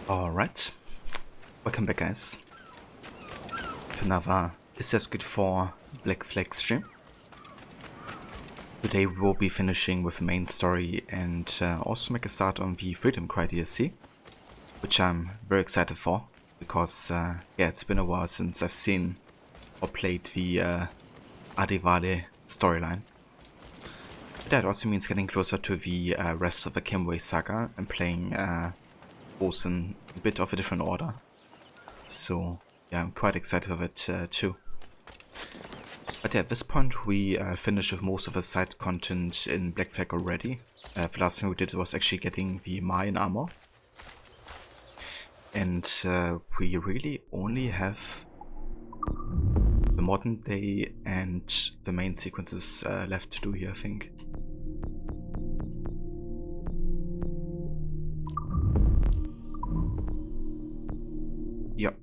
Alright, welcome back guys to another Is This Good For Black Flag stream. Today we will be finishing with the main story and also make a start on the Freedom Cry DLC, which I'm very excited for because yeah, it's been a while since I've seen or played the Adivale storyline. That also means getting closer to the rest of the Kenway saga and playing both in a bit of a different order. So yeah, I'm quite excited for it too. But yeah, at this point we finished with most of the side content in Black Flag already. The last thing we did was actually getting the Mayan armor. And we really only have the modern day and the main sequences left to do here, I think. Yep.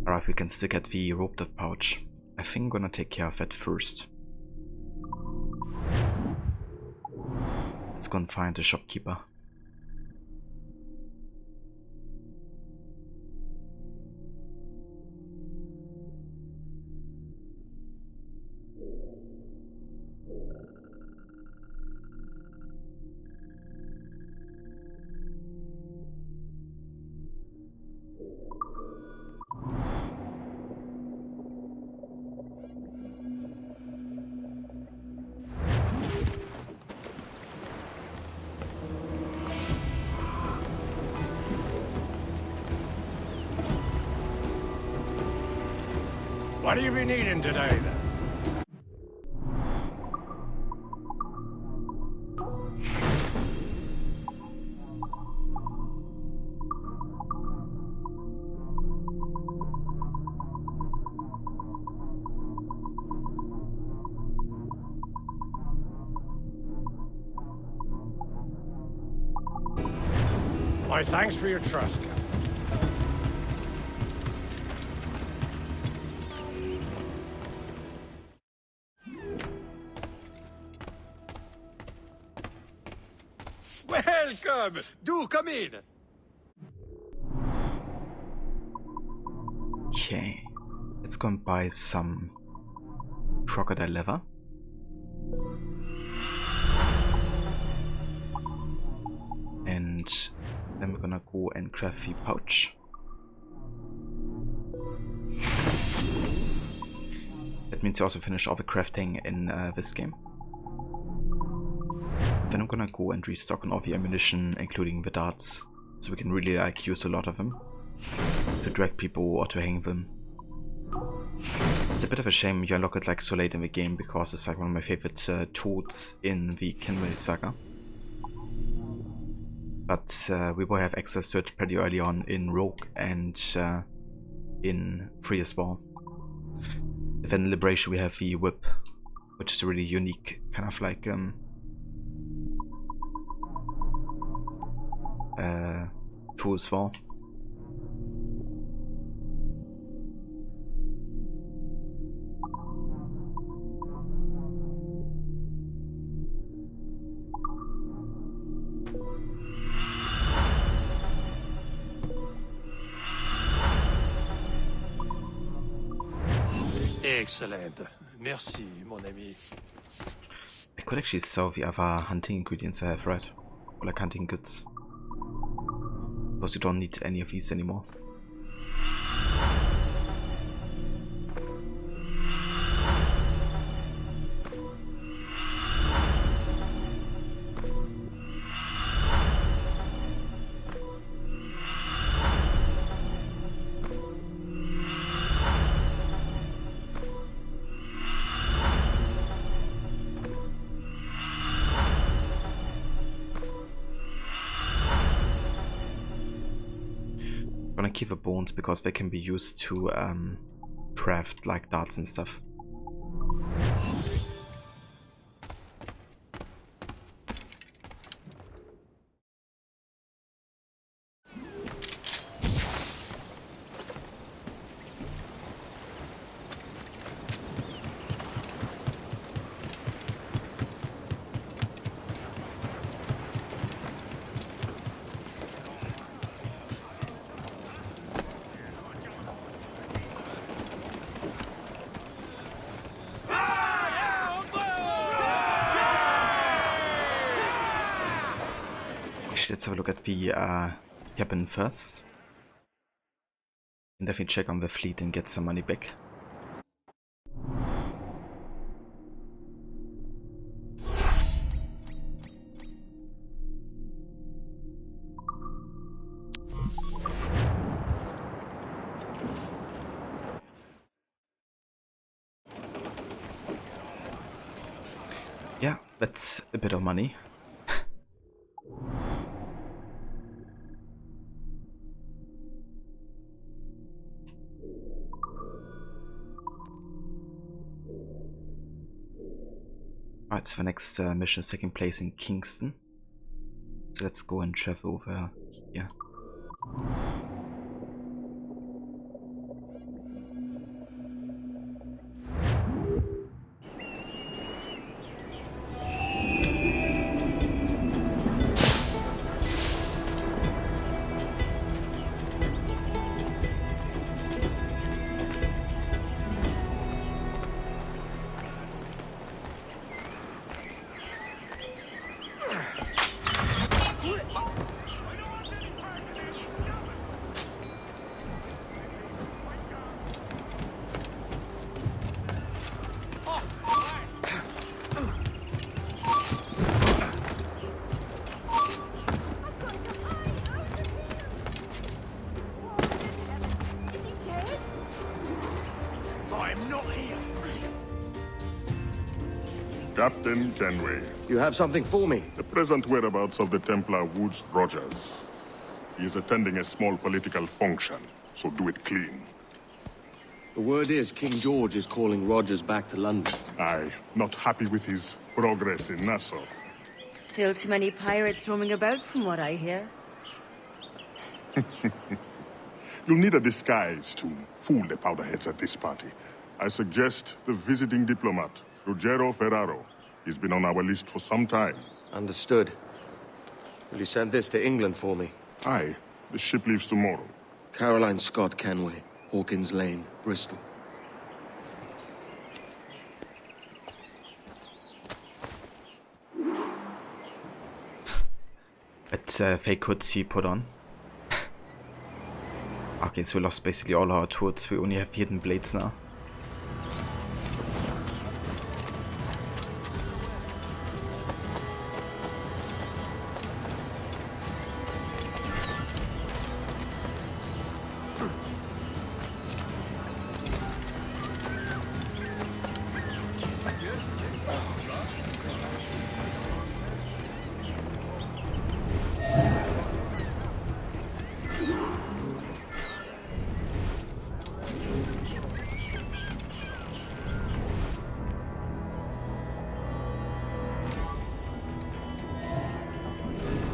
Alright, we can still get the rope dot pouch. I think I'm gonna take care of that first. Let's go and find the shopkeeper. What do you be needing today, then? Why, thanks for your trust, Captain. Welcome! Do come in! Okay, let's go and buy some crocodile leather. And then we're gonna go and craft the pouch. That means you also finish all the crafting in this game. Then I'm gonna go and restock on all the ammunition, including the darts, so we can really use a lot of them to drag people or to hang them. It's a bit of a shame you unlock it so late in the game because it's one of my favorite tools in the Kenway saga. But we will have access to it pretty early on in Rogue and in Free as well. And then in Liberation we have the whip, which is a really unique kind of tool as well. Excellent. Merci, mon ami. I could actually sell the other hunting ingredients I have, right? Or hunting goods. Because you don't need any of these anymore. I'm gonna keep the bones because they can be used to craft darts and stuff. Actually, let's have a look at the cabin first. And definitely check on the fleet and get some money back. Yeah, that's a bit of money. Alright, so the next mission is taking place in Kingston. So let's go and travel over here. Captain Kenway. You have something for me? The present whereabouts of the Templar Woods Rogers. He is attending a small political function, so do it clean. The word is King George is calling Rogers back to London. Aye, not happy with his progress in Nassau. Still too many pirates roaming about from what I hear. You'll need a disguise to fool the powderheads at this party. I suggest the visiting diplomat, Ruggiero Ferraro. He's been on our list for some time. Understood. Will you send this to England for me? Aye, the ship leaves tomorrow. Caroline Scott Kenway, Hawkins Lane, Bristol. That fake hoods he put on. Okay, so we lost basically all our hoods. We only have hidden blades now.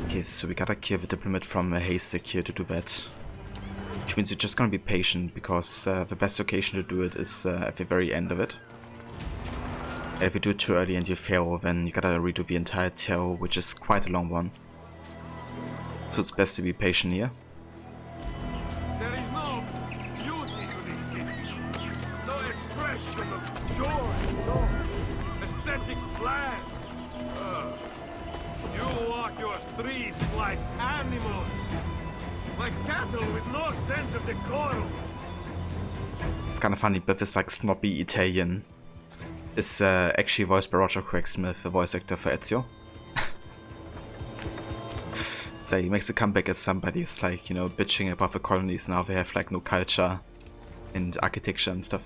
Okay, so we gotta kill the diplomat from a haystack here to do that. Which means we're just gonna be patient, because the best occasion to do it is at the very end of it. And if you do it too early and you fail, then you gotta redo the entire tale, which is quite a long one. So it's best to be patient here. There is no beauty to this city. No expression of joy, no aesthetic plan. You walk your streets like animals. Like cattle with no sense of decorum. It's kind of funny, but this like snobby Italian is actually voiced by Roger Craig Smith, the voice actor for Ezio. So he makes a comeback as somebody who's like, you know, bitching about the colonies now they have like no culture and architecture and stuff.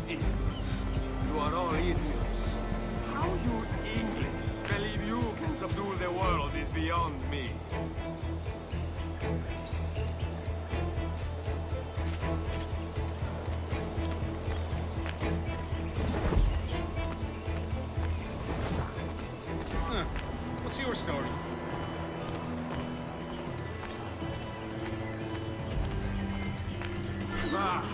Idiots. You are all idiots. How you English believe you can subdue the world is beyond me. What's your story? Ah,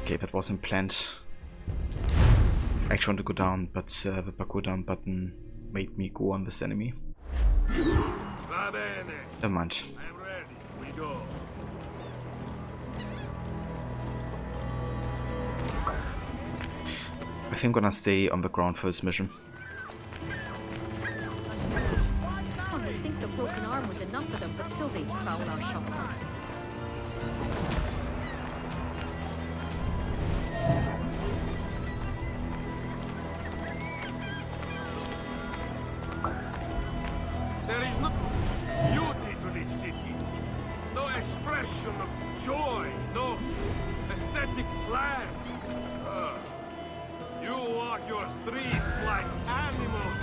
Okay, that wasn't planned. I actually want to go down, but the parkour down button made me go on this enemy. Va bene. Never mind. I am ready. We go. I think I'm gonna stay on the ground for this mission. One would think the broken arm was enough for them, but still they prowl our shop. There is no beauty to this city. No expression of joy. No aesthetic plan. You walk your streets like animals.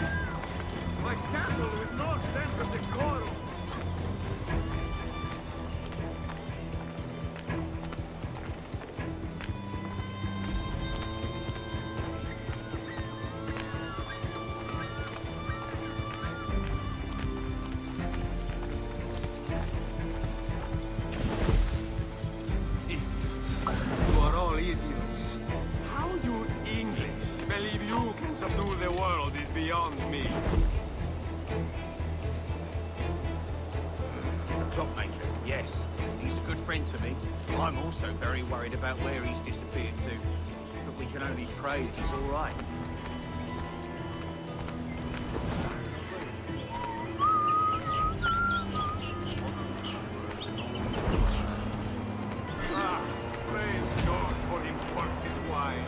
Like cattle with no sense of decorum. You are all idiots. How you English believe you can subdue the world is beyond me. Clockmaker, yes. He's a good friend to me. I'm also very worried about where he's disappeared to. But we can only pray that he's all right. Praise God for imported wine.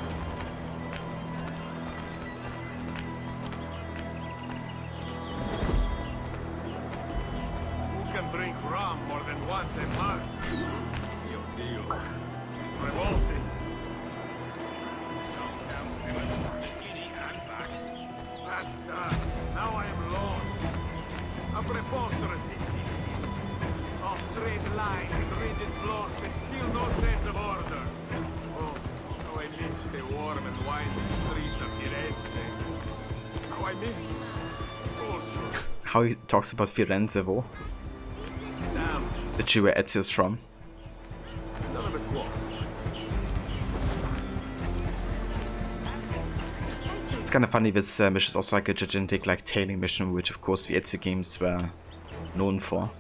Who can drink rum more than once a month? Dio Dio. It's revolting. Basta. Now I am lost. A preposterous of straight lines and rigid blocks and still no sense of order. Oh, how I miss the warm and winding streets of Firenze. How I miss culture. How he talks about Firenze, though. Damn, Literally where Ezio's from. son of a clock. It's kind of funny, this mission is also like a gigantic like tailing mission, which of course the Ezio games were known for.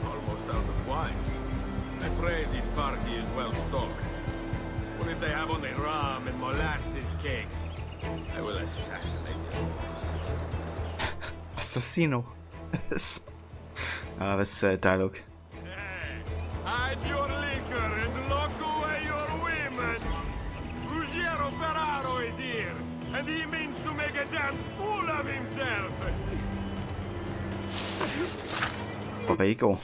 Almost out of wine. I pray this party is well stocked. What if they have only rum and molasses cakes? I will assassinate your host. Assassino. This dialogue. Hey, hide your liquor and lock away your women. Ruggiero Ferraro is here, and he means to make a damn fool of himself. Well, there you go.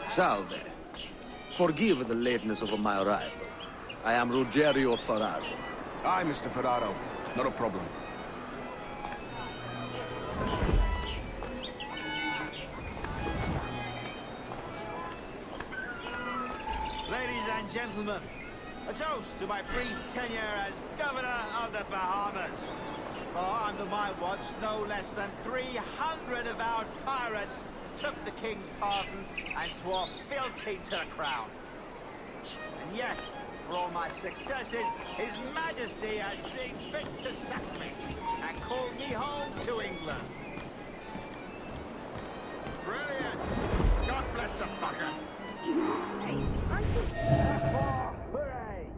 Salve. Forgive the lateness of my arrival. I am Ruggiero Ferraro. Aye, Mr. Ferraro. Not a problem. gentlemen, a toast to my brief tenure as Governor of the Bahamas. For under my watch, no less than 300 avowed pirates took the King's pardon and swore fealty to the Crown. And yet, for all my successes, His Majesty has seen fit to sack me and call me home to England. Brilliant! God bless the fucker! Hooray!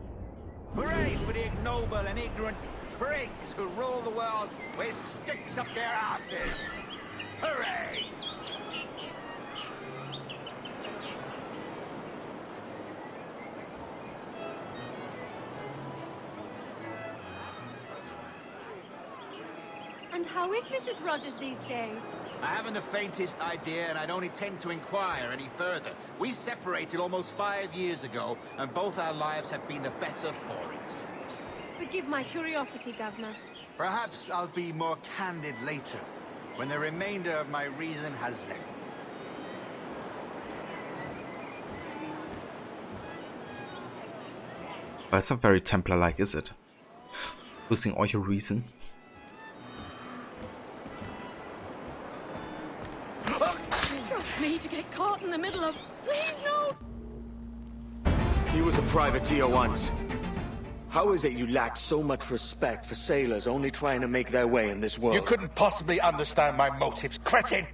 Hooray for the ignoble and ignorant prigs who rule the world with sticks up their asses! Hooray! And how is Mrs. Rogers these days? I haven't the faintest idea, and I don't intend to inquire any further. We separated almost 5 years ago, and both our lives have been the better for it. Forgive my curiosity, Governor. Perhaps I'll be more candid later, when the remainder of my reason has left me. But it's not very Templar-like, is it? Losing all your reason. Trust me to get caught in the middle of... Please, no! He was a privateer once. How is it you lack so much respect for sailors only trying to make their way in this world? You couldn't possibly understand my motives, cretin!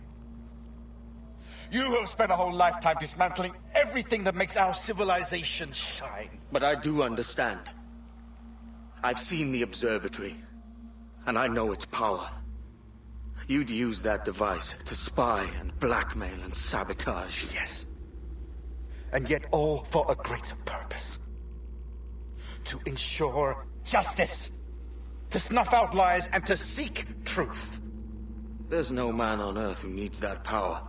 You have spent a whole lifetime dismantling everything that makes our civilization shine. But I do understand. I've seen the observatory, and I know its power. You'd use that device to spy and blackmail and sabotage. Yes. And yet all for a greater purpose. To ensure justice. To snuff out lies and to seek truth. There's no man on Earth who needs that power.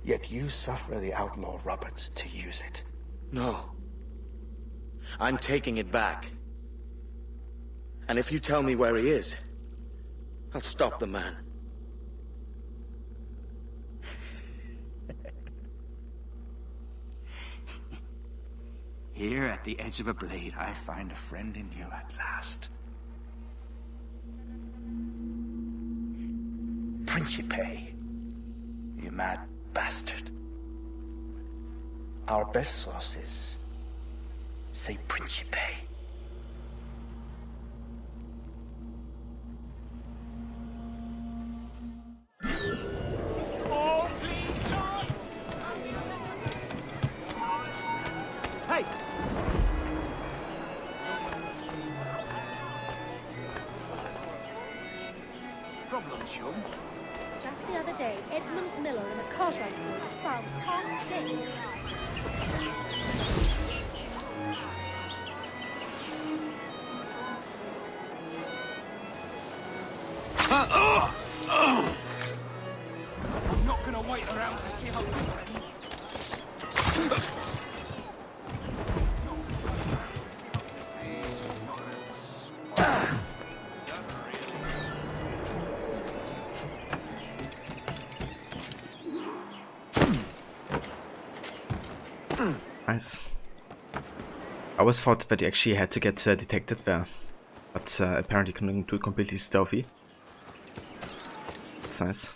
Yet you suffer the outlaw Roberts to use it. No. I'm taking it back. And if you tell me where he is, I'll stop the man. Here at the edge of a blade, I find a friend in you at last. Principe. You mad bastard. Our best sources say Principe. Oh, please, John! Hey! Problem, Shum? Just the other day, Edmund Miller in a Cartwright boat found Tom dead. I'm not gonna wait around to see how my friends. Nice. I always thought that you actually had to get detected there, but apparently you can do it completely stealthy. That's nice.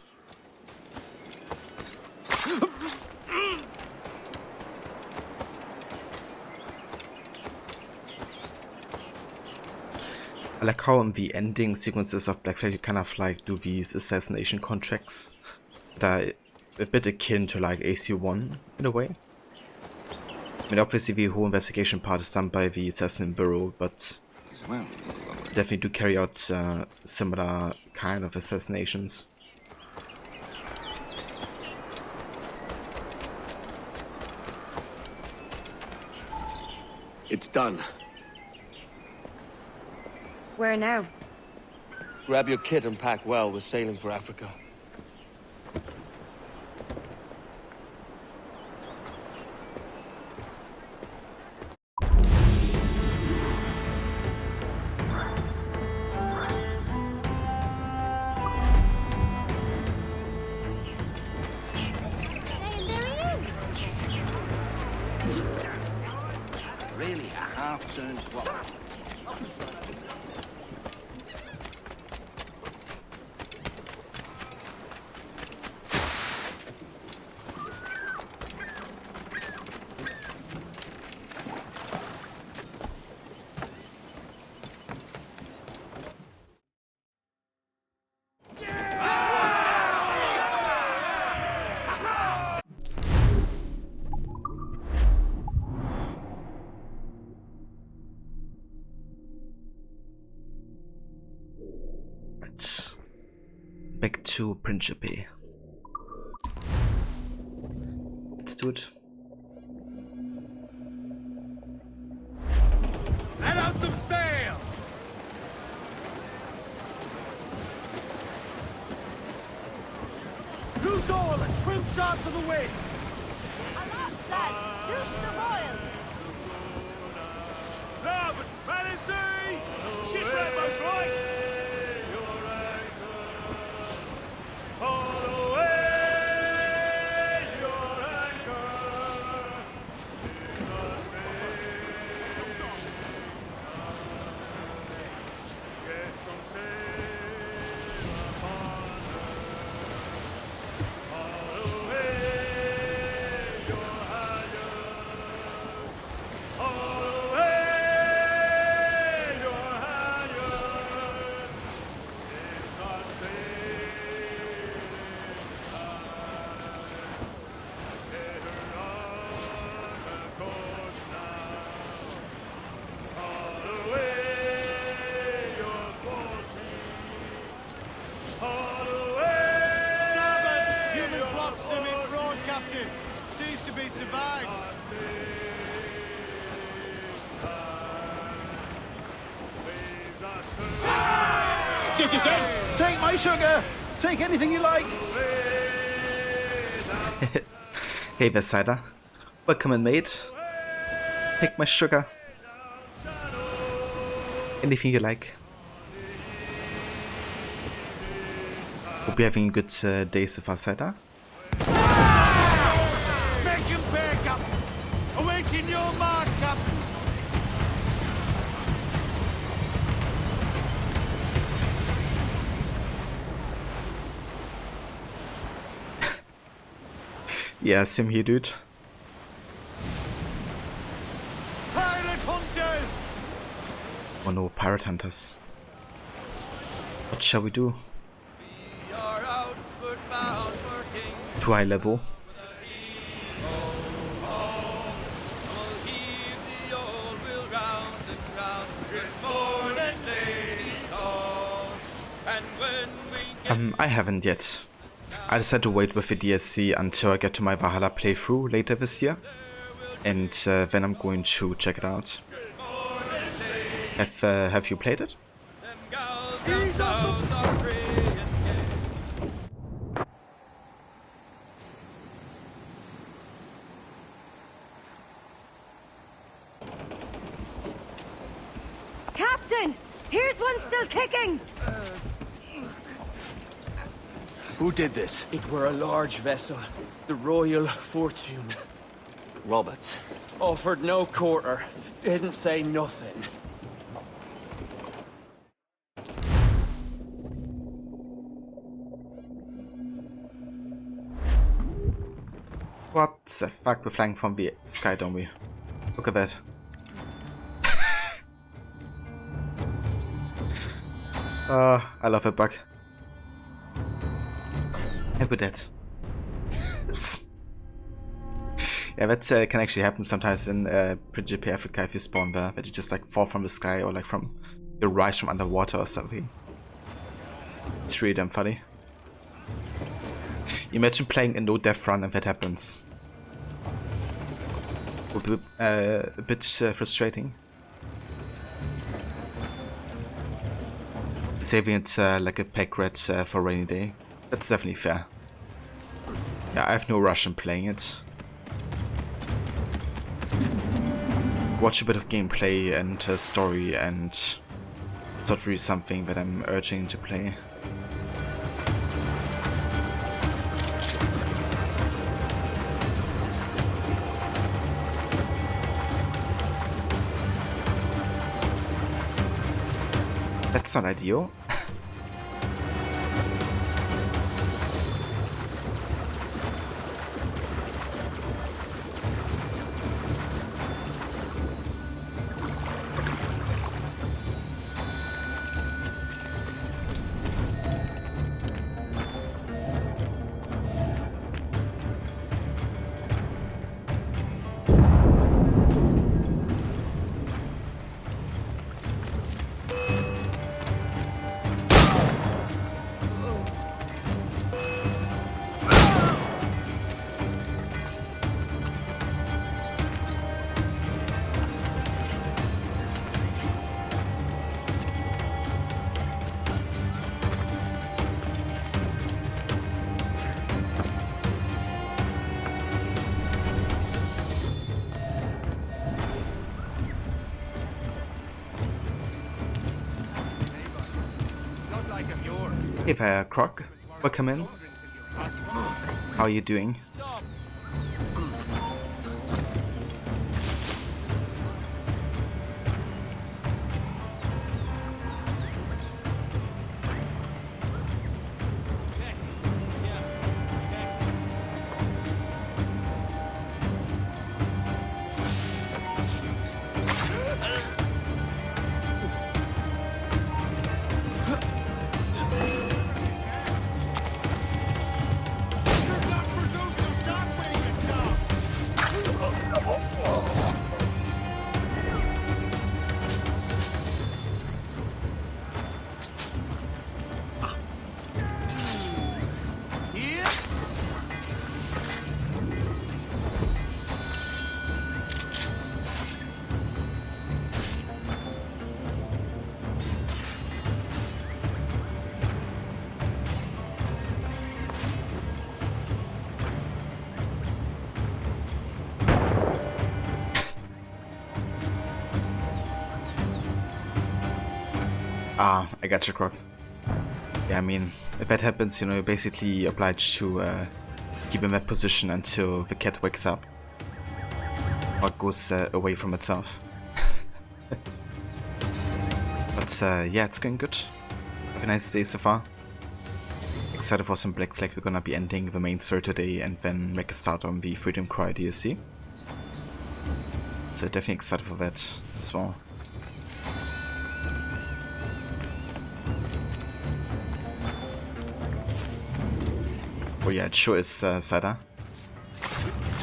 I like how in the ending sequences of Black Flag you kind of like do these assassination contracts that are a bit akin to like AC1 in a way. I mean, obviously the whole investigation part is done by the Assassin Bureau, but definitely do carry out similar kind of assassinations. It's done. Where now? Grab your kit and pack well. We're sailing for Africa. Hey, and there he is! half-turned clock. Back to Principe. Let's do it. Let out some sail! Loose all and trim sharp to the wind! Aloft, lads! Loose the royals! Larboard, Palisade! Shipwreck most right! All away your anchor! In the sail! Get some sail upon her! All away your halyards! All away your halyards! It's our sailing time. Get her on her course now. All away your foresheets. All away Human your plots to be broad, foresheets. Captain. Seems to be survived. Our sailing time. Waves are surging. Check us out. Take my sugar. Take anything you like. Hey Cider. Welcome in, mate. Take my sugar. Anything you like. Hope you're having a good day so far, Cider. Make him pay, Captain! Awaiting your mark, Captain! Yeah, same here, dude. Pirate hunters! Oh no, pirate hunters. What shall we do? We are outward bound working. Too high level. Heave the old wheel round and round. Good morning, ladies all. And when we I haven't yet. I decided to wait with the DLC until I get to my Valhalla playthrough later this year. And then I'm going to check it out. Have you played it? gals down south are free and gay. Captain! Here's one still kicking! Who did this? It were a large vessel, the Royal Fortune. Roberts. Offered no quarter, didn't say nothing. What the fuck? We're flying from the sky, don't we? Look at that. I love a bug. Happy with that. Yeah, that can actually happen sometimes in Principe Africa if you spawn there, that you just like fall from the sky or like from you rise from underwater or something. It's really damn funny. Imagine playing a no-death run and that happens. Would be a bit frustrating. Saving it like a pack rat for a rainy day. That's definitely fair. Yeah, I have no rush in playing it. Watch a bit of gameplay and story, and it's not really something that I'm urging to play. not ideal. If Croc, welcome in. How are you doing? Ah, I got you, Croc. Yeah, I mean, if that happens, you know, you're basically obliged to keep in that position until the cat wakes up. Or goes away from itself. But yeah, it's going good. Have a nice day so far. Excited for some Black Flag. We're gonna be ending the main story today and then make a start on the Freedom Cry DLC. So definitely excited for that as well. Oh yeah, it sure is Saga.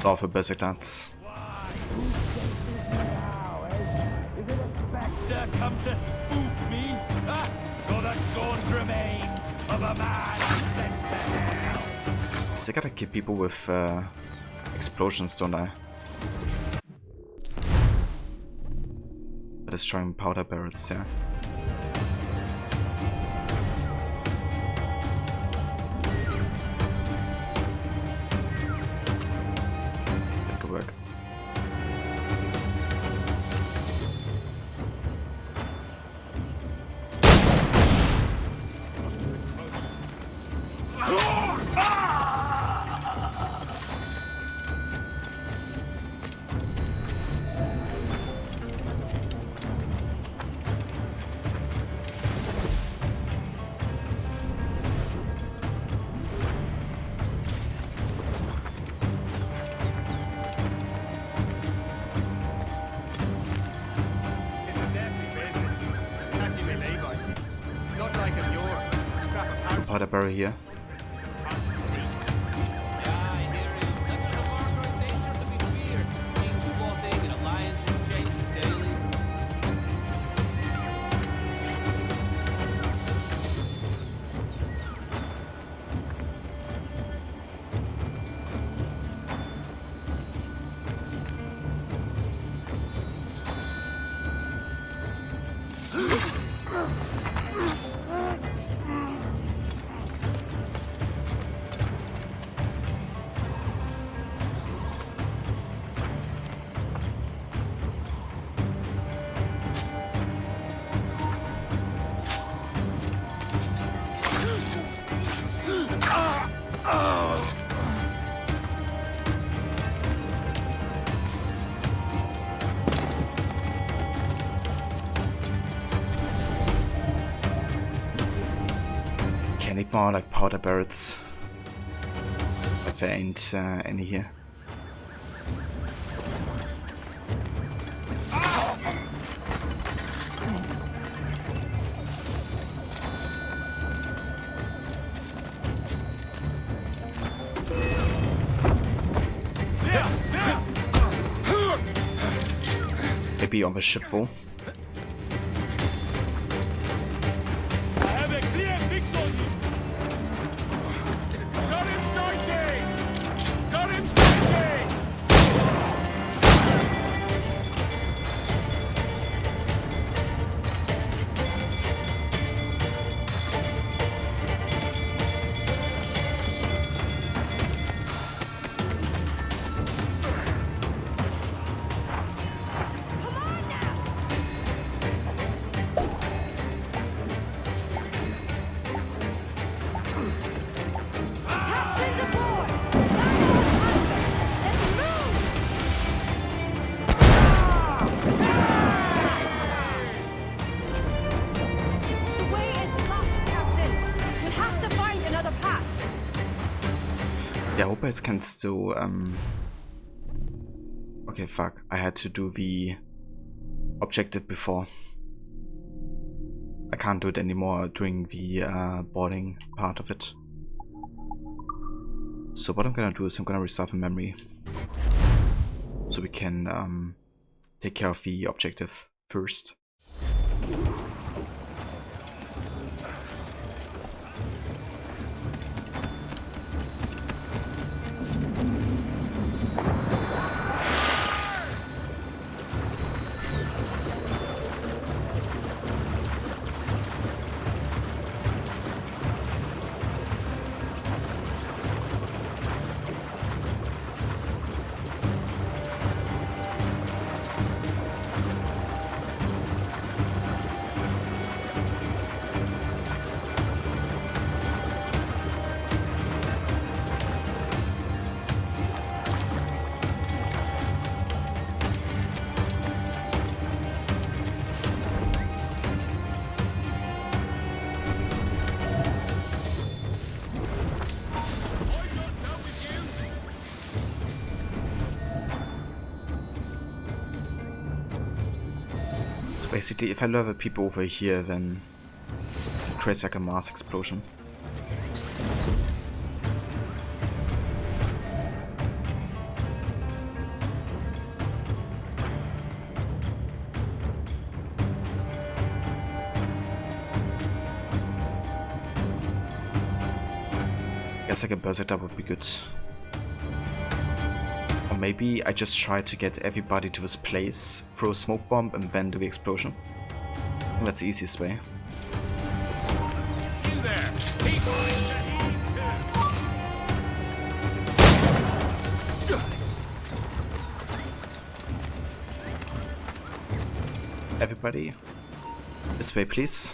All for Berserk Dance. Come to spook me, for the gaunt remains of a man sent to hell. So I gotta kill people with explosions, don't I? Destroying powder barrels, yeah. That could work. Powder barrel here. need more like powder barrels. But there ain't any here. Maybe on the ship though. Yeah, I hope I can still, okay, fuck, I had to do the objective before. I can't do it anymore during the boarding part of it. So what I'm gonna do is I'm gonna restart the memory. So we can take care of the objective first. Basically, if I lure the people over here, then it creates like a mass explosion. Guess like a berserker would be good. Or maybe I just try to get everybody to this place, throw a smoke bomb, and then do the explosion. I think that's the easiest way. You there! Everybody, this way, please.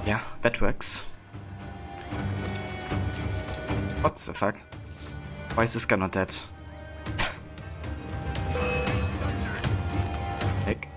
Yeah, that works. What the fuck? Why is this guy not dead? Heck.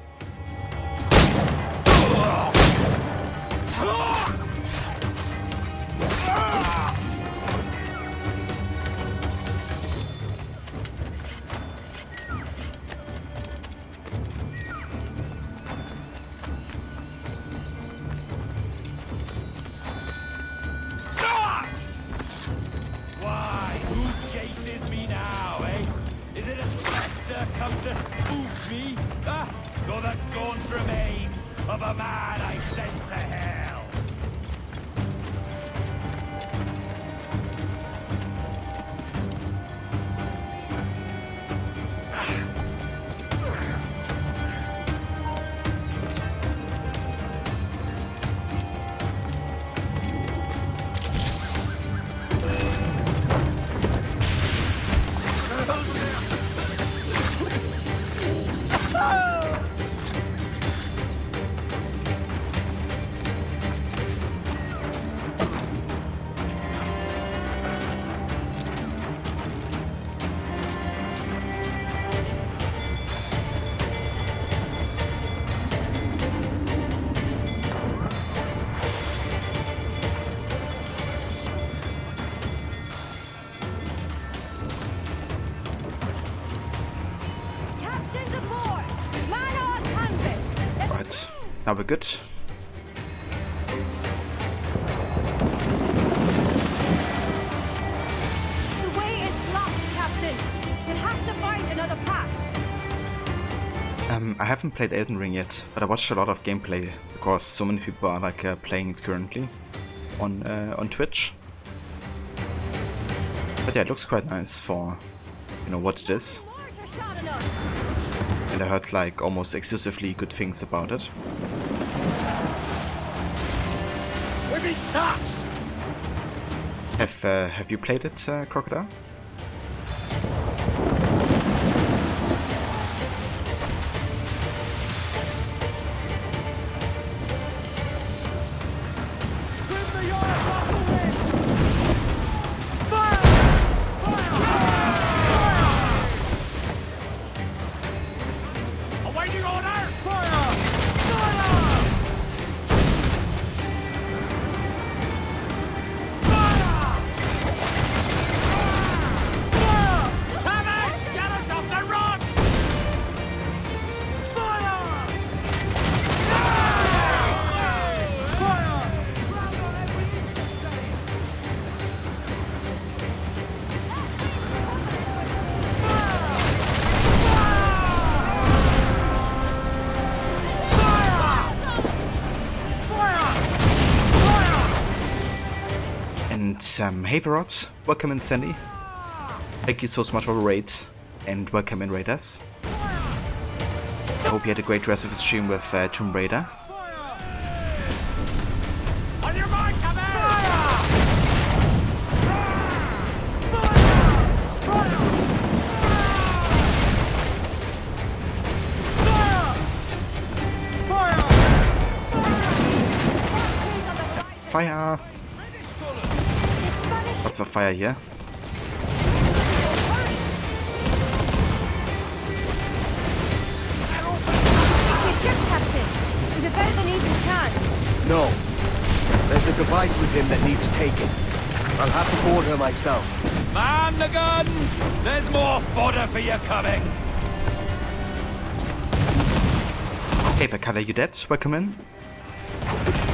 Now we're good. The way is blocked, Captain. You'll have to find another path. I haven't played Elden Ring yet, but I watched a lot of gameplay because so many people are like playing it currently on Twitch. But yeah, it looks quite nice for, you know, what it is. And I heard like almost exclusively good things about it. We've been touched! Have you played it, Crocodile? Hey Varot, welcome in Sandy. Thank you so much for the raid, and welcome in Raiders. I hope you had a great rest of the stream with Tomb Raider. On your mark, come Fire! Lots of fire here. No. There's a device with him that needs taking. I'll have to board her myself. Man the guns! There's more fodder for you coming! Hey Bakala, you dead? Welcome in.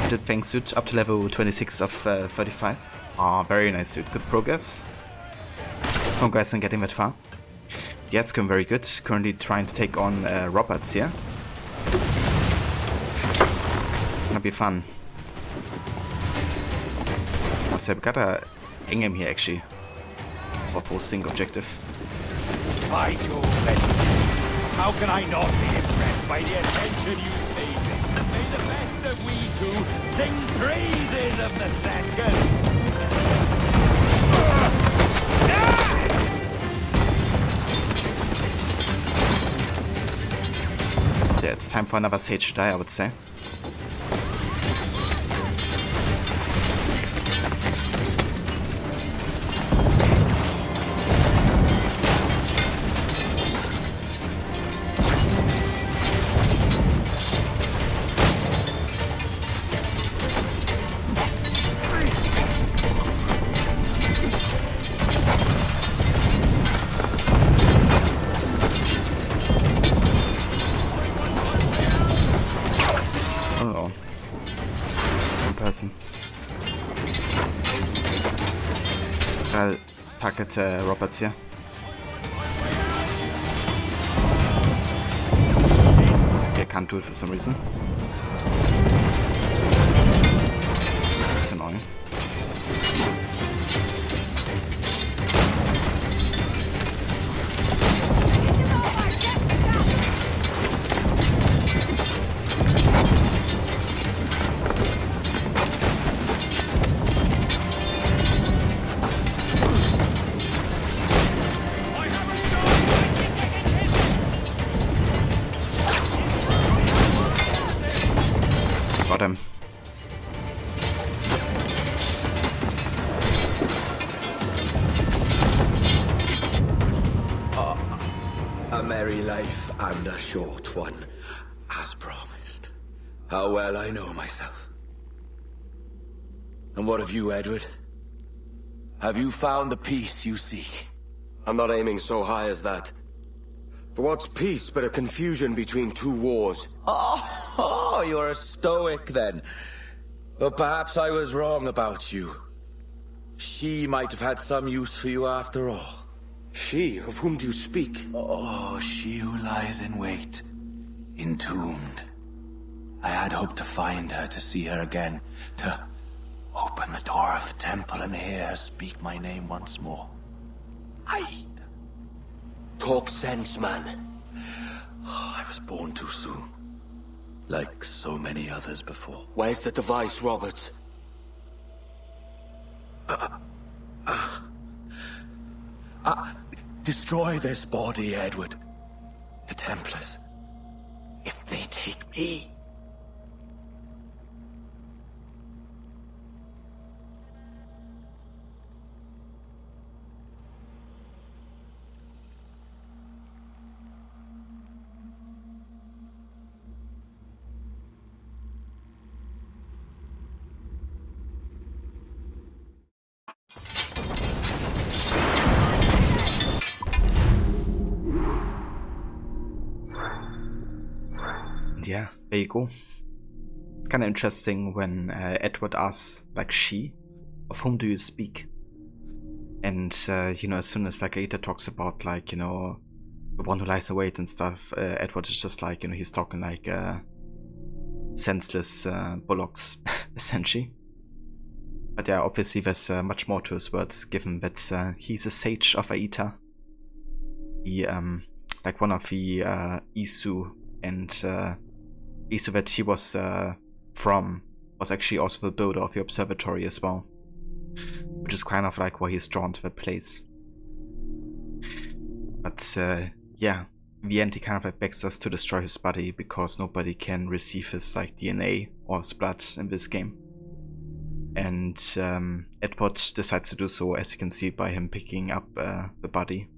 You did Fang Suit up to level 26 of 35. Ah, very nice suit. Good progress. Congrats on getting that far. Yeah, it's going very good. Currently trying to take on Roberts here. Gonna be fun. Oh, so we got a Ingham here actually. For full single objective. By Jove, how can I not be impressed by the attention you pay me? May the best of we two sing praises of the second. Yeah, it's time for another Sage to die, I would say. I'll target Roberts here. Okay, I can't do it for some reason. That's annoying. Got him. A merry life and a short one, as promised. How well I know myself. And what of you, Edward? Have you found the peace you seek? I'm not aiming so high as that. What's peace but a confusion between two wars? Oh, you're a stoic then. But perhaps I was wrong about you. She might have had some use for you after all. She? Of whom do you speak? Oh, she who lies in wait, entombed. I had hoped to find her, to see her again, to open the door of the temple and hear her speak my name once more. Talk sense, man. Oh, I was born too soon. Like so many others before. Where's the device, Robert? Destroy this body, Edward. The Templars. If they take me... Yeah, there you go. It's kind of interesting when Edward asks, like, she, of whom do you speak? And, you know, as soon as, like, Aita talks about, like, you know, the one who lies in wait and stuff, Edward is just like, you know, he's talking like senseless bullocks, essentially. But yeah, obviously there's much more to his words, given that he's a sage of Aita. He, like, one of the Isu, and Isu that he was from was actually also the builder of the observatory as well, which is kind of like why he's drawn to the place. But yeah, in the end he kind of like begs us to destroy his body because nobody can receive his like DNA or his blood in this game. And Edward decides to do so, as you can see by him picking up the body.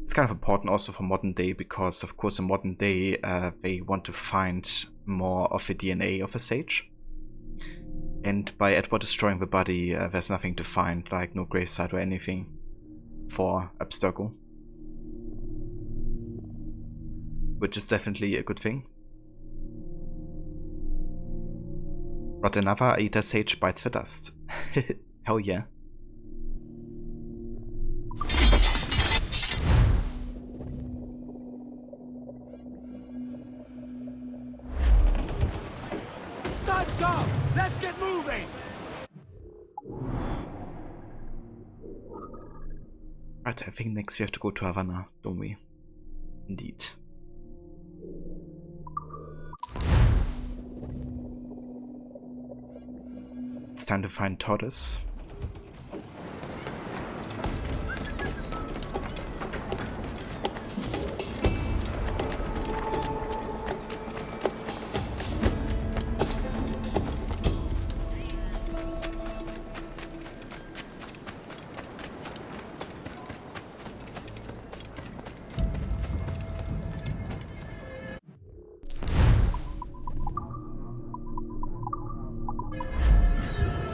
It's kind of important also for modern day because, of course, in modern day they want to find more of the DNA of a sage. And by Edward destroying the body, there's nothing to find, like no gravesite or anything for Abstergo. Which is definitely a good thing. But another Aita sage bites the dust. Hell yeah. Time's up! Let's get moving! Right, I think next we have to go to Havana, don't we? Indeed. It's time to find Torres.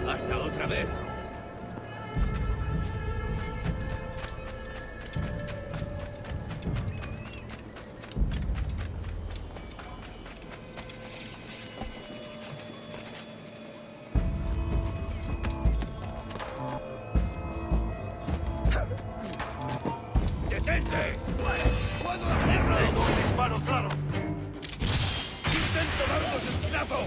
¡Hasta otra vez! ¡Detente! ¡Puedo hacerlo! ¡Tengo un disparo claro! ¡Intento darnos esquilazo!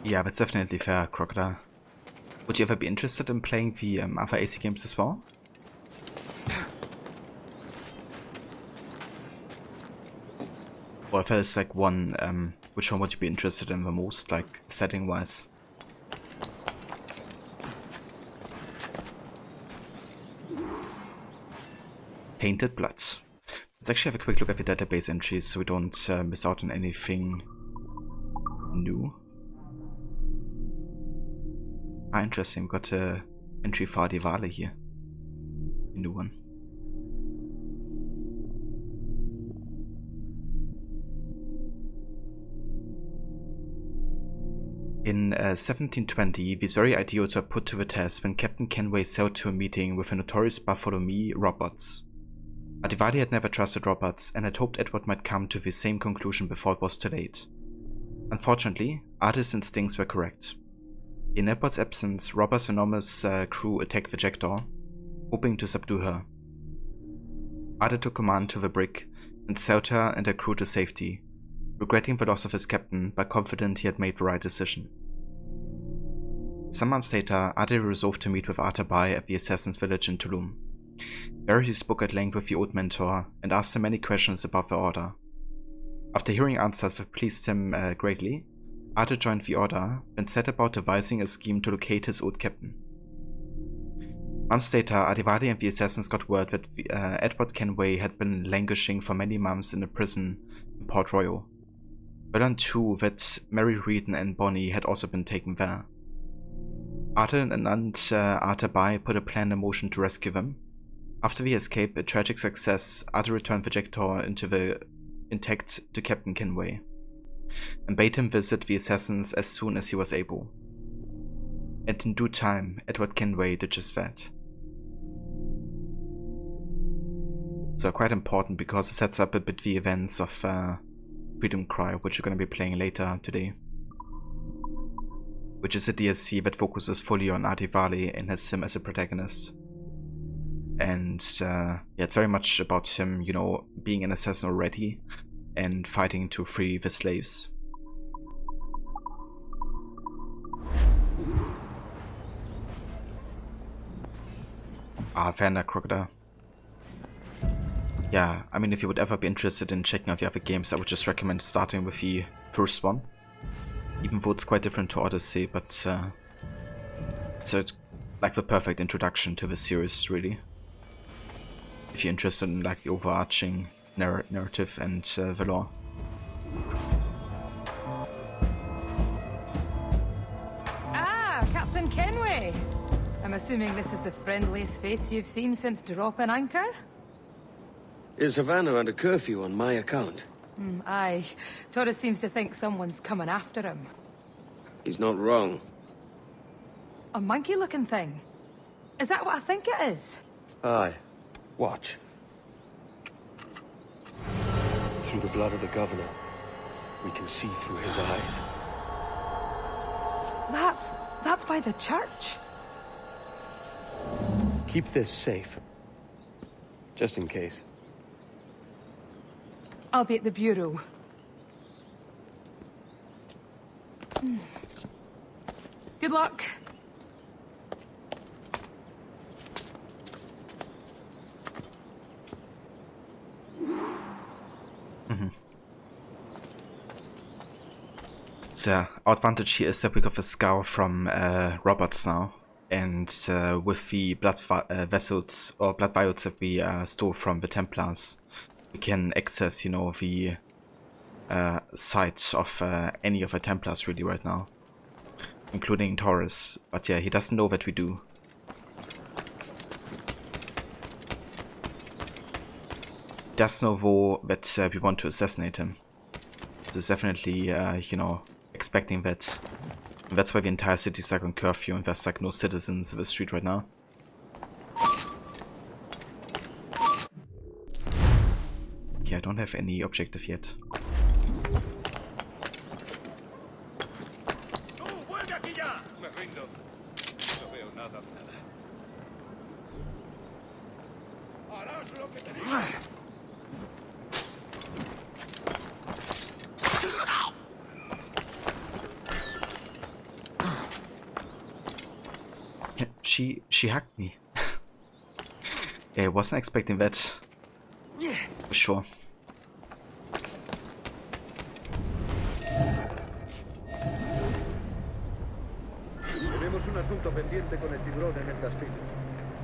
Yeah, that's definitely fair, Crocodile. Would you ever be interested in playing the other AC games as well? Or if there's like one, which one would you be interested in the most, like setting-wise? Painted Blood. Let's actually have a quick look at the database entries so we don't miss out on anything new. Ah, interesting, we've got a entry for Adivale here. A new one. In 1720, these very ideals were put to the test when Captain Kenway sailed to a meeting with the notorious Bartholomew Roberts. Adivali had never trusted Roberts and had hoped Edward might come to the same conclusion before it was too late. Unfortunately, Ada's instincts were correct. In Edward's absence, Roberts' enormous crew attacked the Jackdaw, hoping to subdue her. Ada took command to the brig and sailed her and her crew to safety, regretting the loss of his captain but confident he had made the right decision. Some months later, Ada resolved to meet with Artabai at the assassin's village in Tulum. There he spoke at length with the old mentor and asked him many questions about the order. After hearing answers that pleased him greatly, Ada joined the order and set about devising a scheme to locate his old captain. Months later, Adivali and the assassins got word that Edward Kenway had been languishing for many months in a prison in Port Royal. They learned too that Mary Reedon and Bonnie had also been taken there. Ada and Artabai put a plan in motion to rescue them. After the escape, a tragic success, Ada returned the Jackdaw intact to Captain Kenway, and bade him visit the assassins as soon as he was able. And in due time, Edward Kenway did just that. So quite important because it sets up a bit the events of Freedom Cry, which you're going to be playing later today. Which is a DLC that focuses fully on Adivali and has him as a protagonist. And yeah, it's very much about him, you know, being an assassin already and fighting to free the slaves. Werner Crocodile. Yeah, I mean, if you would ever be interested in checking out the other games, I would just recommend starting with the first one. Even though it's quite different to Odyssey, but it's like the perfect introduction to the series, really. If you're interested in like the overarching narrative and the lore. Ah, Captain Kenway! I'm assuming this is the friendliest face you've seen since dropping anchor? Is Havana under curfew on my account? Aye. Torres seems to think someone's coming after him. He's not wrong. A monkey-looking thing? Is that what I think it is? Aye. Watch. Through the blood of the governor, we can see through his eyes. That's by the church. Keep this safe. Just in case. I'll be at the bureau. Good luck. So, our advantage here is that we got the scour from Roberts now, and with the blood vessels or blood vials that we stole from the Templars, we can access, you know, the site of any of the Templars really right now, including Torres. But yeah, he doesn't know that we do. He does know though that we want to assassinate him. So it's definitely, you know, expecting that. And that's why the entire city is like on curfew and there's like no citizens in the street right now. Okay, I don't have any objective yet. She hacked me. Yeah, I wasn't expecting that. For sure. Tenemos un asunto pendiente con el tiburón en el castillo.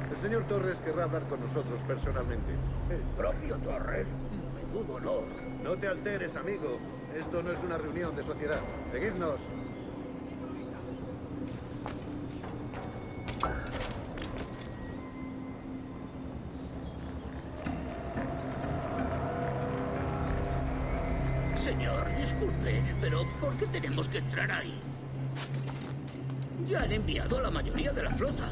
El señor Torres querrá hablar con nosotros personalmente. ¿El propio Torres? Menudo honor. No te alteres, amigo. Esto no es una reunión de sociedad. Seguidnos. Señor, disculpe, pero ¿por qué tenemos que entrar ahí? Ya han enviado a la mayoría de la flota.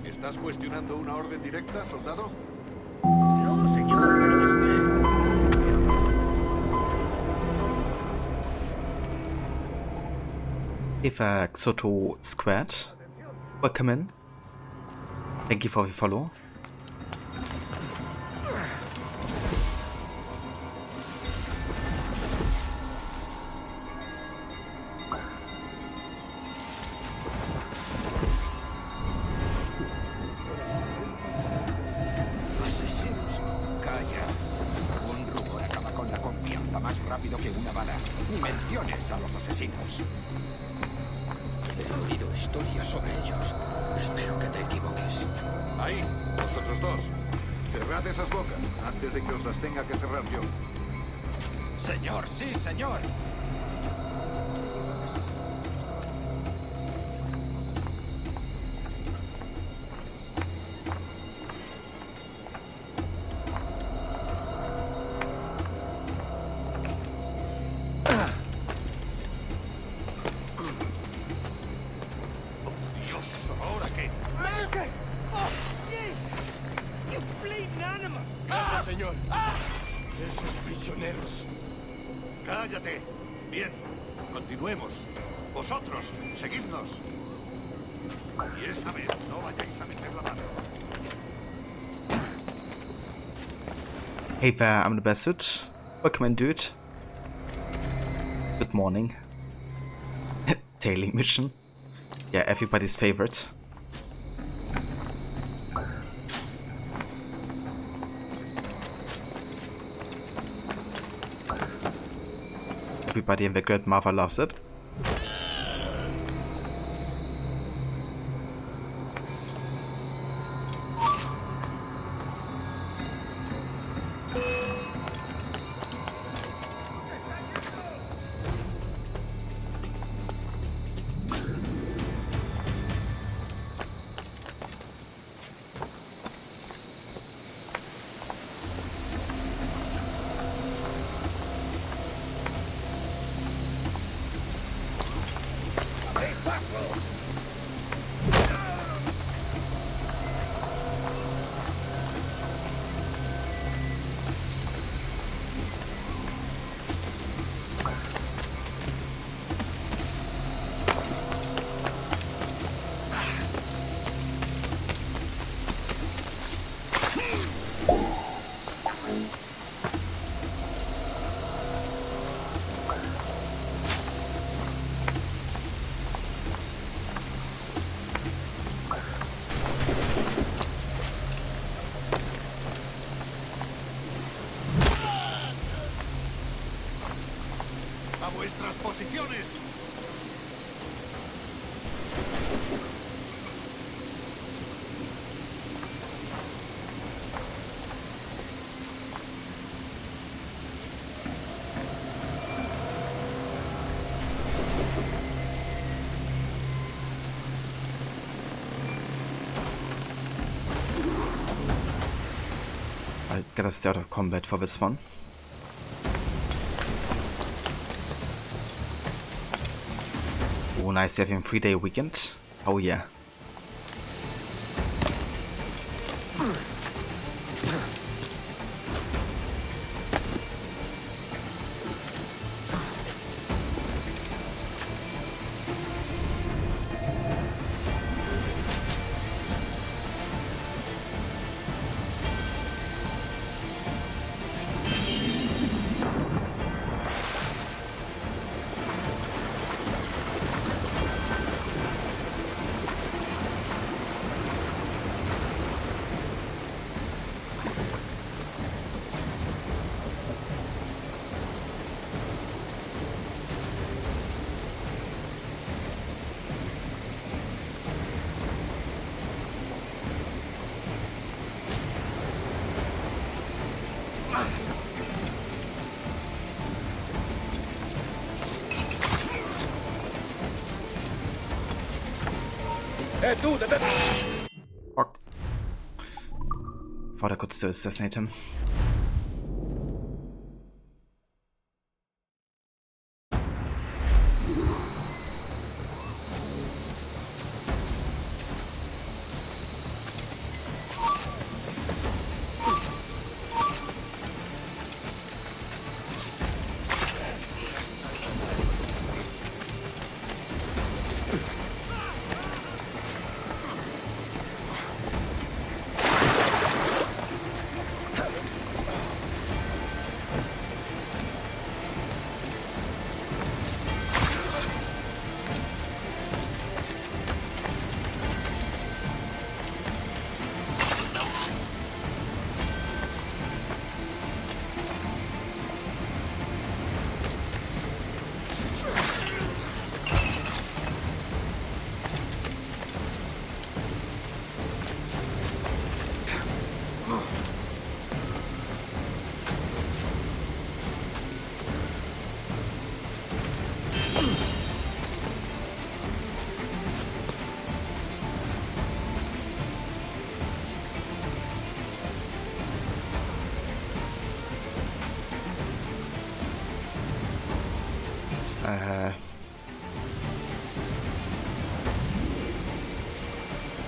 ¿Estás cuestionando una orden directa, soldado? No, señor, pero es que... Eva Xoto Squared, welcome in. Thank you for the follow. Asesinos. Calla. Un rumor acaba con la confianza más rápido que una bala. Ni menciones a los asesinos. He oído historias sobre ellos. Espero que te equivoques. Ahí, vosotros dos. Cerrad esas bocas antes de que os las tenga que cerrar yo. Señor, sí, señor. Dios, ¿ahora qué? Gracias, señor. Esos prisioneros. ¡Cállate! Bien, continuemos. Vosotros, seguidnos. Y esta vez no vayáis a meter la mano. Hey there, I'm the Best. Welcome in, dude. Good morning. Daily mission. Yeah, everybody's favorite. Everybody and their grandmother loves it. ¡A vuestras posiciones! I gotta stay out of combat for this one. Oh, nice having a 3-day weekend. Oh yeah. Fuck. Thought I could still assassinate him.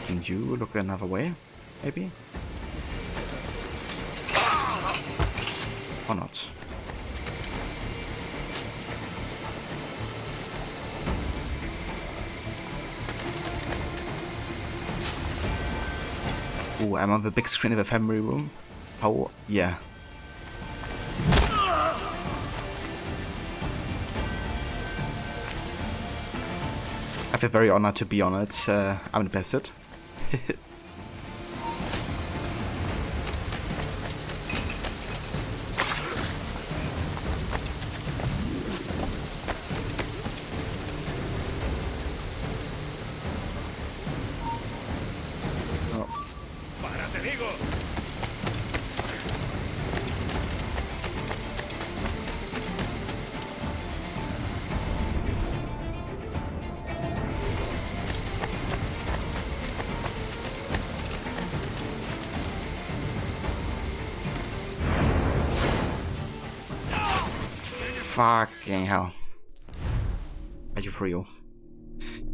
Can you look another way? Maybe? Or not? Ooh, I'm on the big screen of the family room. How? Yeah. I feel very honored to be on it. I'm the best. Fucking hell. Are you for real?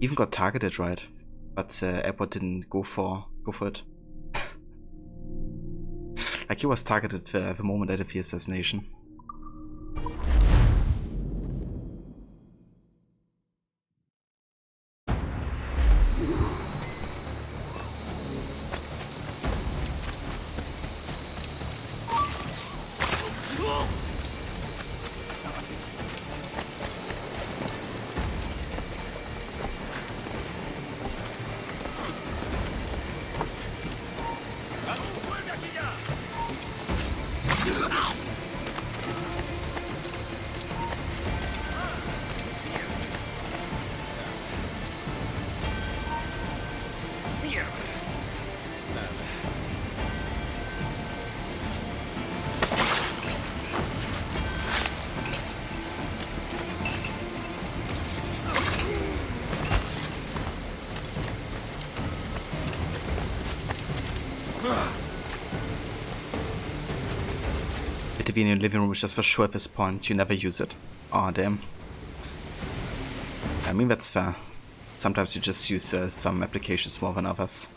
Even got targeted right, but Airport didn't go for it. Like he was targeted the moment I did the assassination. In your living room is just for sure at this point. You never use it. Oh damn. I mean that's fair. Sometimes you just use some applications more than others.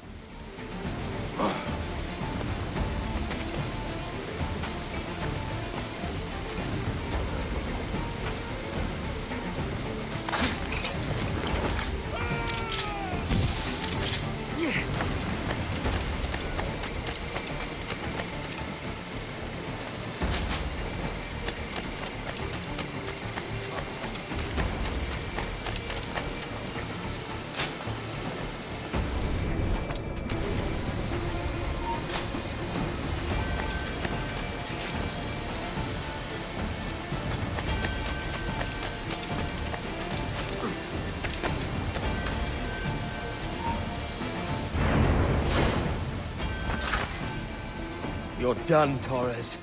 You're done, Torres.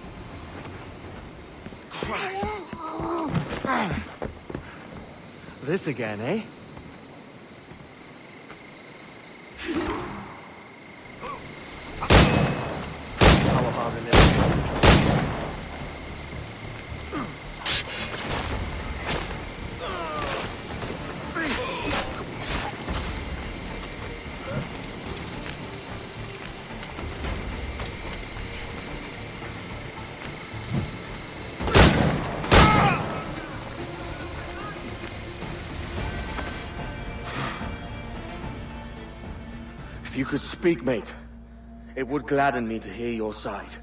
Christ. This again, eh? How about a little? If you could speak, mate, it would gladden me to hear your side.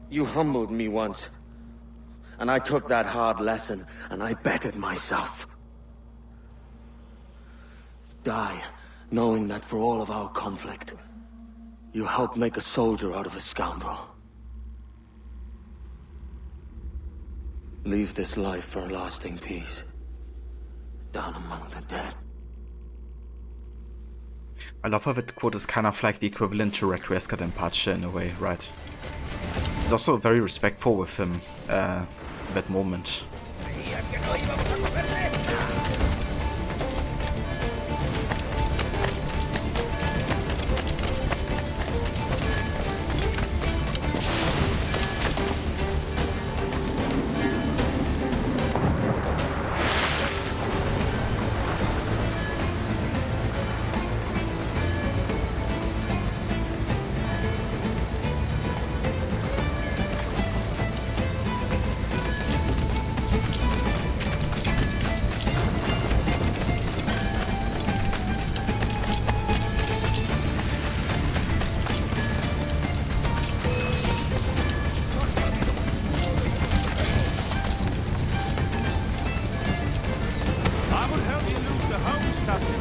You humbled me once, and I took that hard lesson, and I bettered myself. Die, knowing that for all of our conflict, you helped make a soldier out of a scoundrel. Leave this life for a lasting peace, down among the dead. I love how that quote is kind of like the equivalent to Requiescat and Pacha in a way, right? He's also very respectful with him that moment. Captain.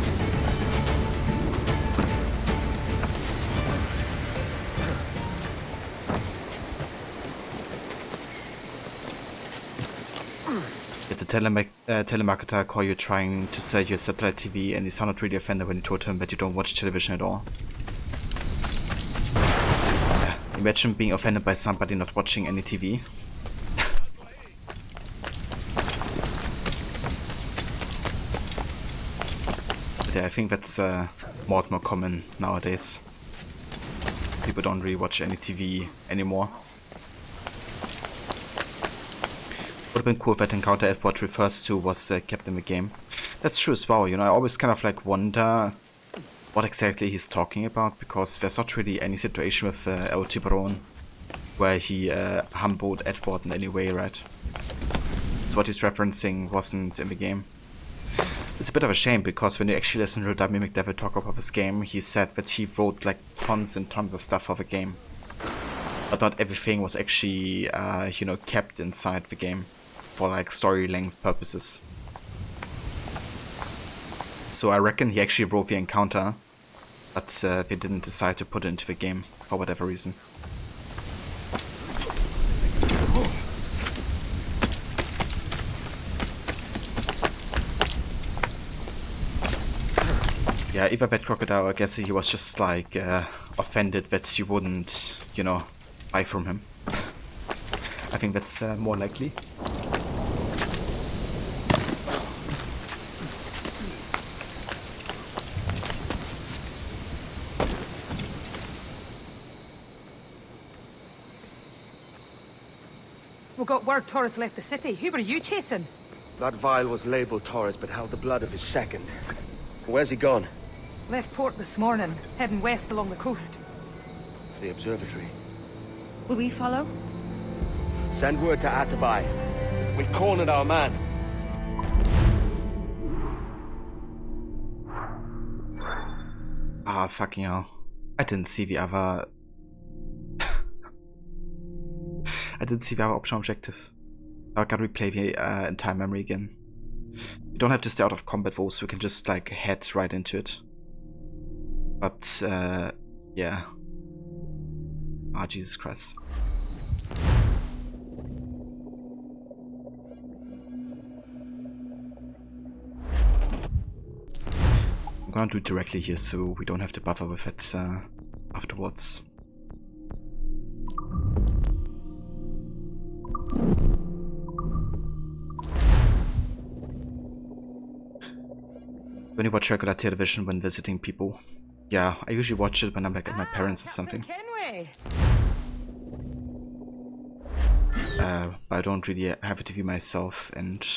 Did the telemarketer call you trying to sell your satellite TV, and he sounded really offended when you told him that you don't watch television at all? Yeah, imagine being offended by somebody not watching any TV. But yeah, I think that's more and more common nowadays. People don't really watch any TV anymore. Would have been cool if that encounter Edward refers to was kept in the game. That's true as well, you know, I always kind of like wonder what exactly he's talking about, because there's not really any situation with El Tiburon where he humbled Edward in any way, right? So what he's referencing wasn't in the game. It's a bit of a shame, because when you actually listen to Dummy McDevil talk about this game, he said that he wrote like tons and tons of stuff for the game. But not everything was actually, you know, kept inside the game for like story length purposes. So I reckon he actually wrote the encounter, but they didn't decide to put it into the game for whatever reason. Yeah, either that crocodile, I guess he was just like offended that you wouldn't, you know, buy from him. I think that's more likely. We got word Torres left the city. Who were you chasing? That vial was labeled Torres, but held the blood of his second. Where's he gone? Left port this morning, heading west along the coast. The observatory. Will we follow? Send word to Atabai. We've cornered our man. Ah, fucking hell. I didn't see the other... I didn't see the other optional objective. Now I gotta replay the entire memory again. You don't have to stay out of combat though, so we can just like head right into it. But, yeah. Ah, Jesus Christ. I'm gonna do it directly here so we don't have to bother with it afterwards. When you watch regular television when visiting people? Yeah, I usually watch it when I'm like at my parents' or something. Kenway. But I don't really have a TV myself, and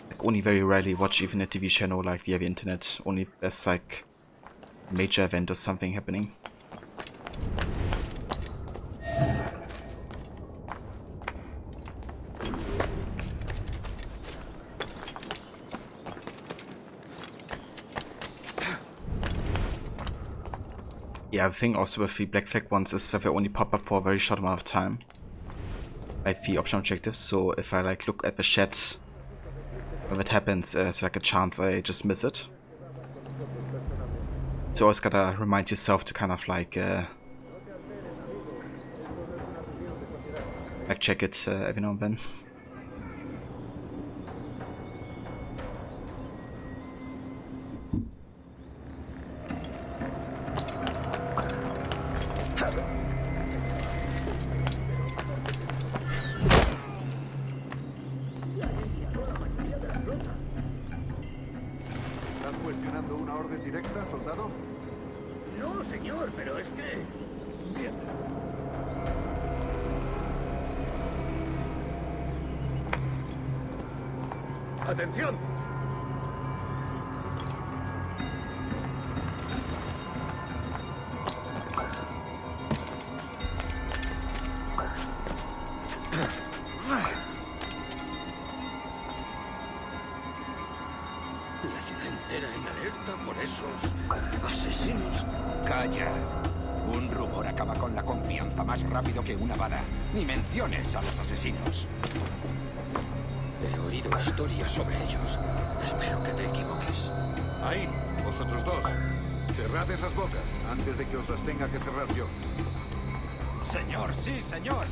like only very rarely watch even a TV channel like via the internet. Only if there's like a major event or something happening. Yeah, the thing also with the black flag ones is that they only pop up for a very short amount of time. Like the optional objectives, so if I like look at the chat when that happens, there's like a chance I just miss it. So you always gotta remind yourself to kind of like check it every now and then. ¡Atención! La ciudad entera en alerta por esos asesinos. Calla. Un rumor acaba con la confianza más rápido que una bala. Ni menciones a los asesinos. He oído oído historias sobre ellos. Espero que te equivoques. Ahí, vosotros dos. Cerrad esas bocas antes de que os las tenga que cerrar yo. Señor, sí, señor.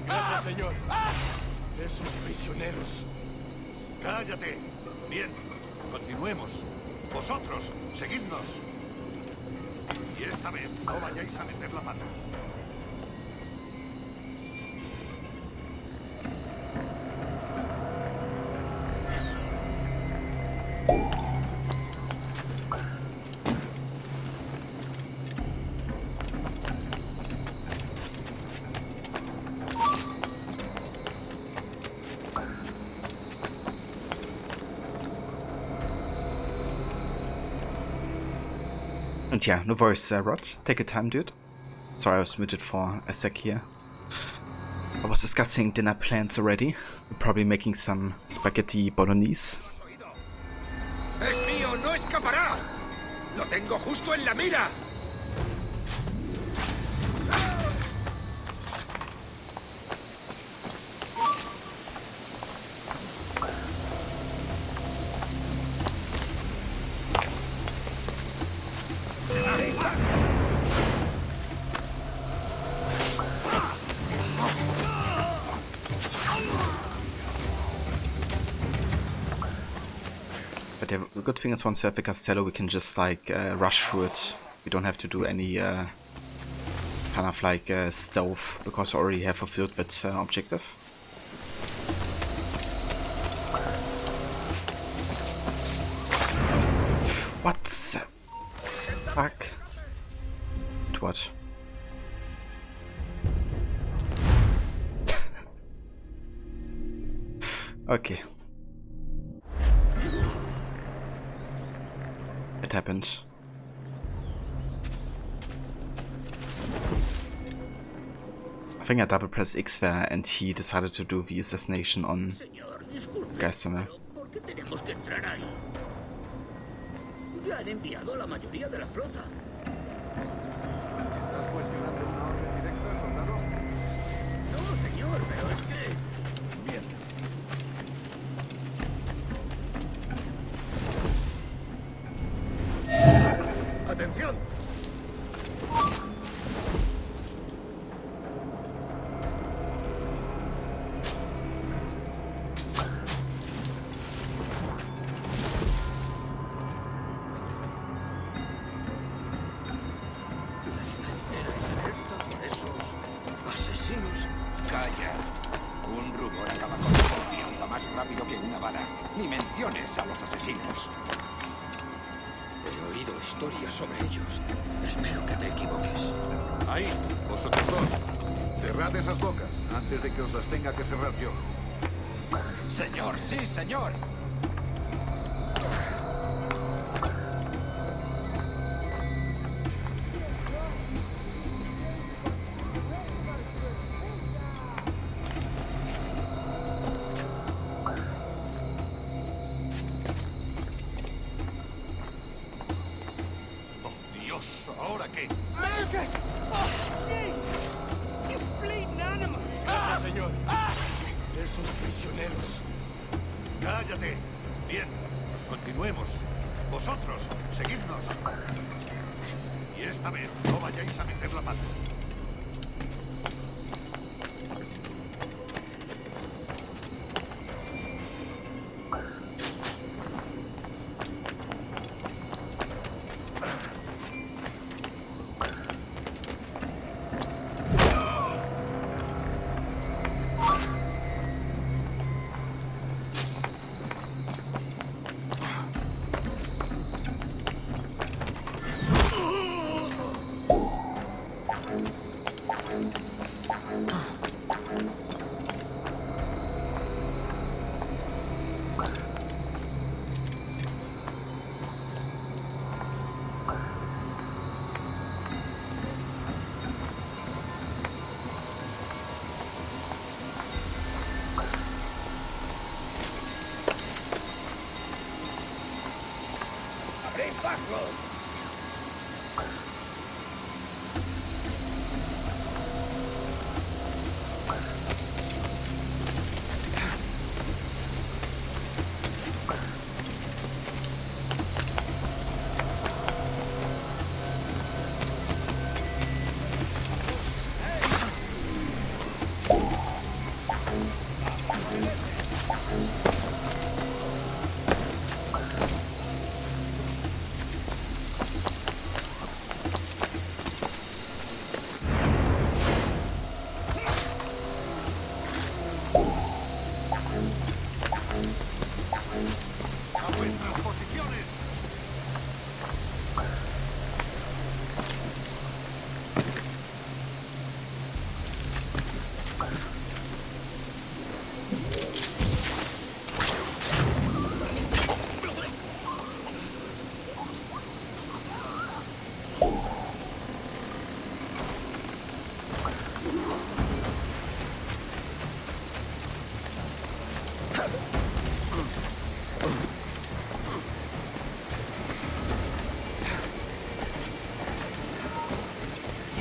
Gracias, señor. Esos prisioneros. Cállate. Bien. Continuemos. Vosotros, seguidnos. Y esta vez no vayáis a meter la pata. And yeah, no worries, Rod. Take your time, dude. Sorry, I was muted for a sec here. I was discussing dinner plans already. We're probably making some spaghetti bolognese. ¡Es mío! ¡No escapará! ¡Lo tengo justo en la mira! But yeah, the good thing is once we have the Castello, we can just like rush through it. We don't have to do any kind of like stealth because we already have fulfilled that objective. What the fuck? What? Okay. It happened. I think I double pressed X there and he decided to do the assassination on Geistermer. ¿Por qué tenemos que entrar ahí? Ya han enviado a la mayoría de la flota. ¿Estás cuestionando una orden directa, soldado? No, señor, pero es que... Bien. ¡Atención! Asesinos. Calla. Un rubor acaba con la confianza más rápido que una bala. Ni menciones a los asesinos. He oído historias sobre ellos. Espero que te equivoques. Ahí, vosotros dos. Cerrad esas bocas antes de que os las tenga que cerrar yo. Señor, sí, señor. ¿Ahora qué? Lucas! Oh, jeez! You bleeding animal! Gracias, señor. Esos prisioneros. Cállate. Bien. Continuemos. Vosotros, seguidnos. Y esta vez no vayáis a meter la pata.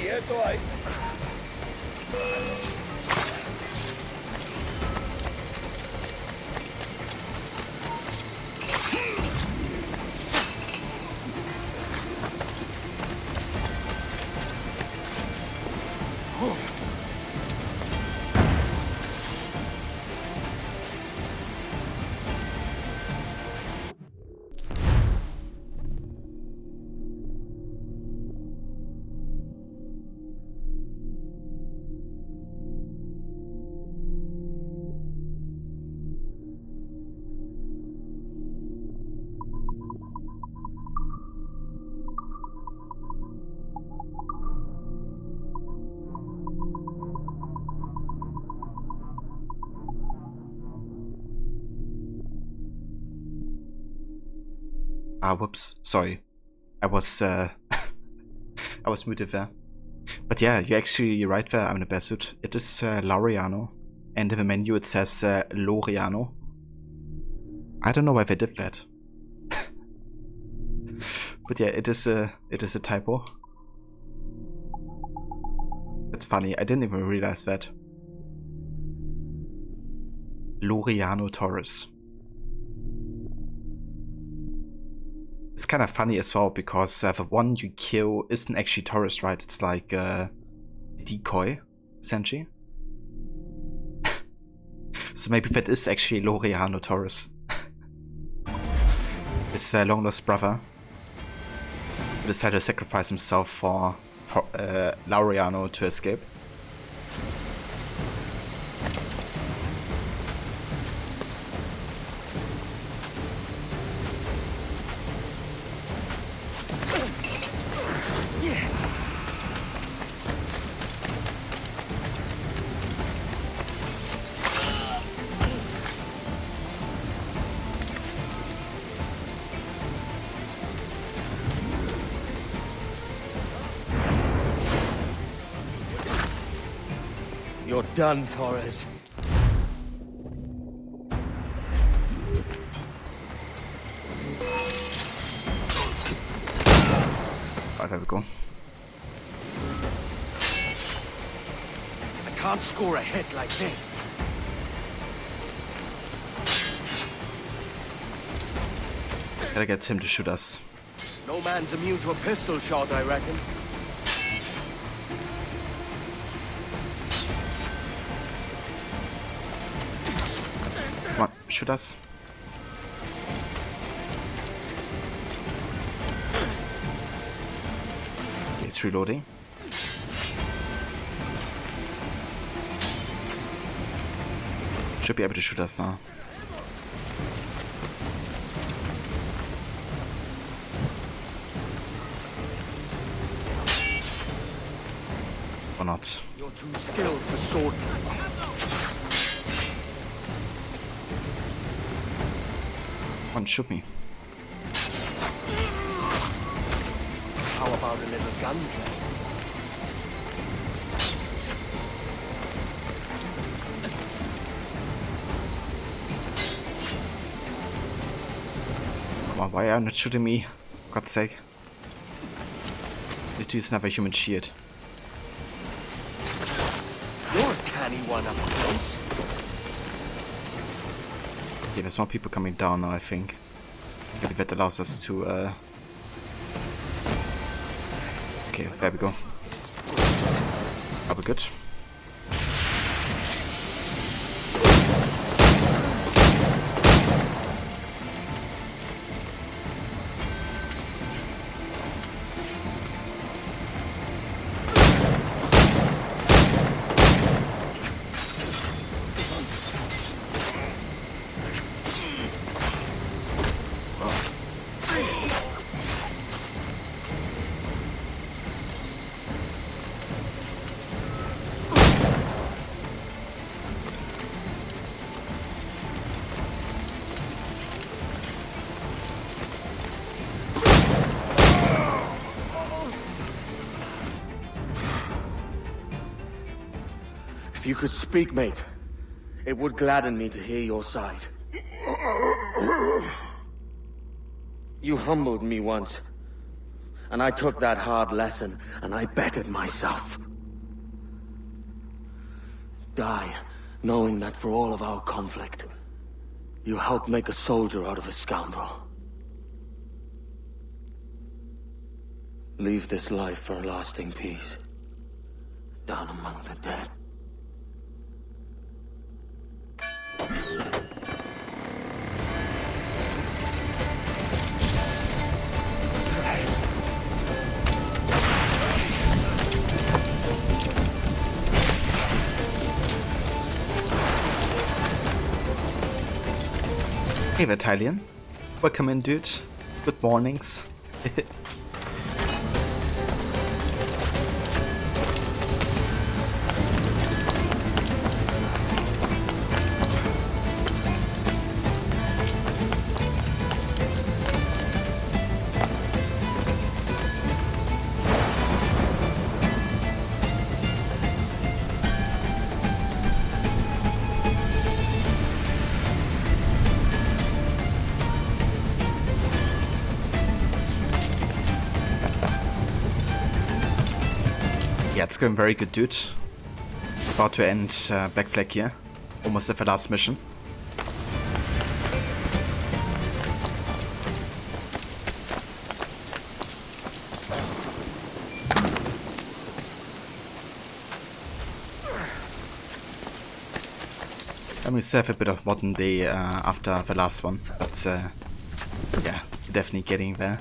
Quieto ahí. Whoops, sorry. I was I was muted there. But yeah, you're right there, I'm in a bear suit. It is Laureano. And in the menu it says Loriano. I don't know why they did that. But yeah, it is a typo. It's funny, I didn't even realize that. Loriano Torres. It's kind of funny as well, because the one you kill isn't actually Torres, right? It's like a decoy, essentially. So maybe that is actually Laureano Torres. His long lost brother who decided to sacrifice himself for Laureano to escape. You're done, Torres. Right, there we go. I can't score a hit like this. Gotta get him to shoot us. No man's immune to a pistol shot, I reckon. Come on, shoot us. It's reloading. Should be able to shoot us now. Or not. You're too skilled for sword. Come on, shoot me. How about a little gunplay? Come on, why are you not shooting me? For God's sake. Need to use another human shield. You're a canny one up close. Okay, there's more people coming down now, I think. Maybe that allows us to okay, there we go. Are we good? If you could speak, mate, it would gladden me to hear your side. You humbled me once, And I took that hard lesson, and I bettered myself. Die, knowing that for all of our conflict, you helped make a soldier out of a scoundrel. Leave this life for a lasting peace, down among the dead. Hey there, Eileen. Welcome in, dude. Good mornings. Yeah, it's going very good, dude. About to end Black Flag here. Almost at the last mission. And we still have a bit of modern day after the last one, but yeah, definitely getting there.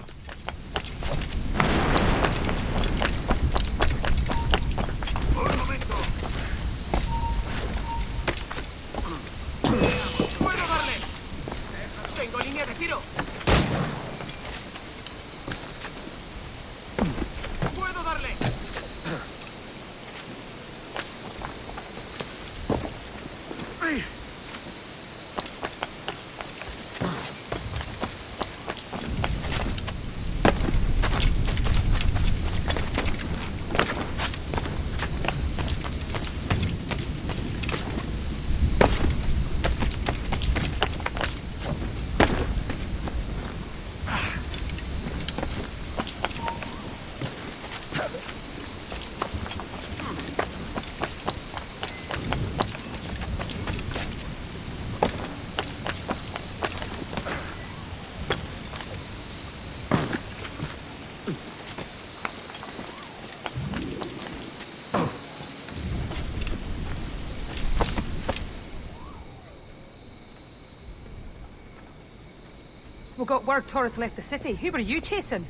We got word Torres left the city. Who were you chasing?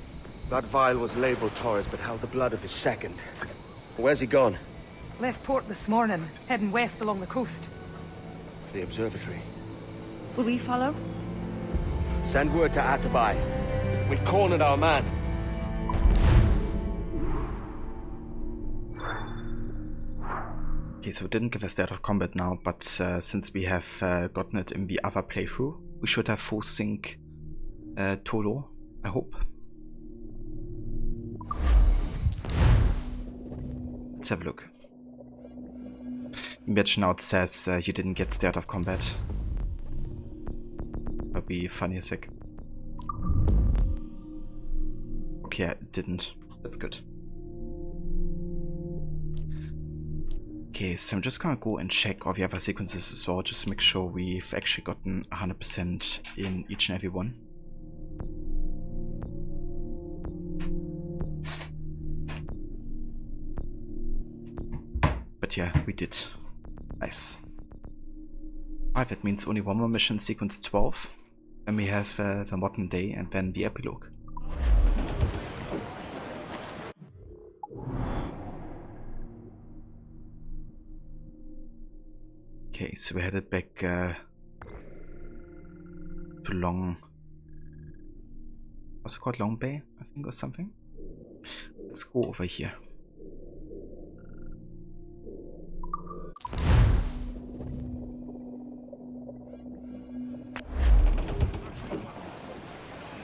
That vial was labeled Torres, but held the blood of his second. Where's he gone? Left port this morning, heading west along the coast. The observatory. Will we follow? Send word to Atabai. We've cornered our man. Okay, so we didn't get a state of combat now, but since we have gotten it in the other playthrough, we should have full sync Tolo, I hope. Let's have a look. Imagine now it says you didn't get state of combat. That'd be funny as heck. Okay, I didn't. That's good. Okay, so I'm just gonna go and check all the other sequences as well, just to make sure we've actually gotten 100% in each and every one. But yeah, we did. Nice. Alright, that means only one more mission, sequence 12. Then we have the modern day and then the epilogue. Okay, so we headed back to Long... What's it called? Long Bay, I think, or something? Let's go over here.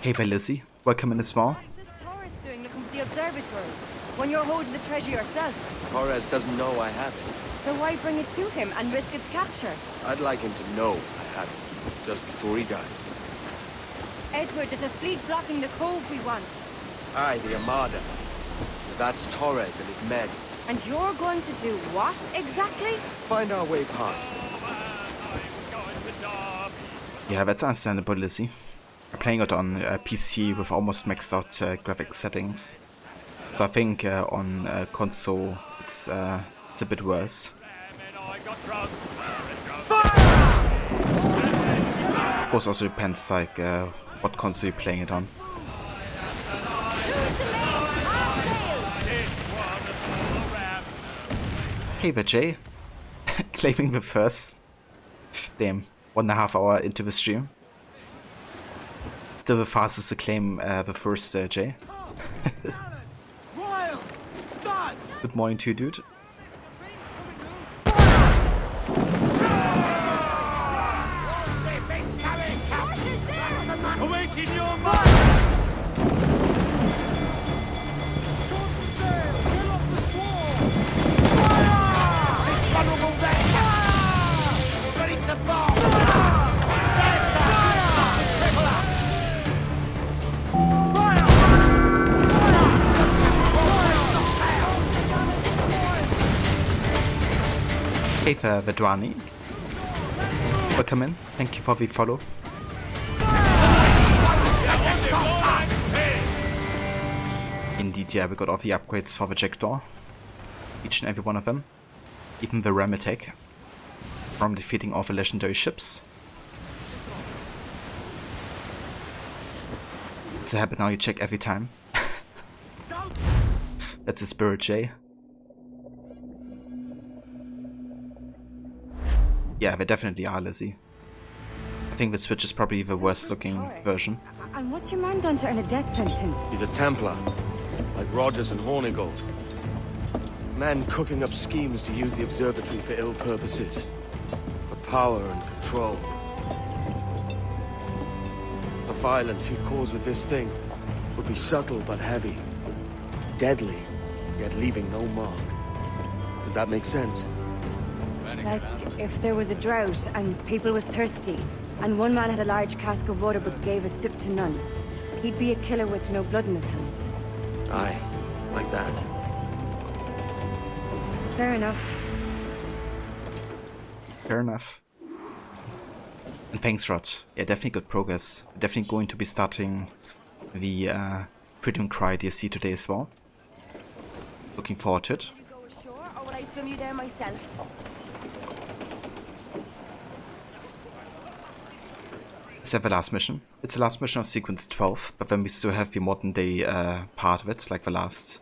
Hey there, Lizzie. Welcome in as well. What is this Torres doing looking for the observatory? When you're holding the treasure yourself? Torres doesn't know I have it. So why bring it to him and risk its capture? I'd like him to know I have it, just before he dies. Edward, there's a fleet blocking the cove we want. Aye, the Armada. That's Torres and his men. And you're going to do what, exactly? Find our way past them. Yeah, that's understandable, Lizzie. I'm playing it on PC with almost maxed out graphics settings. So I think on console it's a bit worse. Of course, also depends like what console you're playing it on. Hey there, Jay. Claiming the first. Damn, 1.5 hour into the stream. Still the fastest to claim the first, Jay. Good morning to you, dude. Awaken your mind! Ready to bomb! Hey there, Vedrani. Welcome in. Thank you for the follow. Indeed, yeah, we got all the upgrades for the Jackdaw. Each and every one of them. Even the ram attack. From defeating all the legendary ships. It's a habit now you check every time. That's a spirit, Jay. Yeah, they definitely are, Lizzie. I think the Switch is probably the worst looking version. And what's your man done to earn a death sentence? He's a Templar, like Rogers and Hornigold. Men cooking up schemes to use the observatory for ill purposes. For power and control. The violence he'd cause with this thing would be subtle but heavy. Deadly, yet leaving no mark. Does that make sense? Like, if there was a drought and people was thirsty, and one man had a large cask of water but gave a sip to none, he'd be a killer with no blood in his hands. Aye, like that. Fair enough. Fair enough. And thanks, Rod. Yeah, definitely good progress. Definitely going to be starting the Freedom Cry DLC today as well. Looking forward to it. Will you go ashore, or will I swim you there myself? Is that the last mission? It's the last mission of sequence 12, but then we still have the modern day part of it, like the last.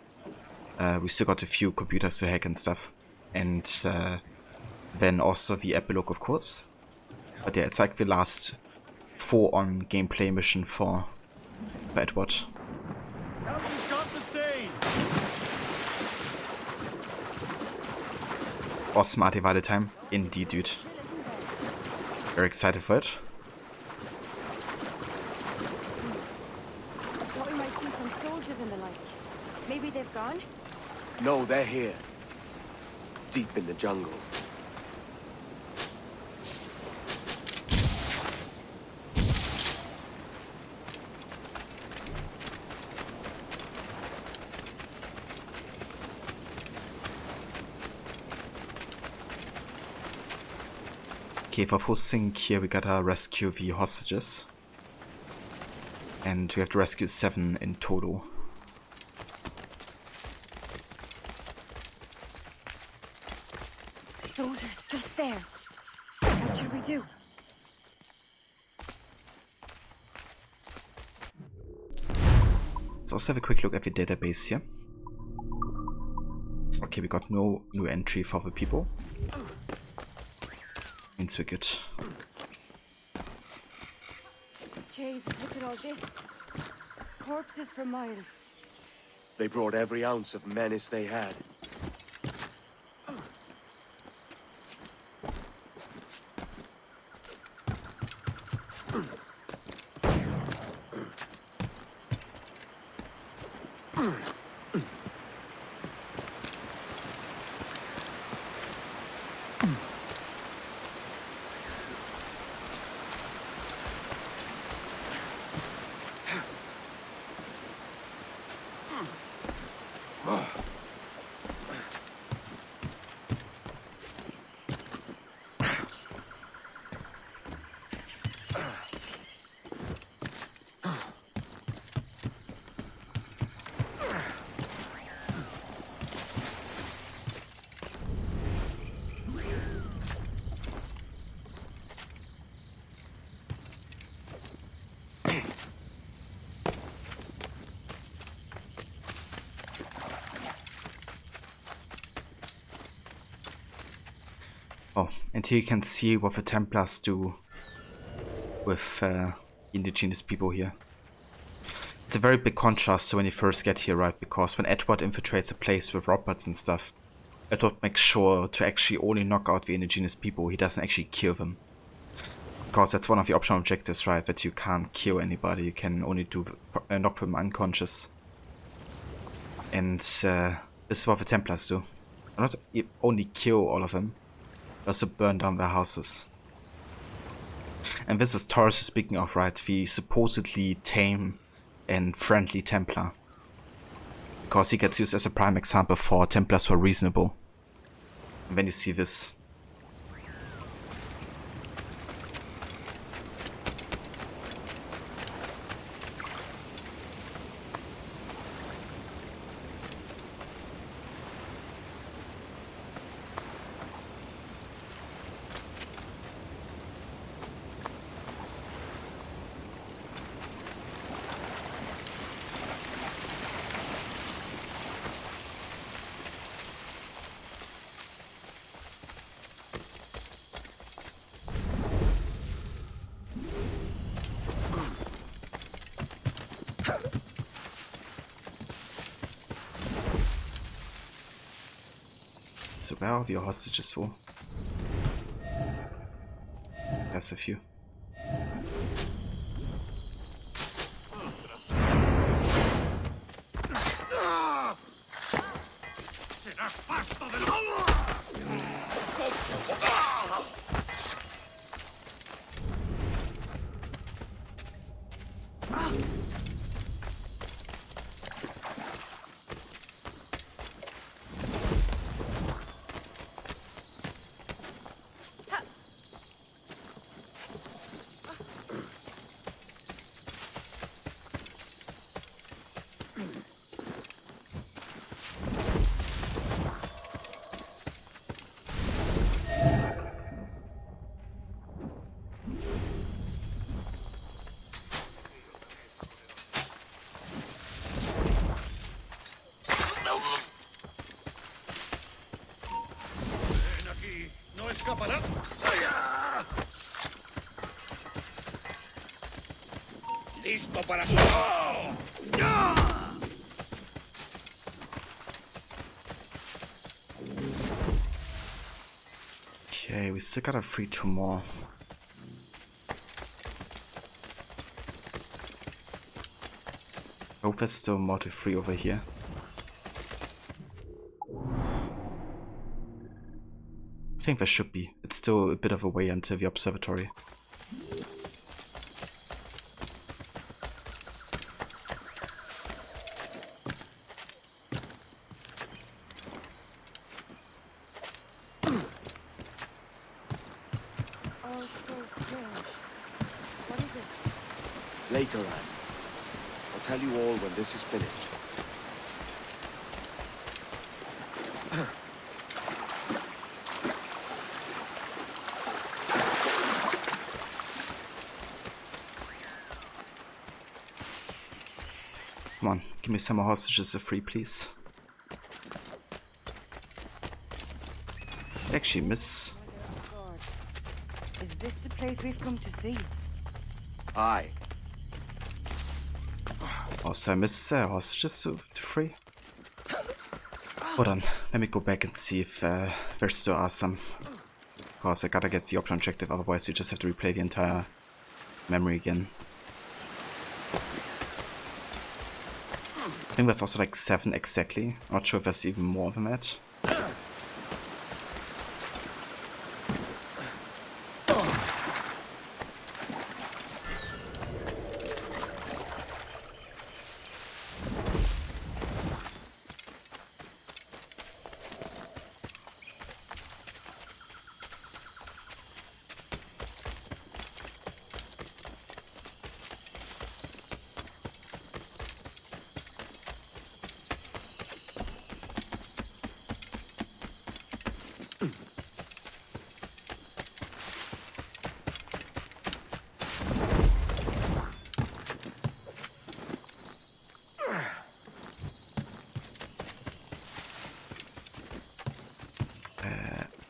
We still got a few computers to hack and stuff. And then also the epilogue, of course. But yeah, it's like the last full-on gameplay mission for Edward. Awesome Artival time. Indeed, dude. Very excited for it. Thought we might see some soldiers and the like. Maybe they've gone? No, they're here. Deep in the jungle. Okay, for full sync here we gotta rescue the hostages. And we have to rescue 7 in total. Soldiers, just there. What should we do? Let's also have a quick look at the database here. Okay, we got no new entry for the people. Means we're good. Jesus, look at all this. Corpses for miles. They brought every ounce of menace they had. Oh, and here you can see what the Templars do with indigenous people here. It's a very big contrast to when you first get here, right? Because when Edward infiltrates a place with robots and stuff, Edward makes sure to actually only knock out the indigenous people. He doesn't actually kill them. Because that's one of the optional objectives, right? That you can't kill anybody. You can only knock them unconscious. And this is what the Templars do. Not only kill all of them, also burn down their houses. And this is Taurus speaking of, right? The supposedly tame and friendly Templar. Because he gets used as a prime example for Templars who are reasonable. And then you see this. So where are your hostages for? That's a few. ¡Listo para su... Okay, we still gotta free 2 more. Hope there's still more to free over here. I think there should be. It's still a bit of a way until the observatory. Later, Anne. I'll tell you all when this is finished. Come on, give me some more hostages for free, please. Actually, miss. Is this the place we've come to see? Aye. Also, I miss hostages to free. Hold on, let me go back and see if there still are some. Of course, I gotta get the option objective, otherwise you just have to replay the entire memory again. I think that's also like 7 exactly. I'm not sure if there's even more than that.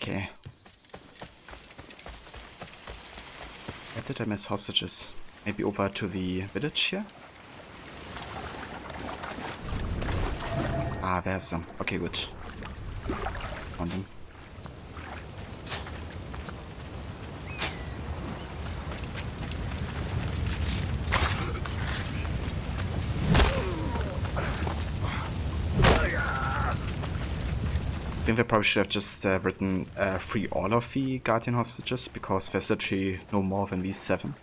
Okay. Where did I miss hostages? Maybe over to the village here? Ah, there's some. Okay, good. Found them. I think they probably should have just written free all of the Guardian hostages, because there's literally no more than these 7.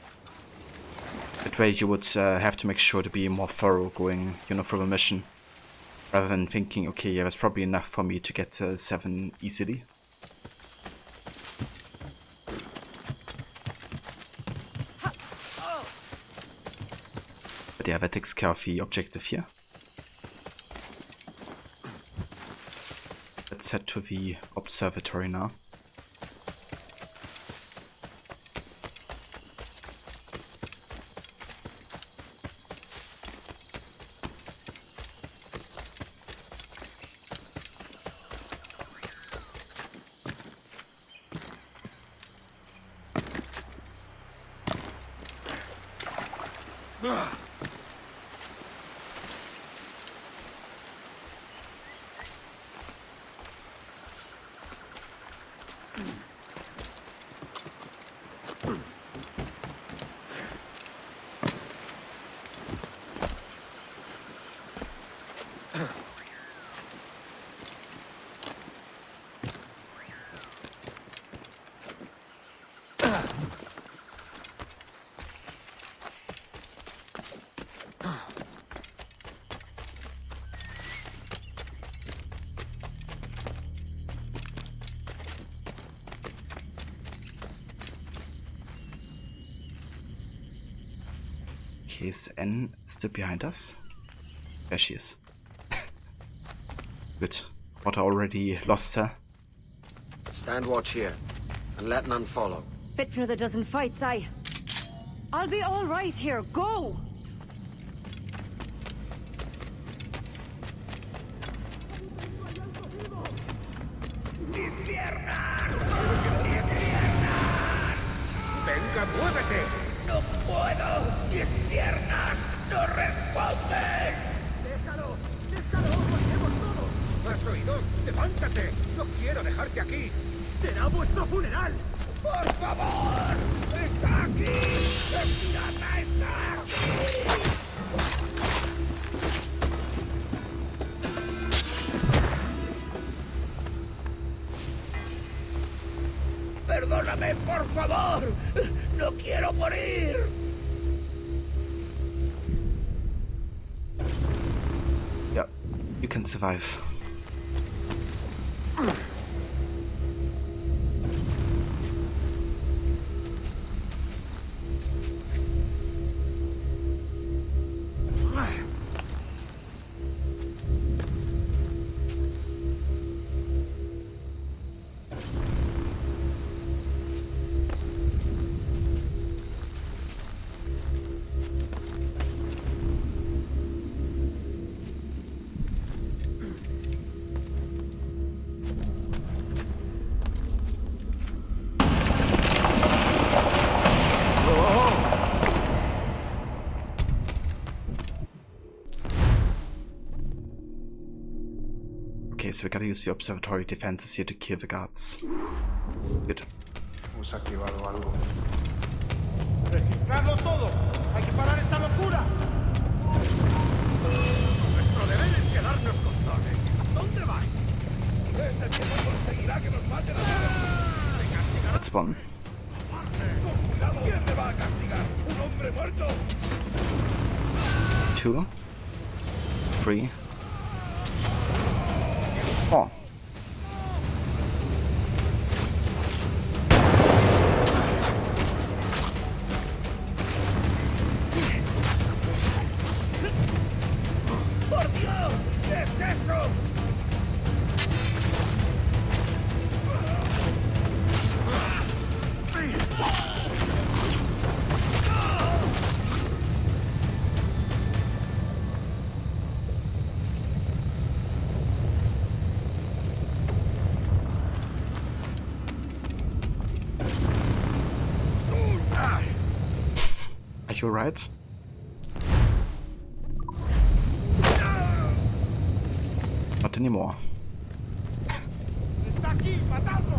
That way you would have to make sure to be more thorough going, you know, through the mission. Rather than thinking, okay, yeah, that's probably enough for me to get 7 easily. But yeah, that takes care of the objective here. Let's head to the observatory now. Okay, is N still behind us? There she is. Good. What, I already lost her? Stand watch here, and let none follow. Fit for another dozen fights, I'll be all right here. Go! ¡Venga, muévete! ¡No puedo! ¡Mis piernas no responden! ¡Déjalo! ¡Déjalo! ¡Hacemos todo! ¿Has oído? ¡Levántate! ¡No quiero dejarte aquí! ¡Será vuestro funeral! ¡Por favor! ¡Está aquí! ¡El pirata está aquí! ¡Perdóname, por favor! ¡No quiero morir! Yeah, you can survive. Okay, so we gotta use the observatory defenses here to kill the guards. Good. Hemos activado algo. ¡Registrarlo todo! ¡Hay que parar esta locura! Nuestro deber es quedarnos con Torres. ¿Dónde va? Este tipo conseguirá que nos maten a todos. Let's spawn. Con cuidado. ¿Quién me va a castigar? ¿Un hombre muerto? 2, 3, 4. ¡Por Dios! ¿Qué es eso? you right? Not anymore. Está aquí, matadlo.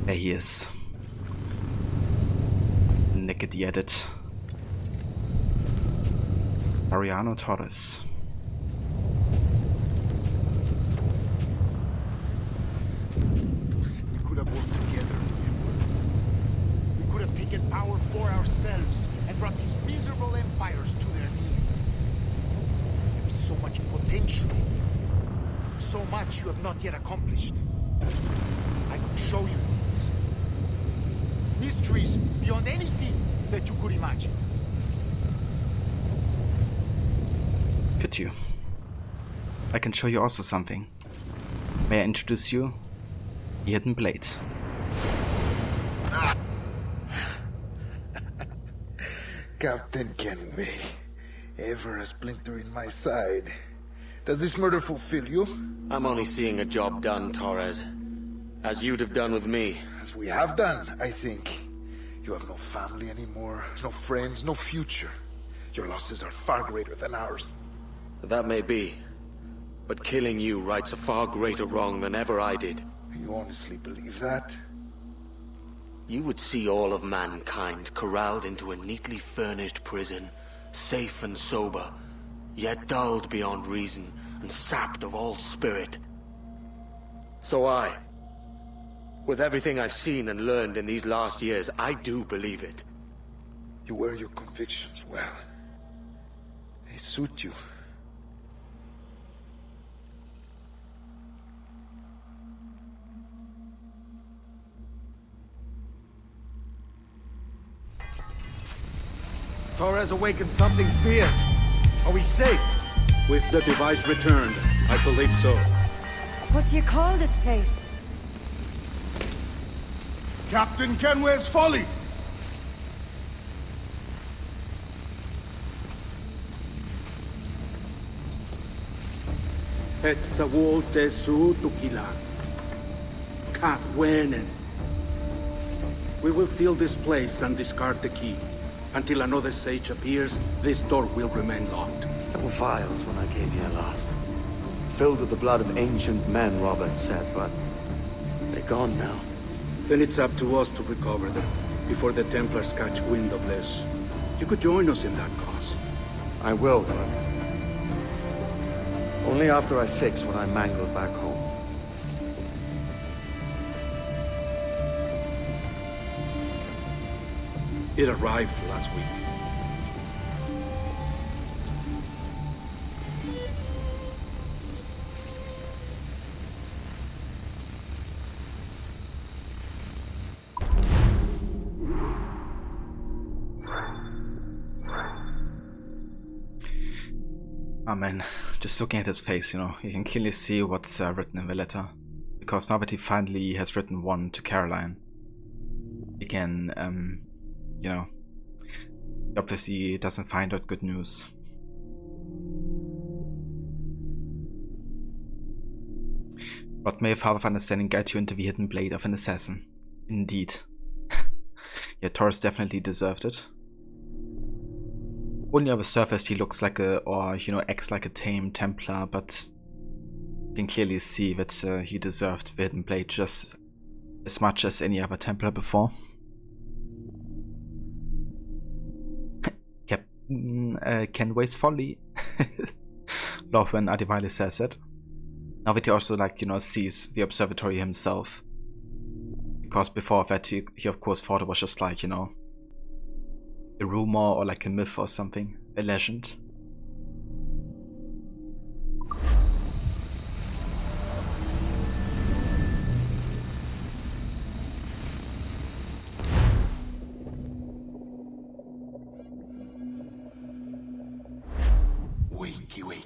There he is. Naked edit. Ariano Torres. We could have worked together, Edward. We could have taken power for ourselves and brought these miserable empires to their knees. There is so much potential in you. So much you have not yet accomplished. I could show you things. Mysteries beyond anything that you could imagine. Could you? I can show you also something. May I introduce you? The Hidden Blade. Captain Kenway, ever a splinter in my side. Does this murder fulfill you? I'm only seeing a job done, Torres. As you'd have done with me. As we have done, I think. You have no family anymore, no friends, no future. Your losses are far greater than ours. That may be. But killing you rights a far greater wrong than ever I did. You honestly believe that? You would see all of mankind corralled into a neatly furnished prison, safe and sober, yet dulled beyond reason and sapped of all spirit. So with everything I've seen and learned in these last years, I do believe it. You wear your convictions well. They suit you. Torres awakened something fierce. Are we safe? With the device returned, I believe so. What do you call this place? Captain Kenway's folly! Et sawol te su tukila. Kat wenen. We will seal this place and discard the key. Until another sage appears, this door will remain locked. There were vials when I came here last. Filled with the blood of ancient men, Robert said, but they're gone now. Then it's up to us to recover them, before the Templars catch wind of this. You could join us in that cause. I will, but only after I fix what I mangled back home. It arrived last week. Oh man, just looking at his face, you know, you can clearly see what's written in the letter. Because now that he finally has written one to Caroline, he can, you know, he obviously doesn't find out good news. But may a father of understanding guide you into the hidden blade of an assassin. Indeed. Yeah, Torres definitely deserved it. Only on the surface he looks like acts like a tame Templar, but you can clearly see that he deserved the hidden blade just as much as any other Templar before. Captain Kenway's folly. Love when Adivale says it. Now that he also, like, you know, sees the observatory himself. Because before that he of course thought it was just like, you know, a rumor or like a myth or something, a legend. Wakey, wakey.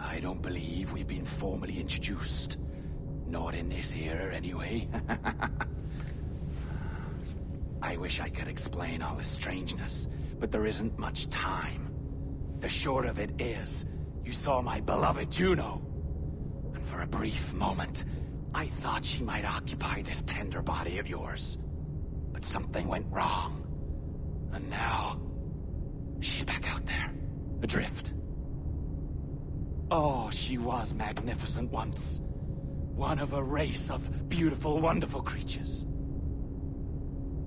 I don't believe we've been formally introduced. Not in this era, anyway. I wish I could explain all this strangeness, but there isn't much time. The short of it is, you saw my beloved Juno. And for a brief moment, I thought she might occupy this tender body of yours. But something went wrong. And now, she's back out there, adrift. Oh, she was magnificent once. One of a race of beautiful, wonderful creatures.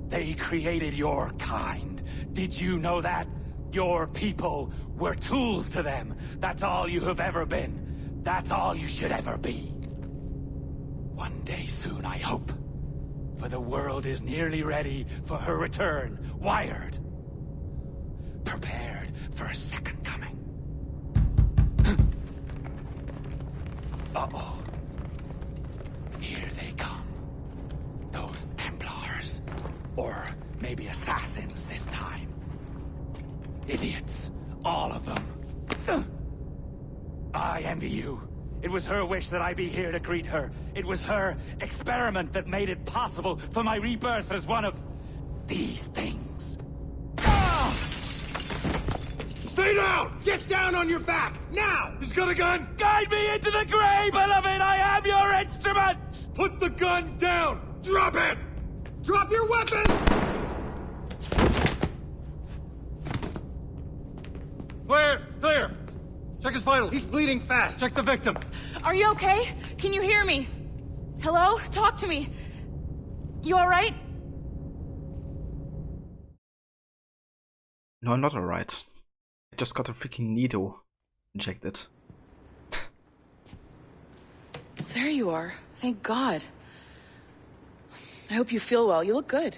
They created your kind. Did you know that? Your people were tools to them. That's all you have ever been. That's all you should ever be. One day soon, I hope. For the world is nearly ready for her return. Wired. Prepared for a second coming. Uh-oh. Here they come. Those Templars. Or maybe assassins this time. Idiots. All of them. I envy you. It was her wish that I be here to greet her. It was her experiment that made it possible for my rebirth as one of these things. Ah! Stay down! Get down on your back! Now! He's got a gun! Guide me into the grave, beloved! I am your instrument! Put the gun down! Drop it! Drop your weapon! Clear! Clear! Check his vitals. He's bleeding fast. Check the victim. Are you okay? Can you hear me? Hello? Talk to me. You alright? No, I'm not alright. I just got a freaking needle injected. There you are. Thank God. I hope you feel well. You look good.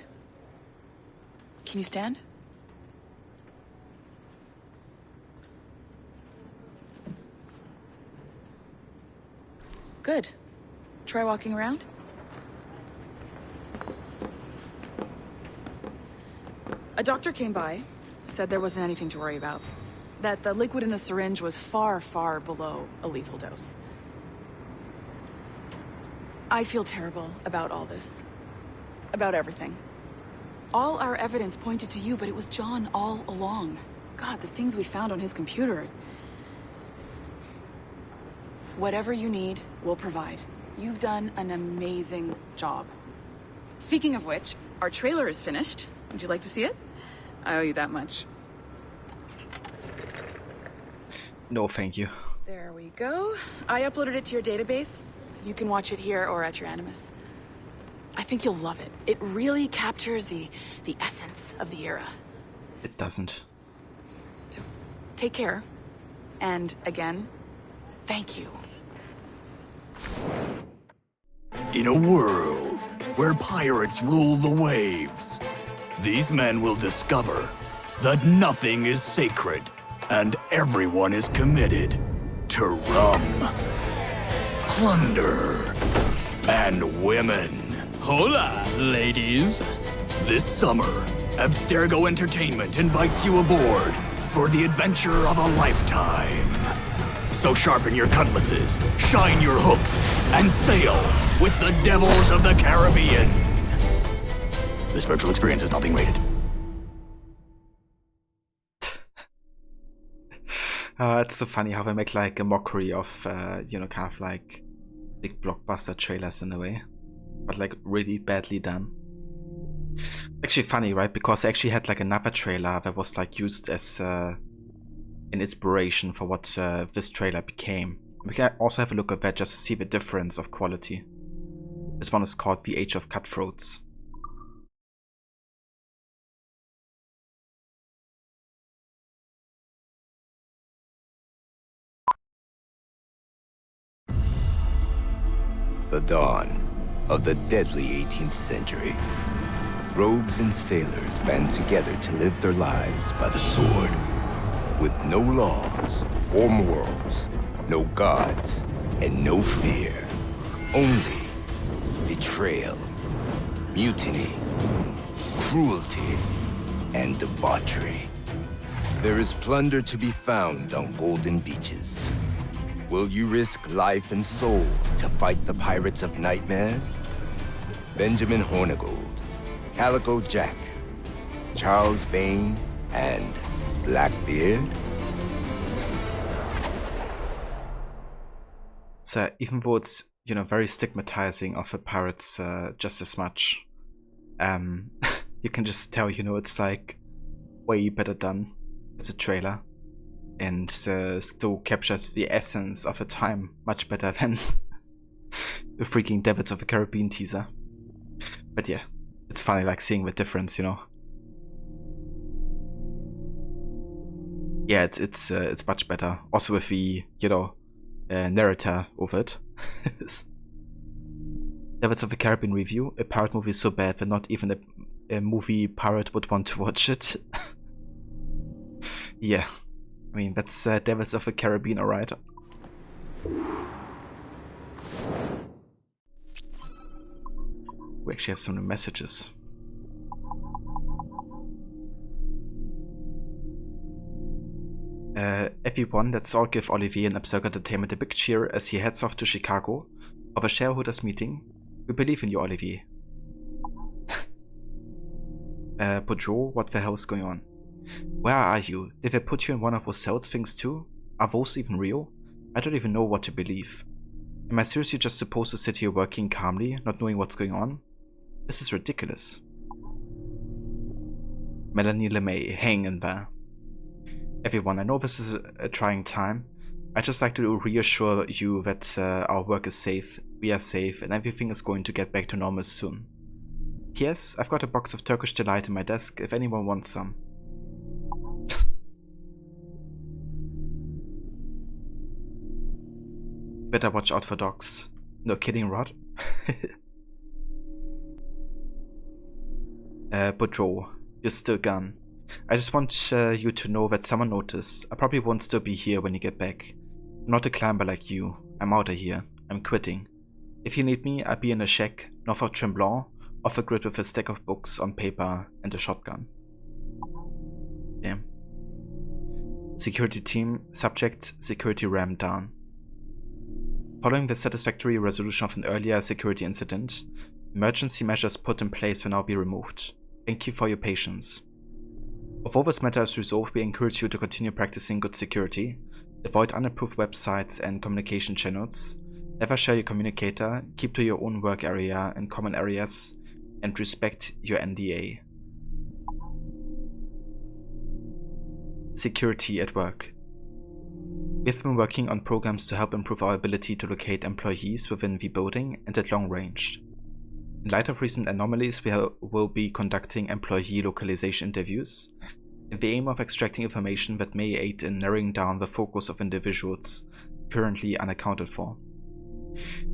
Can you stand? Good. Try walking around. A doctor came by, said there wasn't anything to worry about. That the liquid in the syringe was far, far below a lethal dose. I feel terrible about all this. About everything. All our evidence pointed to you, but it was John all along. God, the things we found on his computer. Whatever you need, we'll provide. You've done an amazing job. Speaking of which, our trailer is finished. Would you like to see it? I owe you that much. No, thank you. There we go. I uploaded it to your database. You can watch it here or at your Animus. I think you'll love it. It really captures the essence of the era. It doesn't. So, take care. And again, thank you. In a world where pirates rule the waves, these men will discover that nothing is sacred and everyone is committed to rum, plunder, and women. Hola, ladies. This summer, Abstergo Entertainment invites you aboard for the adventure of a lifetime. So sharpen your cutlasses, shine your hooks, and sail with the devils of the Caribbean. This virtual experience is not being rated. It's so funny how they make like a mockery of, you know, kind of like big blockbuster trailers in a way, but like really badly done. Actually funny, right? Because I actually had like another trailer that was like used as an inspiration for what this trailer became. We can also have a look at that just to see the difference of quality. This one is called The Age of Cutthroats. The dawn of the deadly 18th century. Rogues and sailors band together to live their lives by the sword. With no laws or morals, no gods, and no fear. Only betrayal, mutiny, cruelty, and debauchery. There is plunder to be found on golden beaches. Will you risk life and soul to fight the pirates of nightmares? Benjamin Hornigold, Calico Jack, Charles Vane, and Blackbeard? So even though it's, you know, very stigmatizing of the pirates just as much, you can just tell, you know, it's like way better done as a trailer, and still captures the essence of the time much better than the freaking Devils of the Caribbean teaser. But yeah, it's funny like seeing the difference, you know. Yeah, it's much better. Also with the, you know, narrator of it. Devils of the Caribbean review. A pirate movie is so bad that not even a movie pirate would want to watch it. Yeah, I mean, that's Devils of the Caribbean, alright. We actually have some new messages. Everyone, let's all give Olivier and Absurd Entertainment a big cheer as he heads off to Chicago for a shareholders meeting. We believe in you, Olivier. Boudreaux, what the hell is going on? Where are you? Did they put you in one of those cells things too? Are those even real? I don't even know what to believe. Am I seriously just supposed to sit here working calmly, not knowing what's going on? This is ridiculous. Melanie LeMay, hang in there. Everyone, I know this is a trying time. I'd just like to reassure you that our work is safe, we are safe, and everything is going to get back to normal soon. Yes, I've got a box of Turkish Delight in my desk if anyone wants some. Better watch out for dogs. No kidding, Rod. Boudreaux, you're still gone. I just want you to know that someone noticed. I probably won't still be here when you get back. I'm not a climber like you. I'm out of here. I'm quitting. If you need me, I'll be in a shack north of Tremblant, off the grid with a stack of books on paper and a shotgun. Damn. Security team, subject, security ram down. Following the satisfactory resolution of an earlier security incident, emergency measures put in place will now be removed. Thank you for your patience. Although this matter is resolved, we encourage you to continue practicing good security, avoid unapproved websites and communication channels, never share your communicator, keep to your own work area and common areas, and respect your NDA. Security at work. We've been working on programs to help improve our ability to locate employees within the building and at long range. In light of recent anomalies, we will be conducting employee localization interviews in the aim of extracting information that may aid in narrowing down the focus of individuals currently unaccounted for.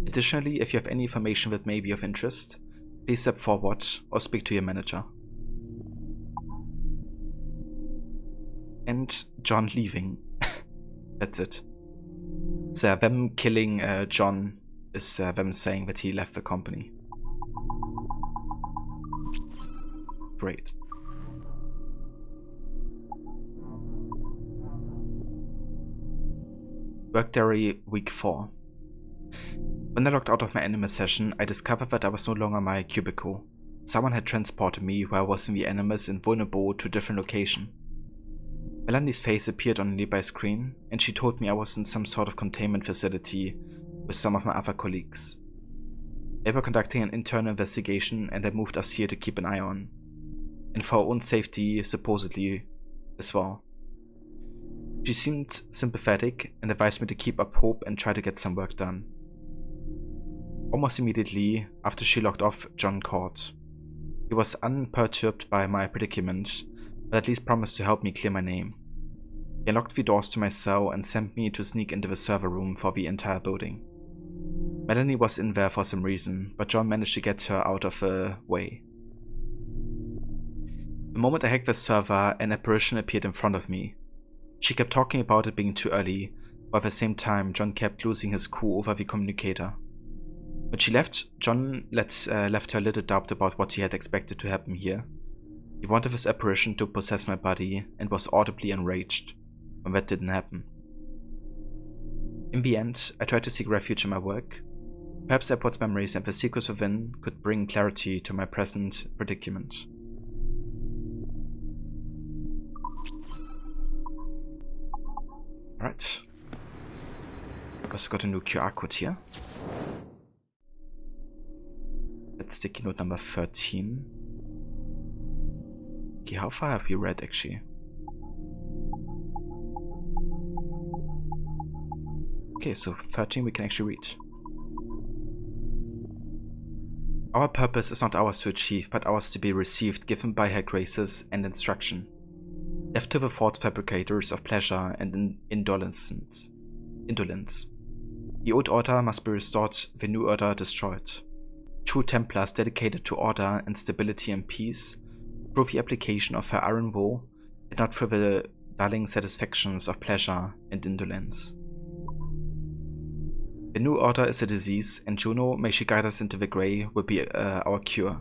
Additionally, if you have any information that may be of interest, please step forward or speak to your manager. And John leaving. That's it. So them killing John is them saying that he left the company. Great. Work Diary Week 4. When I logged out of my anime session, I discovered that I was no longer my cubicle. Someone had transported me where I was in the animus and vulnerable to a different location. Melanie's face appeared on a nearby screen, and she told me I was in some sort of containment facility with some of my other colleagues. They were conducting an internal investigation, and they moved us here to keep an eye on. And for our own safety, supposedly, as well. She seemed sympathetic and advised me to keep up hope and try to get some work done. Almost immediately after she logged off, John called. He was unperturbed by my predicament, but at least promised to help me clear my name. He unlocked the doors to my cell and sent me to sneak into the server room for the entire building. Melanie was in there for some reason, but John managed to get her out of the way. The moment I hacked the server, an apparition appeared in front of me. She kept talking about it being too early, but at the same time John kept losing his cool over the communicator. When she left, John left her little doubt about what he had expected to happen here. He wanted this apparition to possess my body and was audibly enraged when that didn't happen. In the end, I tried to seek refuge in my work. Perhaps Airport's memories and the secrets within could bring clarity to my present predicament. Alright. Also got a new QR code here. That's sticky note number 13. Okay, how far have we read actually? Okay, so 13 we can actually read. Our purpose is not ours to achieve, but ours to be received, given by her graces and instruction. Death to the false fabricators of pleasure and indolence. The old order must be restored, the new order destroyed. True Templars dedicated to order and stability and peace, through the application of her iron will, and not through the dulling satisfactions of pleasure and indolence. The new order is a disease, and Juno, may she guide us into the grey, will be our cure.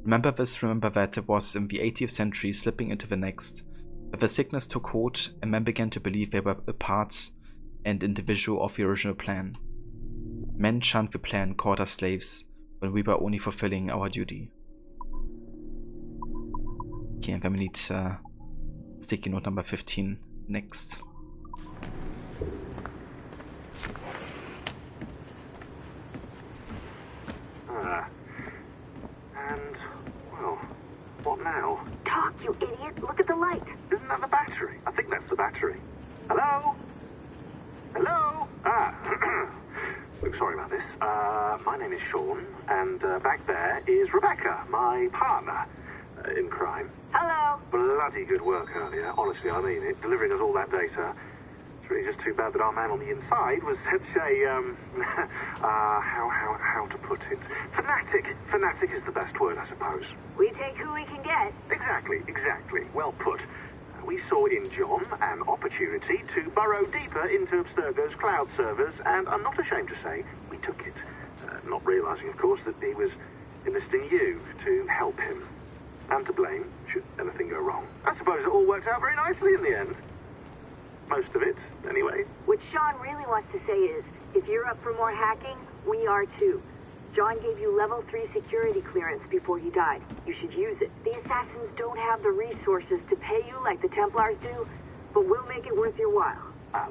Remember this, remember that it was in the 80th century, slipping into the next, that the sickness took hold, and men began to believe they were a part and individual of the original plan. Men shunned the plan, called us slaves, when we were only fulfilling our duty. Okay, and then we need sticky note number 15 next. And, well, what now? Talk, you idiot! Look at the light! Isn't that the battery? I think that's the battery. Hello? Hello? Look, sorry about this. My name is Sean, and back there is Rebecca, my partner in crime. Hello. Bloody good work earlier, honestly, I mean it, delivering us all that data. It's really just too bad that our man on the inside was such a, how to put it? Fanatic. Fanatic is the best word, I suppose. We take who we can get. Exactly. Well put. We saw in John an opportunity to burrow deeper into Abstergo's cloud servers, and I'm not ashamed to say we took it. Not realizing, of course, that he was enlisting you to help him. And to blame, should anything go wrong. I suppose it all worked out very nicely in the end. Most of it, anyway. What Sean really wants to say is, if you're up for more hacking, we are too. John gave you level 3 security clearance before he died. You should use it. The assassins don't have the resources to pay you like the Templars do, but we'll make it worth your while.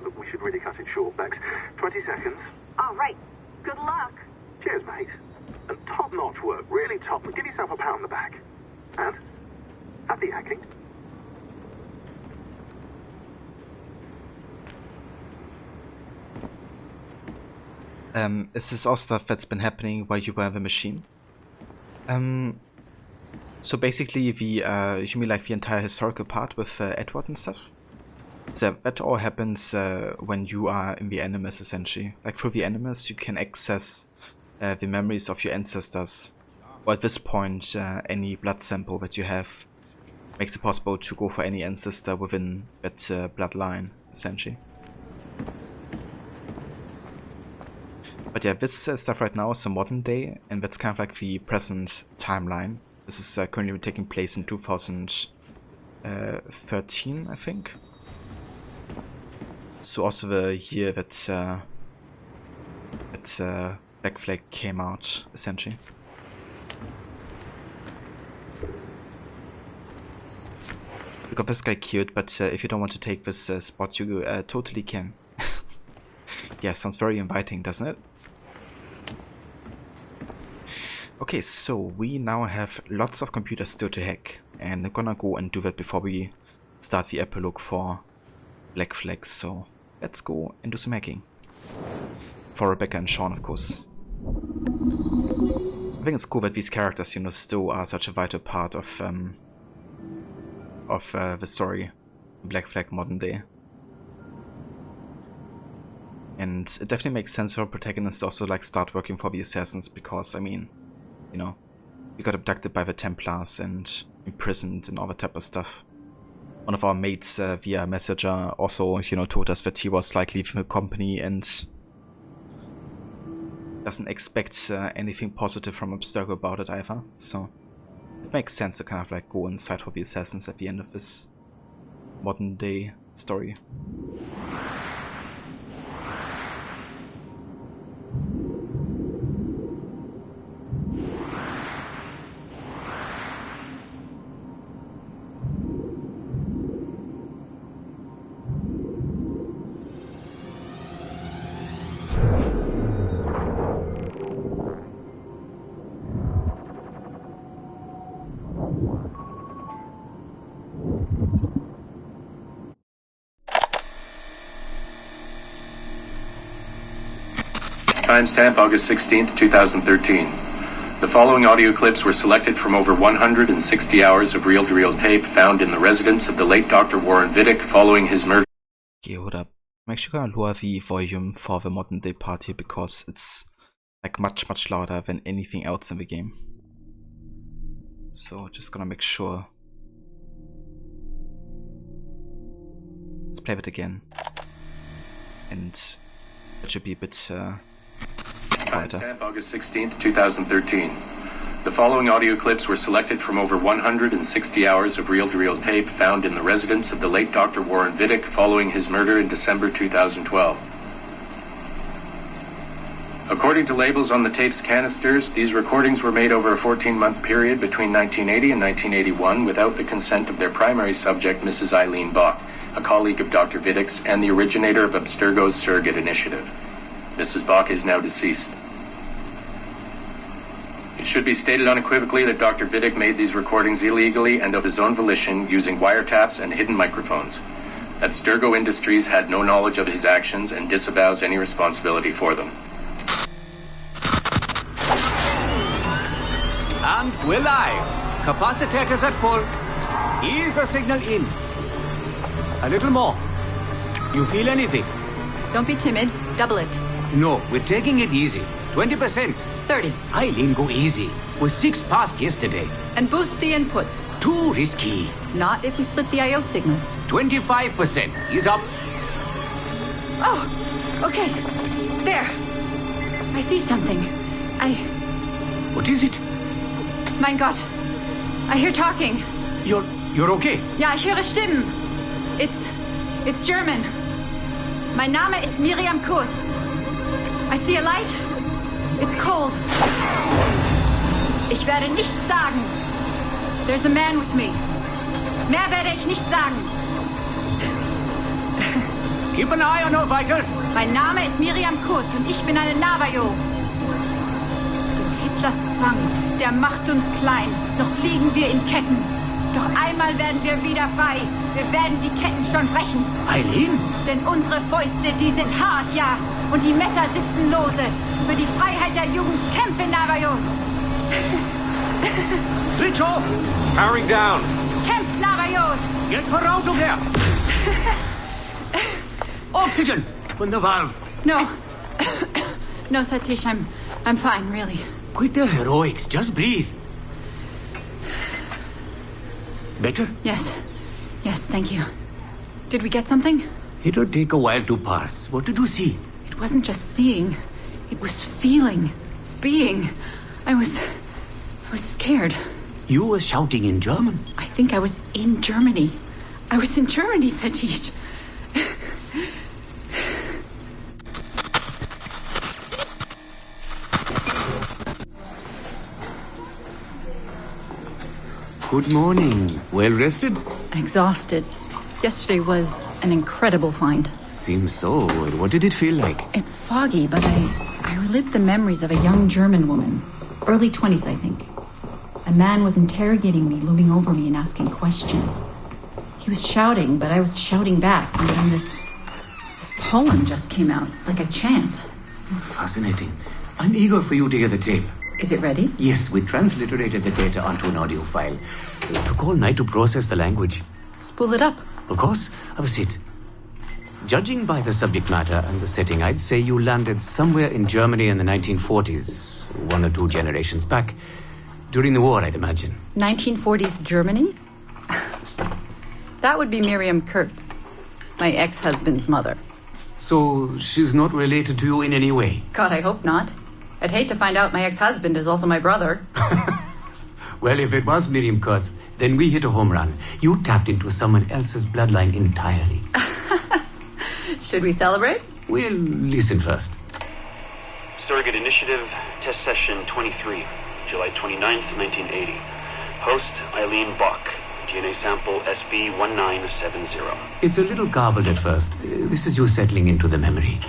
Look, we should really cut it short, Bex. 20 seconds. All right. Good luck. Cheers, mate. And top-notch work. Really top. Give yourself a pat on the back. And happy hacking. Is this all stuff that's been happening while you were in the machine? So basically the, you mean like the entire historical part with Edward and stuff? So that all happens when you are in the Animus, essentially. Like through the Animus you can access the memories of your ancestors. Or at this point, any blood sample that you have makes it possible to go for any ancestor within that bloodline, essentially. But yeah, this stuff right now is the modern day, and that's kind of like the present timeline. This is currently taking place in 2013, I think. So also the year that Black Flag came out, essentially. We got this guy killed, but if you don't want to take this spot, you totally can. Yeah, sounds very inviting, doesn't it? Okay, so we now have lots of computers still to hack, and I'm gonna go and do that before we start the epilogue for Black Flag, so let's go and do some hacking. For Rebecca and Sean, of course. I think it's cool that these characters, you know, still are such a vital part of the story, Black Flag modern day. And it definitely makes sense for protagonists to also like start working for the assassins, because I mean, you know, we got abducted by the Templars and imprisoned and all that type of stuff. One of our mates via messenger also, you know, told us that he was like leaving the company and doesn't expect anything positive from Abstergo about it either. So it makes sense to kind of like go inside for the assassins at the end of this modern day story. Timestamp August 16th, 2013. The following audio clips were selected from over 160 hours of reel-to-reel tape found in the residence of the late Dr. Warren Vidic following his murder. Okay, hold up. I'm actually gonna lower the volume for the modern day part here because it's like much louder than anything else in the game. So just gonna make sure. Let's play it again. And it should be a bit Timestamp August 16th, 2013. The following audio clips were selected from over 160 hours of reel-to-reel tape found in the residence of the late Dr. Warren Vidic following his murder in December 2012. According to labels on the tape's canisters, these recordings were made over a 14-month period between 1980 and 1981 without the consent of their primary subject, Mrs. Eileen Bokk, a colleague of Dr. Vidic's and the originator of Abstergo's surrogate initiative. Mrs. Bokk is now deceased. It should be stated unequivocally that Dr. Vidic made these recordings illegally and of his own volition using wiretaps and hidden microphones. Abstergo Industries had no knowledge of his actions and disavows any responsibility for them. And we're live. Capacitors at full. Ease the signal in. A little more. You feel anything? Don't be timid. Double it. No, we're taking it easy. 20%. 30. Eileen, go easy. We're 6 past yesterday. And boost the inputs. Too risky. Not if we split the I.O. signals. 25%. Ease up. Oh, okay. There. I see something. What is it? Mein Gott. I hear talking. You're okay? Ja, ich höre Stimmen. It's German. Mein Name ist Miriam Kurz. I see a light. It's cold. Ich werde nichts sagen. There's a man with me. Mehr werde ich nicht sagen. Keep an eye on our vitals. Mein Name ist Miriam Kurz und ich bin eine Navajo. Des Hitlers Zwang, der macht uns klein. Noch liegen wir in Ketten. Doch einmal werden wir wieder frei. Wir werden die Ketten schon brechen. Eileen? Denn unsere Fäuste, die sind hart, ja. Und die Messer sitzen lose. Für die Freiheit der Jugend kämpfen Navajos. Switch off. Powering down. Kämpft Navajos. Get her out of there. Oxygen. From the valve. No. No, Satish, I'm fine, really. Quit the heroics. Just breathe. Better? Yes. Yes, thank you. Did we get something? It'll take a while to parse. What did you see? It wasn't just seeing. It was feeling. Being. I was scared. You were shouting in German? I think I was in Germany. I was in Germany, Satish. Good morning. Well rested? Exhausted. Yesterday was an incredible find. Seems so. What did it feel like? It's foggy, but I relived the memories of a young German woman. Early 20s, I think. A man was interrogating me, looming over me and asking questions. He was shouting, but I was shouting back. And then this poem just came out, like a chant. Fascinating. I'm eager for you to hear the tape. Is it ready? Yes, we transliterated the data onto an audio file. It took all night to process the language. Spool it up. Of course. Have a seat. Judging by the subject matter and the setting, I'd say you landed somewhere in Germany in the 1940s, 1 or 2 generations back. During the war, I'd imagine. 1940s Germany? That would be Miriam Kurtz, my ex-husband's mother. So she's not related to you in any way? God, I hope not. I'd hate to find out my ex-husband is also my brother. Well, if it was Miriam Kurtz, then we hit a home run. You tapped into someone else's bloodline entirely. Should we celebrate? We'll listen first. Surrogate Initiative, Test Session 23, July 29th, 1980. Host, Eileen Bach. DNA sample SB1970. It's a little garbled at first. This is you settling into the memory.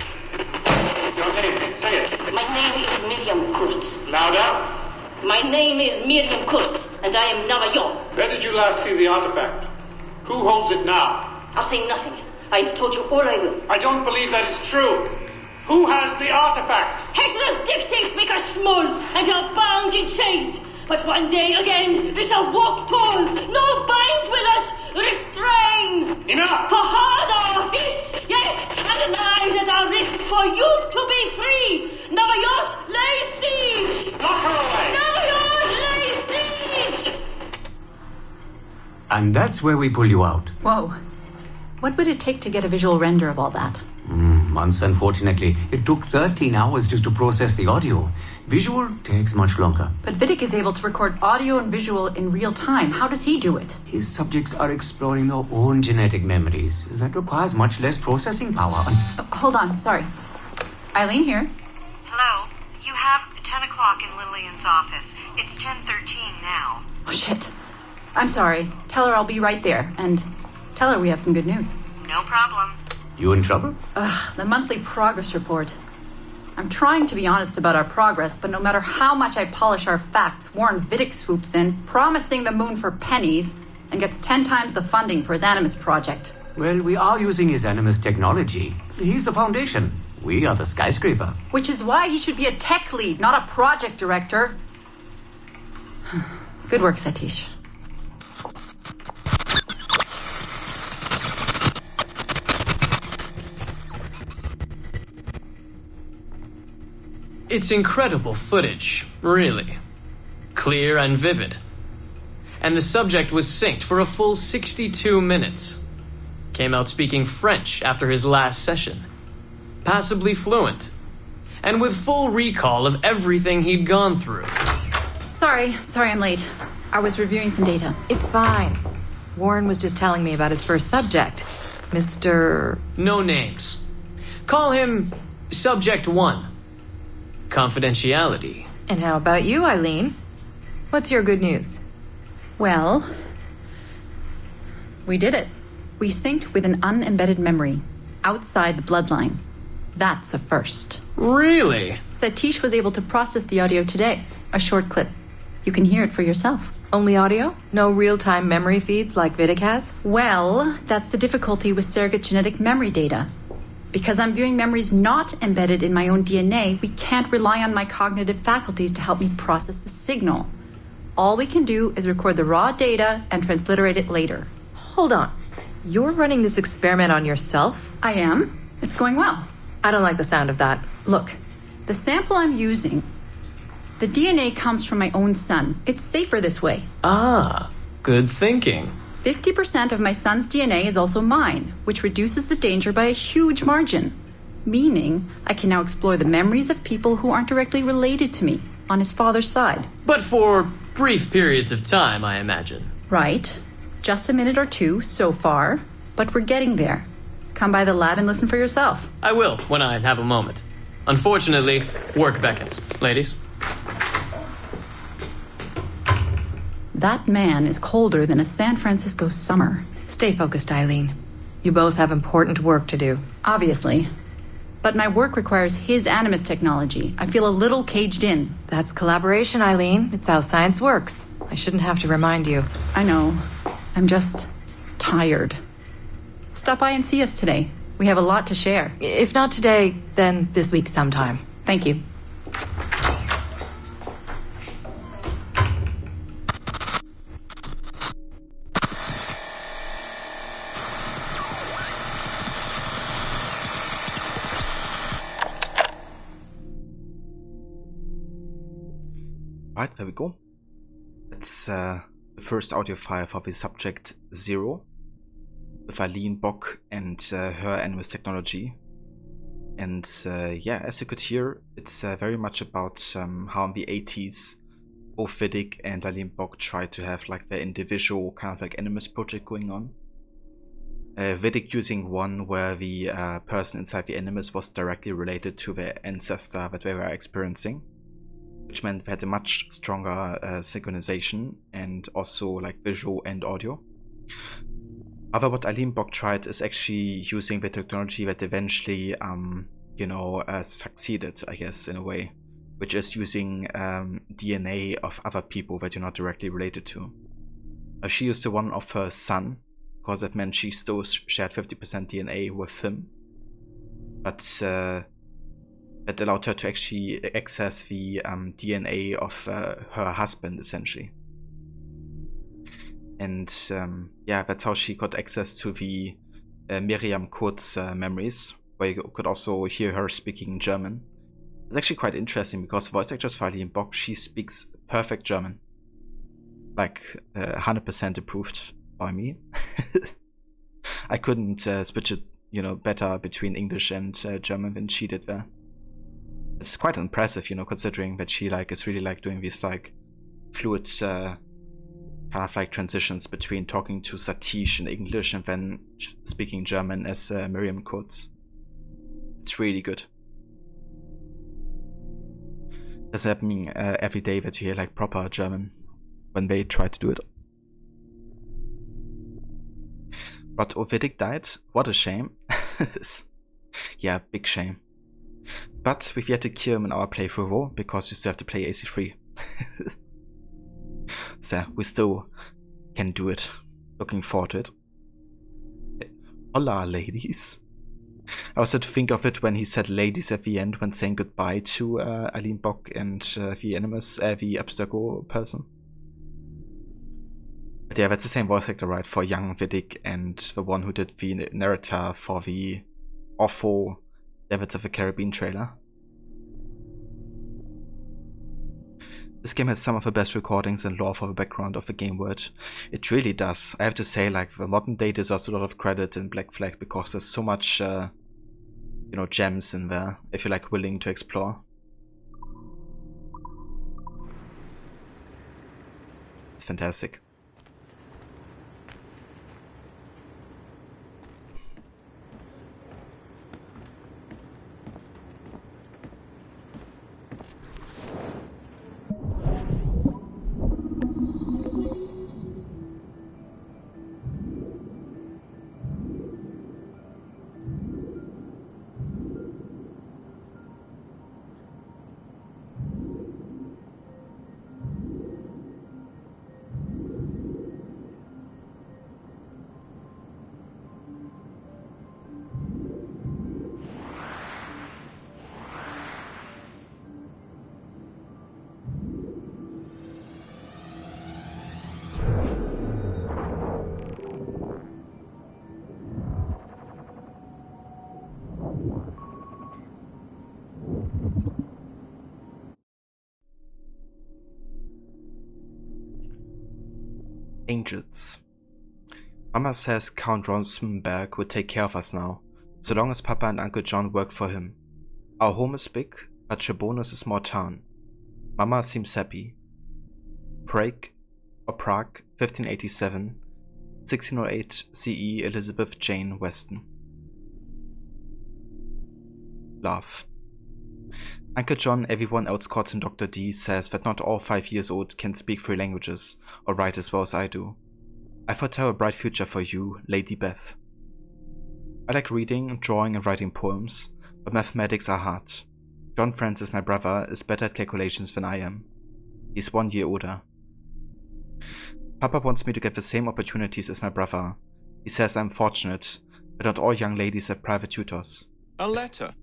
Your name, say it. My name is Miriam Kurtz. Louder. My name is Miriam Kurtz, and I am Navajo. Where did you last see the artifact? Who holds it now? I'll say nothing. I have told you all I will. I don't believe that is true. Who has the artifact? Hector's dictates make us small, and are bound in chains. But one day again, we shall walk tall. No binds will us restrain. Enough! For hard our fists, yes, and knives at our wrists for you to be free. Navajos lay siege. Lock her away. Navajos lay siege. And that's where we pull you out. Whoa. What would it take to get a visual render of all that? Months, unfortunately. It took 13 hours just to process the audio. Visual takes much longer. But Vidic is able to record audio and visual in real time. How does he do it? His subjects are exploring their own genetic memories. That requires much less processing power. Hold on, sorry. Eileen here. Hello. You have 10 o'clock in Lillian's office. It's 10:13 now. Oh, shit. I'm sorry. Tell her I'll be right there. And tell her we have some good news. No problem. You in trouble? The monthly progress report. I'm trying to be honest about our progress, but no matter how much I polish our facts, Warren Vidic swoops in, promising the moon for pennies, and gets 10 times the funding for his Animus project. Well, we are using his Animus technology. He's the foundation. We are the skyscraper. Which is why he should be a tech lead, not a project director. Good work, Satish. It's incredible footage, really. Clear and vivid. And the subject was synced for a full 62 minutes. Came out speaking French after his last session. Passably fluent. And with full recall of everything he'd gone through. Sorry I'm late. I was reviewing some data. It's fine. Warren was just telling me about his first subject. Mr... No names. Call him Subject 1. Confidentiality. And how about you, Eileen? What's your good news? Well, we did it. We synced with an unembedded memory outside the bloodline. That's a first. Really? Satish was able to process the audio today. A short clip. You can hear it for yourself. Only audio? No real-time memory feeds like Vidic has? Well, that's the difficulty with surrogate genetic memory data. Because I'm viewing memories not embedded in my own DNA, we can't rely on my cognitive faculties to help me process the signal. All we can do is record the raw data and transliterate it later. Hold on. You're running this experiment on yourself? I am. It's going well. I don't like the sound of that. Look, the sample I'm using, the DNA comes from my own son. It's safer this way. Ah, good thinking. 50% of my son's DNA is also mine, which reduces the danger by a huge margin. Meaning, I can now explore the memories of people who aren't directly related to me on his father's side. But for brief periods of time, I imagine. Right. Just a minute or two so far, but we're getting there. Come by the lab and listen for yourself. I will, when I have a moment. Unfortunately, work beckons. Ladies? That man is colder than a San Francisco summer. Stay focused, Eileen. You both have important work to do. Obviously. But my work requires his Animus technology. I feel a little caged in. That's collaboration, Eileen. It's how science works. I shouldn't have to remind you. I know. I'm just tired. Stop by and see us today. We have a lot to share. If not today, then this week sometime. Thank you. Right, there we go. It's the first audio file for the subject 0 with Eileen, Bok, and her Annua technology. And yeah, as you could hear, it's very much about how in the 80s both Vidic and Eileen Bok tried to have like their individual kind of like Animus project going on. Vidic using one where the person inside the Animus was directly related to their ancestor that they were experiencing, which meant they had a much stronger synchronization and also like visual and audio. However, what Eileen Bok tried is actually using the technology that eventually, succeeded, I guess, in a way, which is using DNA of other people that you're not directly related to. She used the one of her son, because that meant she still shared 50% DNA with him, but that allowed her to actually access the DNA of her husband, essentially. And yeah, that's how she got access to the Miriam Kurz memories, where you could also hear her speaking German. It's actually quite interesting because voice actress for Eileen Bok, she speaks perfect German. Like 100% approved by me. I couldn't switch it, better between English and German than she did there. It's quite impressive, considering that she is really doing these fluid kind of transitions between talking to Satish in English and then speaking German as Miriam Kurz. It's really good. Doesn't happen every day that you hear proper German when they try to do it. But Vidic died. What a shame. Yeah, big shame. But we've yet to cure him in our playthrough because we still have to play AC3. So we still can do it. Looking forward to it. Hola, ladies. I also had to think of it when he said ladies at the end when saying goodbye to Eileen Bok and the Animus, the Abstergo person. But yeah, that's the same voice actor, right, for young Vidic and the one who did the narrator for the awful Pirates of the Caribbean trailer. This game has some of the best recordings and lore for the background of the game world. It really does. I have to say, the modern day deserves a lot of credit in Black Flag because there's so much, gems in there if you're willing to explore. It's fantastic. Angels. Mama says Count Rosmenberg would take care of us now, so long as Papa and Uncle John work for him. Our home is big, but Chabon is a small town. Mama seems happy. Prague, 1587, 1608 CE Elizabeth Jane Weston. Love. Uncle John, everyone else calls him Dr. D, says that not all 5 years old can speak 3 languages, or write as well as I do. I foretell a bright future for you, Lady Beth. I like reading, drawing and writing poems, but mathematics are hard. John Francis, my brother, is better at calculations than I am. He's 1 year older. Papa wants me to get the same opportunities as my brother. He says I'm fortunate, but not all young ladies have private tutors. A letter?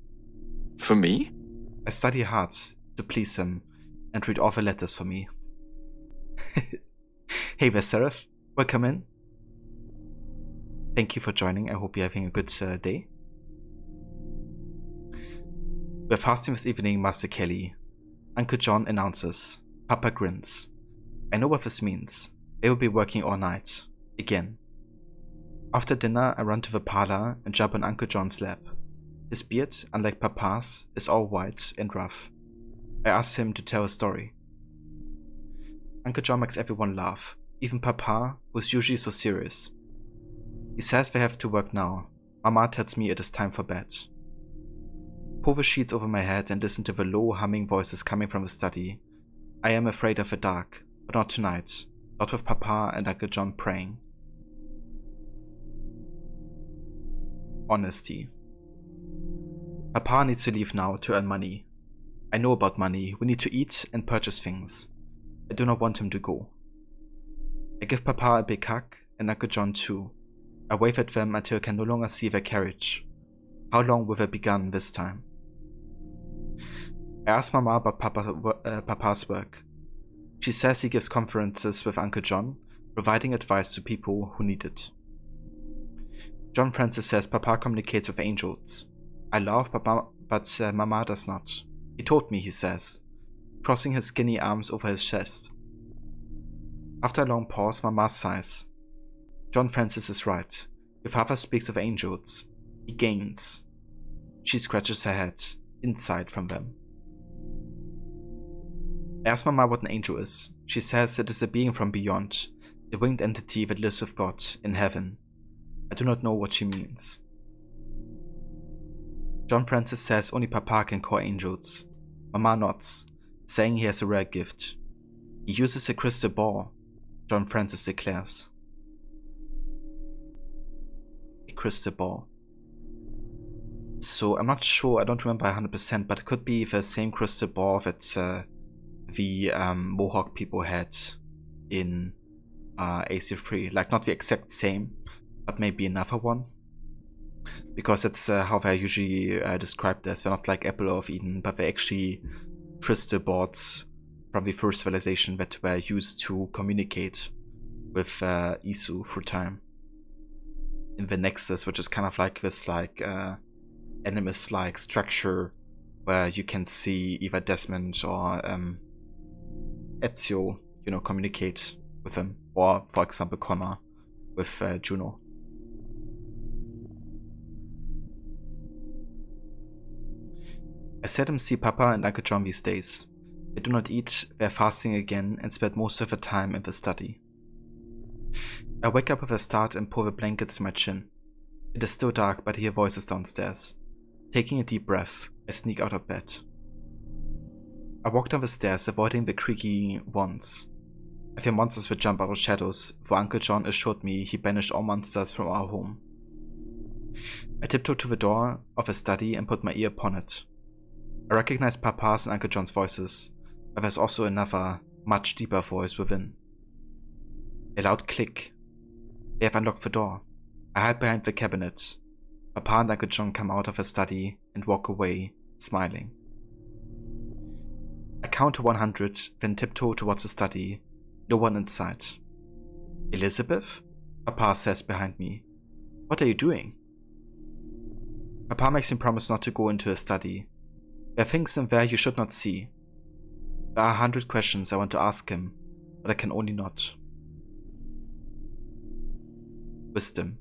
For me? I study hard to please him and read all the letters for me. Hey there, Seraph. Welcome in. Thank you for joining. I hope you're having a good day. We're fasting this evening, Master Kelly. Uncle John announces. Papa grins. I know what this means. They will be working all night. Again. After dinner, I run to the parlor and jump on Uncle John's lap. His beard, unlike Papa's, is all white and rough. I ask him to tell a story. Uncle John makes everyone laugh, even Papa, who's usually so serious. He says they have to work now. Mama tells me it is time for bed. Pull the sheets over my head and listen to the low humming voices coming from the study. I am afraid of the dark, but not tonight. Not with Papa and Uncle John praying. Honesty. Papa needs to leave now to earn money. I know about money. We need to eat and purchase things. I do not want him to go. I give Papa a big hug and Uncle John too. I wave at them until I can no longer see their carriage. How long will they be gone this time? I ask Mama about Papa's work. She says he gives conferences with Uncle John, providing advice to people who need it. John Francis says Papa communicates with angels. I laugh, but Mama does not. He told me, he says, crossing his skinny arms over his chest. After a long pause, Mama sighs. John Francis is right. Your father speaks of angels. He gains. She scratches her head, inside from them. I ask Mama what an angel is. She says it is a being from beyond, a winged entity that lives with God in heaven. I do not know what she means. John Francis says only Papa can call angels. Mama nods, saying he has a rare gift. He uses a crystal ball, John Francis declares. A crystal ball. So I'm not sure, I don't remember 100%, but it could be the same crystal ball that the Mohawk people had in AC3. Like not the exact same, but maybe another one. Because that's how they're usually described as. They're not like Apple of Eden, but they're actually crystal balls from the first civilization that were used to communicate with Isu through time. In the Nexus, which is kind of like this like animus-like structure where you can see either Desmond or Ezio, you know, communicate with him, or for example Connor with Juno. I seldom see Papa and Uncle John these days. They do not eat, they are fasting again and spend most of the time in the study. I wake up with a start and pull the blankets to my chin. It is still dark, but I hear voices downstairs. Taking a deep breath, I sneak out of bed. I walk down the stairs, avoiding the creaky ones. I fear monsters will jump out of shadows, for Uncle John assured me he banished all monsters from our home. I tiptoe to the door of the study and put my ear upon it. I recognize Papa's and Uncle John's voices, but there's also another, much deeper voice within. A loud click. They have unlocked the door. I hide behind the cabinet. Papa and Uncle John come out of the study and walk away, smiling. I count to 100, then tiptoe towards the study. No one in sight. Elizabeth? Papa says behind me. What are you doing? Papa makes me promise not to go into the study. There are things in there you should not see. There are 100 questions I want to ask him, but I can only not. Wisdom.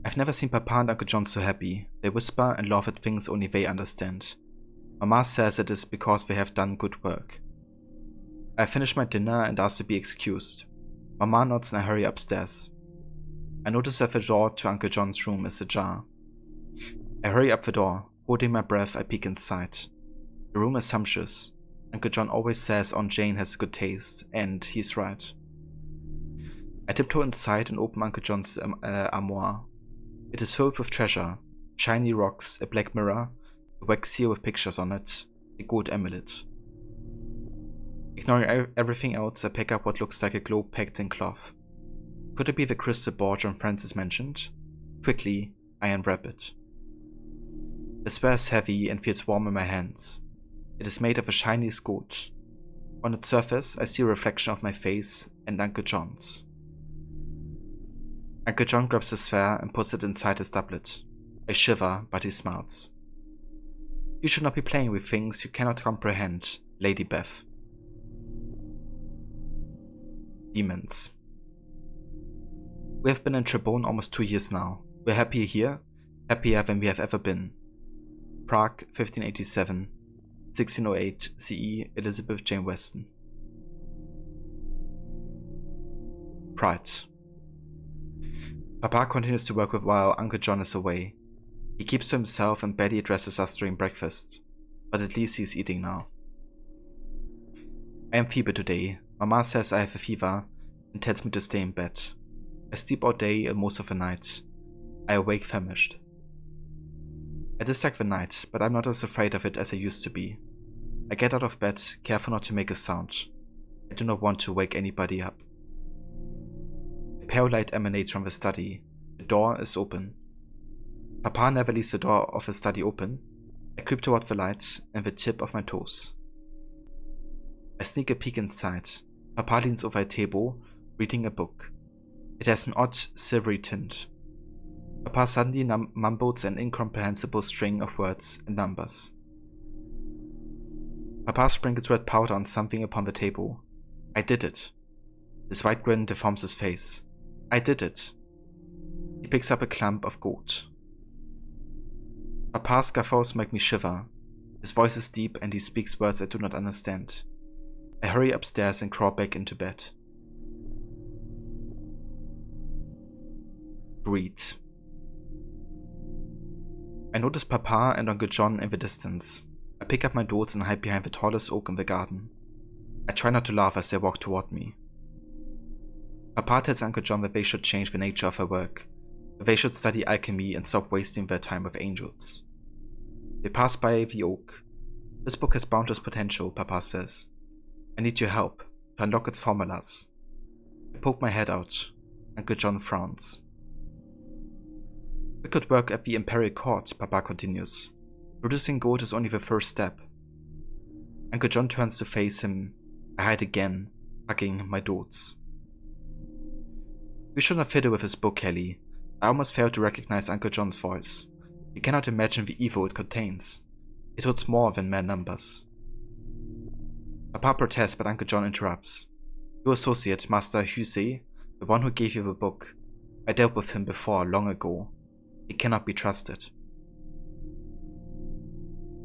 I've never seen Papa and Uncle John so happy. They whisper and laugh at things only they understand. Mama says it is because they have done good work. I finish my dinner and ask to be excused. Mama nods and I hurry upstairs. I notice that the door to Uncle John's room is ajar. I hurry up the door. Holding my breath, I peek inside. The room is sumptuous. Uncle John always says Aunt Jane has good taste, and he's right. I tiptoe inside and open Uncle John's armoire. It is filled with treasure, shiny rocks, a black mirror, a wax seal with pictures on it, a gold amulet. Ignoring everything else, I pick up what looks like a globe packed in cloth. Could it be the crystal ball John Francis mentioned? Quickly, I unwrap it. The sphere is heavy and feels warm in my hands. It is made of a shiny gold. On its surface, I see a reflection of my face and Uncle John's. Uncle John grabs the sphere and puts it inside his doublet. I shiver, but he smiles. You should not be playing with things you cannot comprehend, Lady Beth. Demons. We have been in Trebon almost 2 years now. We're happier here, happier than we have ever been. Prague, 1587, 1608 CE, Elizabeth Jane Weston. Pride. Papa continues to work while Uncle John is away. He keeps to himself and barely addresses us during breakfast, but at least he's eating now. I am feeble today. Mama says I have a fever and tells me to stay in bed. I sleep all day and most of the night. I awake famished. I dislike the night, but I'm not as afraid of it as I used to be. I get out of bed, careful not to make a sound. I do not want to wake anybody up. A pale light emanates from the study. The door is open. Papa never leaves the door of the study open. I creep toward the light and the tip of my toes. I sneak a peek inside. Papa leans over a table, reading a book. It has an odd, silvery tint. Papa suddenly mumbles an incomprehensible string of words and numbers. Papa sprinkles red powder on something upon the table. I did it. His white grin deforms his face. I did it. He picks up a clump of gold. Papa's guffaws make me shiver. His voice is deep and he speaks words I do not understand. I hurry upstairs and crawl back into bed. Greed. I notice Papa and Uncle John in the distance. I pick up my dolls and hide behind the tallest oak in the garden. I try not to laugh as they walk toward me. Papa tells Uncle John that they should change the nature of their work, that they should study alchemy and stop wasting their time with angels. They pass by the oak. This book has boundless potential, Papa says. I need your help to unlock its formulas. I poke my head out. Uncle John frowns. We could work at the Imperial Court, Papa continues. Producing gold is only the first step. Uncle John turns to face him. I hide again, hugging my dolls. We should not fiddle with his book, Kelly. I almost failed to recognize Uncle John's voice. You cannot imagine the evil it contains. It holds more than mere numbers. Papa protests, but Uncle John interrupts. Your associate, Master Husey, the one who gave you the book. I dealt with him before, long ago. He cannot be trusted.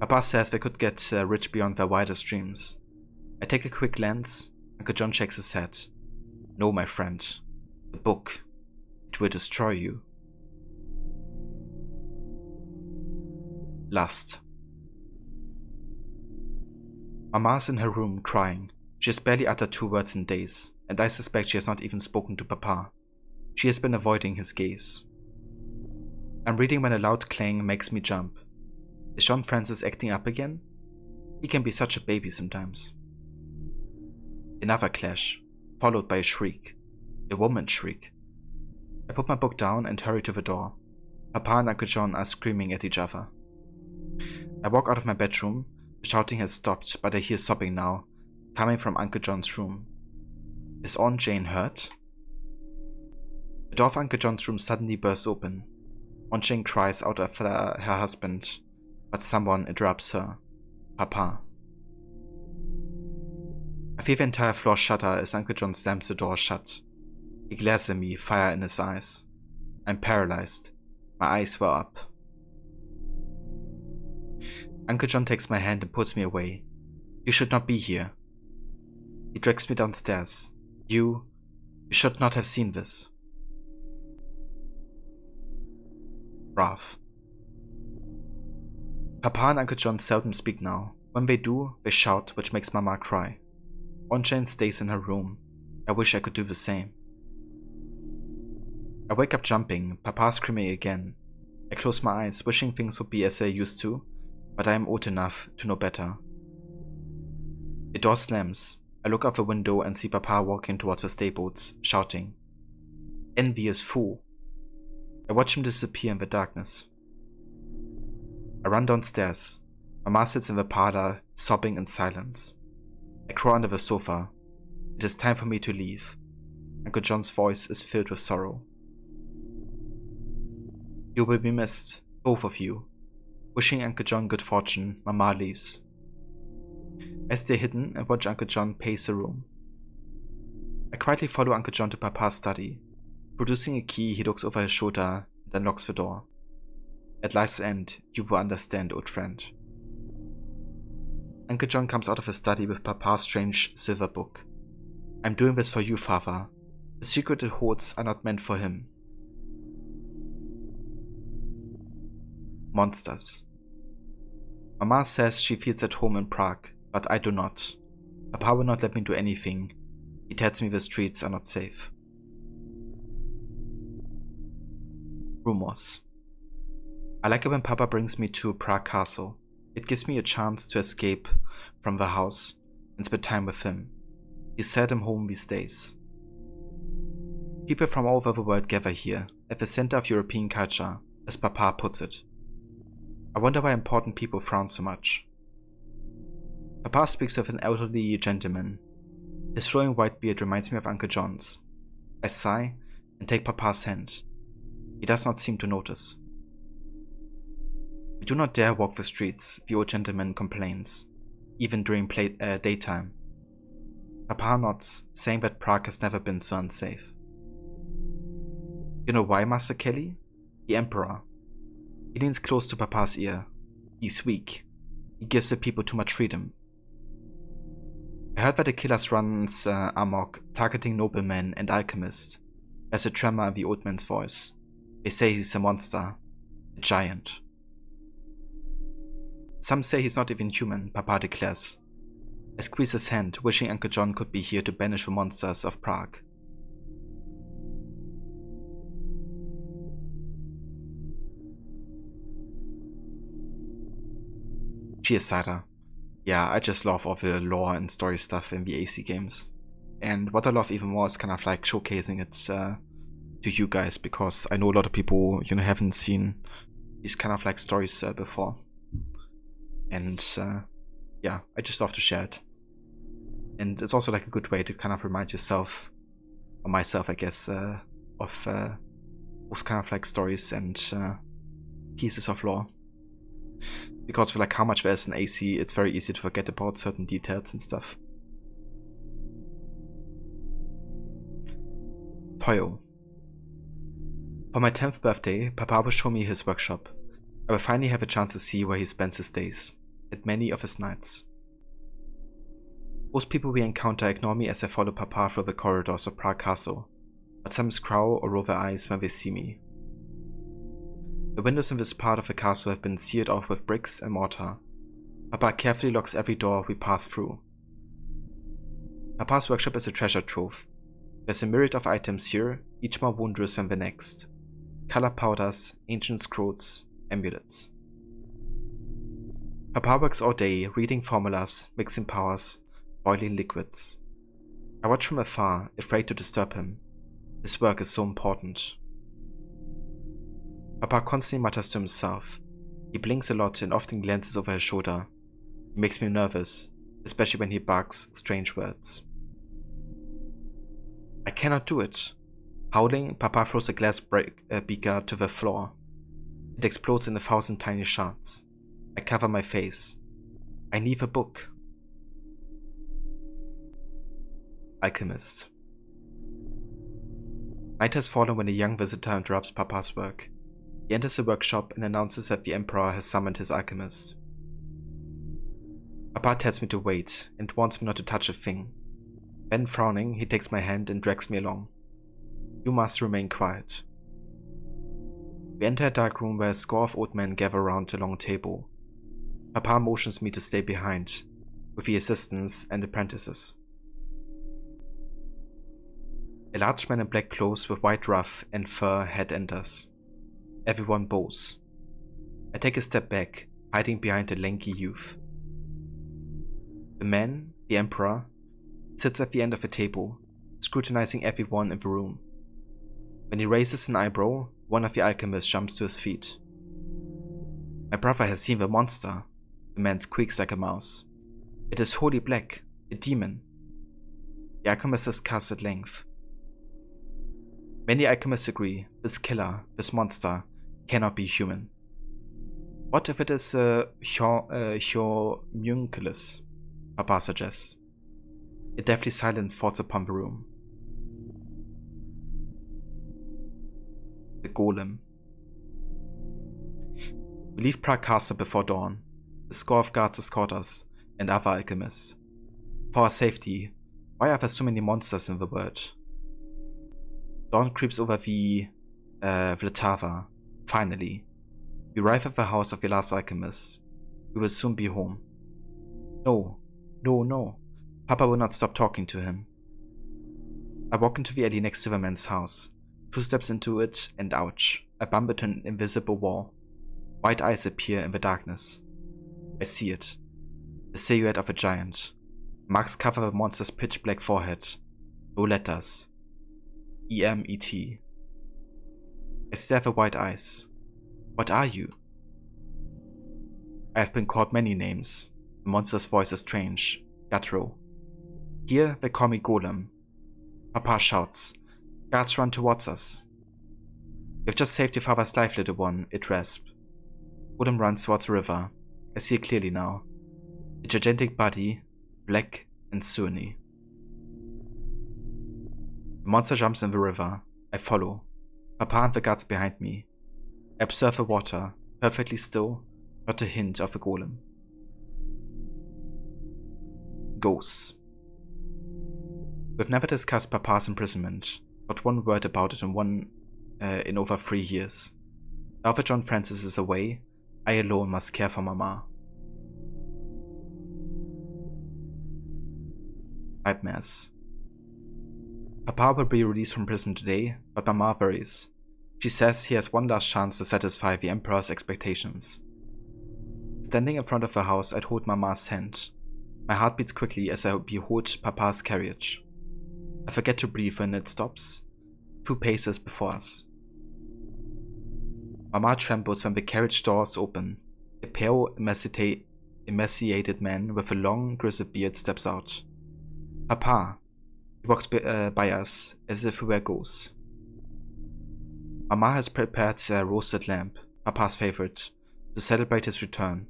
Papa says they could get rich beyond their wildest dreams. I take a quick glance. Uncle John shakes his head. No, my friend. The book. It will destroy you. Lust. Mama's in her room crying. She has barely uttered 2 words in days, and I suspect she has not even spoken to Papa. She has been avoiding his gaze. I'm reading when a loud clang makes me jump. Is John Francis acting up again? He can be such a baby sometimes. Another clash, followed by a shriek. A woman's shriek. I put my book down and hurry to the door. Papa and Uncle John are screaming at each other. I walk out of my bedroom. The shouting has stopped, but I hear sobbing now, coming from Uncle John's room. Is Aunt Jane hurt? The door of Uncle John's room suddenly bursts open. Aunt Jane cries out after her husband, but someone interrupts her. Papa. I feel the entire floor shudder as Uncle John slams the door shut. He glares at me, fire in his eyes. I'm paralyzed. My eyes were up. Uncle John takes my hand and puts me away. You should not be here. He drags me downstairs. You should not have seen this. Wrath. Papa and Uncle John seldom speak now. When they do, they shout, which makes Mama cry. Aunt Jane stays in her room. I wish I could do the same. I wake up jumping, Papa screaming again. I close my eyes, wishing things would be as they used to, but I am old enough to know better. The door slams. I look out the window and see Papa walking towards the stables, shouting. Envious fool. I watch him disappear in the darkness. I run downstairs. Mama sits in the parlor, sobbing in silence. I crawl under the sofa. It is time for me to leave. Uncle John's voice is filled with sorrow. You will be missed, both of you. Wishing Uncle John good fortune, Mama leaves. I stay hidden and watch Uncle John pace the room. I quietly follow Uncle John to Papa's study. Producing a key, he looks over his shoulder and unlocks the door. At life's end, you will understand, old friend. Uncle John comes out of his study with Papa's strange silver book. I'm doing this for you, Father. The secret it holds are not meant for him. Monsters. Mama says she feels at home in Prague, but I do not. Papa will not let me do anything. He tells me the streets are not safe. Rumors. I like it when Papa brings me to Prague Castle. It gives me a chance to escape from the house and spend time with him. He's seldom home these days. People from all over the world gather here, at the center of European culture, as Papa puts it. I wonder why important people frown so much. Papa speaks with an elderly gentleman. His flowing white beard reminds me of Uncle John's. I sigh and take Papa's hand. He does not seem to notice. We do not dare walk the streets, the old gentleman complains, even during daytime. Papa nods, saying that Prague has never been so unsafe. You know why, Master Kelly? The Emperor. He leans close to Papa's ear. He's weak. He gives the people too much freedom. I heard that the killers runs amok, targeting noblemen and alchemists. There's a tremor in the old man's voice. They say he's a monster. A giant. Some say he's not even human, Papa declares. I squeeze his hand, wishing Uncle John could be here to banish the monsters of Prague. Cheers, Saga. Yeah, I just love all the lore and story stuff in the AC games. And what I love even more is kind of like showcasing it to you guys, because I know a lot of people, haven't seen these kind of like stories before. And yeah, I just love to share it. And it's also like a good way to kind of remind yourself, or myself I guess, of those kind of like stories and pieces of lore. Because for like how much there is in AC, it's very easy to forget about certain details and stuff. Toyo. For my 10th birthday, Papa will show me his workshop. I will finally have a chance to see where he spends his days, and many of his nights. Most people we encounter ignore me as I follow Papa through the corridors of Prague Castle, but some scowl or roll their eyes when they see me. The windows in this part of the castle have been sealed off with bricks and mortar. Papa carefully locks every door we pass through. Papa's workshop is a treasure trove. There's a myriad of items here, each more wondrous than the next. Color powders, ancient scrolls, amulets. Papa works all day, reading formulas, mixing powers, boiling liquids. I watch from afar, afraid to disturb him. His work is so important. Papa constantly mutters to himself. He blinks a lot and often glances over his shoulder. He makes me nervous, especially when he barks strange words. I cannot do it. Howling, Papa throws a glass beaker to the floor. It explodes in 1,000 tiny shards. I cover my face. I need a book. Alchemist. Night has fallen when a young visitor interrupts Papa's work. He enters the workshop and announces that the Emperor has summoned his alchemist. Papa tells me to wait and warns me not to touch a thing. Then, frowning, he takes my hand and drags me along. You must remain quiet. We enter a dark room where a score of old men gather around a long table. Papa motions me to stay behind, with the assistants and apprentices. A large man in black clothes with white ruff and fur head enters. Everyone bows. I take a step back, hiding behind a lanky youth. The man, the Emperor, sits at the end of the table, scrutinizing everyone in the room. When he raises an eyebrow, one of the alchemists jumps to his feet. My brother has seen the monster. The man squeaks like a mouse. It is Holy Black, a demon. The alchemist discusses at length. Many alchemists agree, this killer, this monster, cannot be human. What if it is a homunculus? Papa suggests. A deathly silence falls upon the room. The Golem. We leave Prague Castle before dawn. A score of guards escort us, and other alchemists. For our safety, why are there so many monsters in the world? Dawn creeps over the Vltava. Finally, we arrive at the house of the last alchemist. We will soon be home. No, no, no. Papa will not stop talking to him. I walk into the alley next to the man's house. 2 steps into it, and ouch. I bump into an invisible wall. White eyes appear in the darkness. I see it. The silhouette of a giant. Marks cover the monster's pitch-black forehead. No letters. E-M-E-T. I stare at the white eyes. What are you? I have been called many names. The monster's voice is strange. Guttural. Here they call me Golem. Papa shouts. Guards run towards us. You've just saved your father's life, little one, it rasped. Golem runs towards the river. I see it clearly now. A gigantic body, black and stony. The monster jumps in the river. I follow. Papa and the guards behind me. I observe the water, perfectly still, not a hint of a golem. Ghosts. We've never discussed Papa's imprisonment, not one word about it in over 3 years. Now that John Francis is away, I alone must care for Mama. Nightmares. Papa will be released from prison today, but Mama worries. She says he has one last chance to satisfy the Emperor's expectations. Standing in front of the house, I hold Mama's hand. My heart beats quickly as I behold Papa's carriage. I forget to breathe when it stops, 2 paces before us. Mama trembles when the carriage doors open. A pale, emaciated man with a long, grizzled beard steps out. Papa. He walks by us as if we were ghosts. Mama has prepared a roasted lamb, Papa's favorite, to celebrate his return,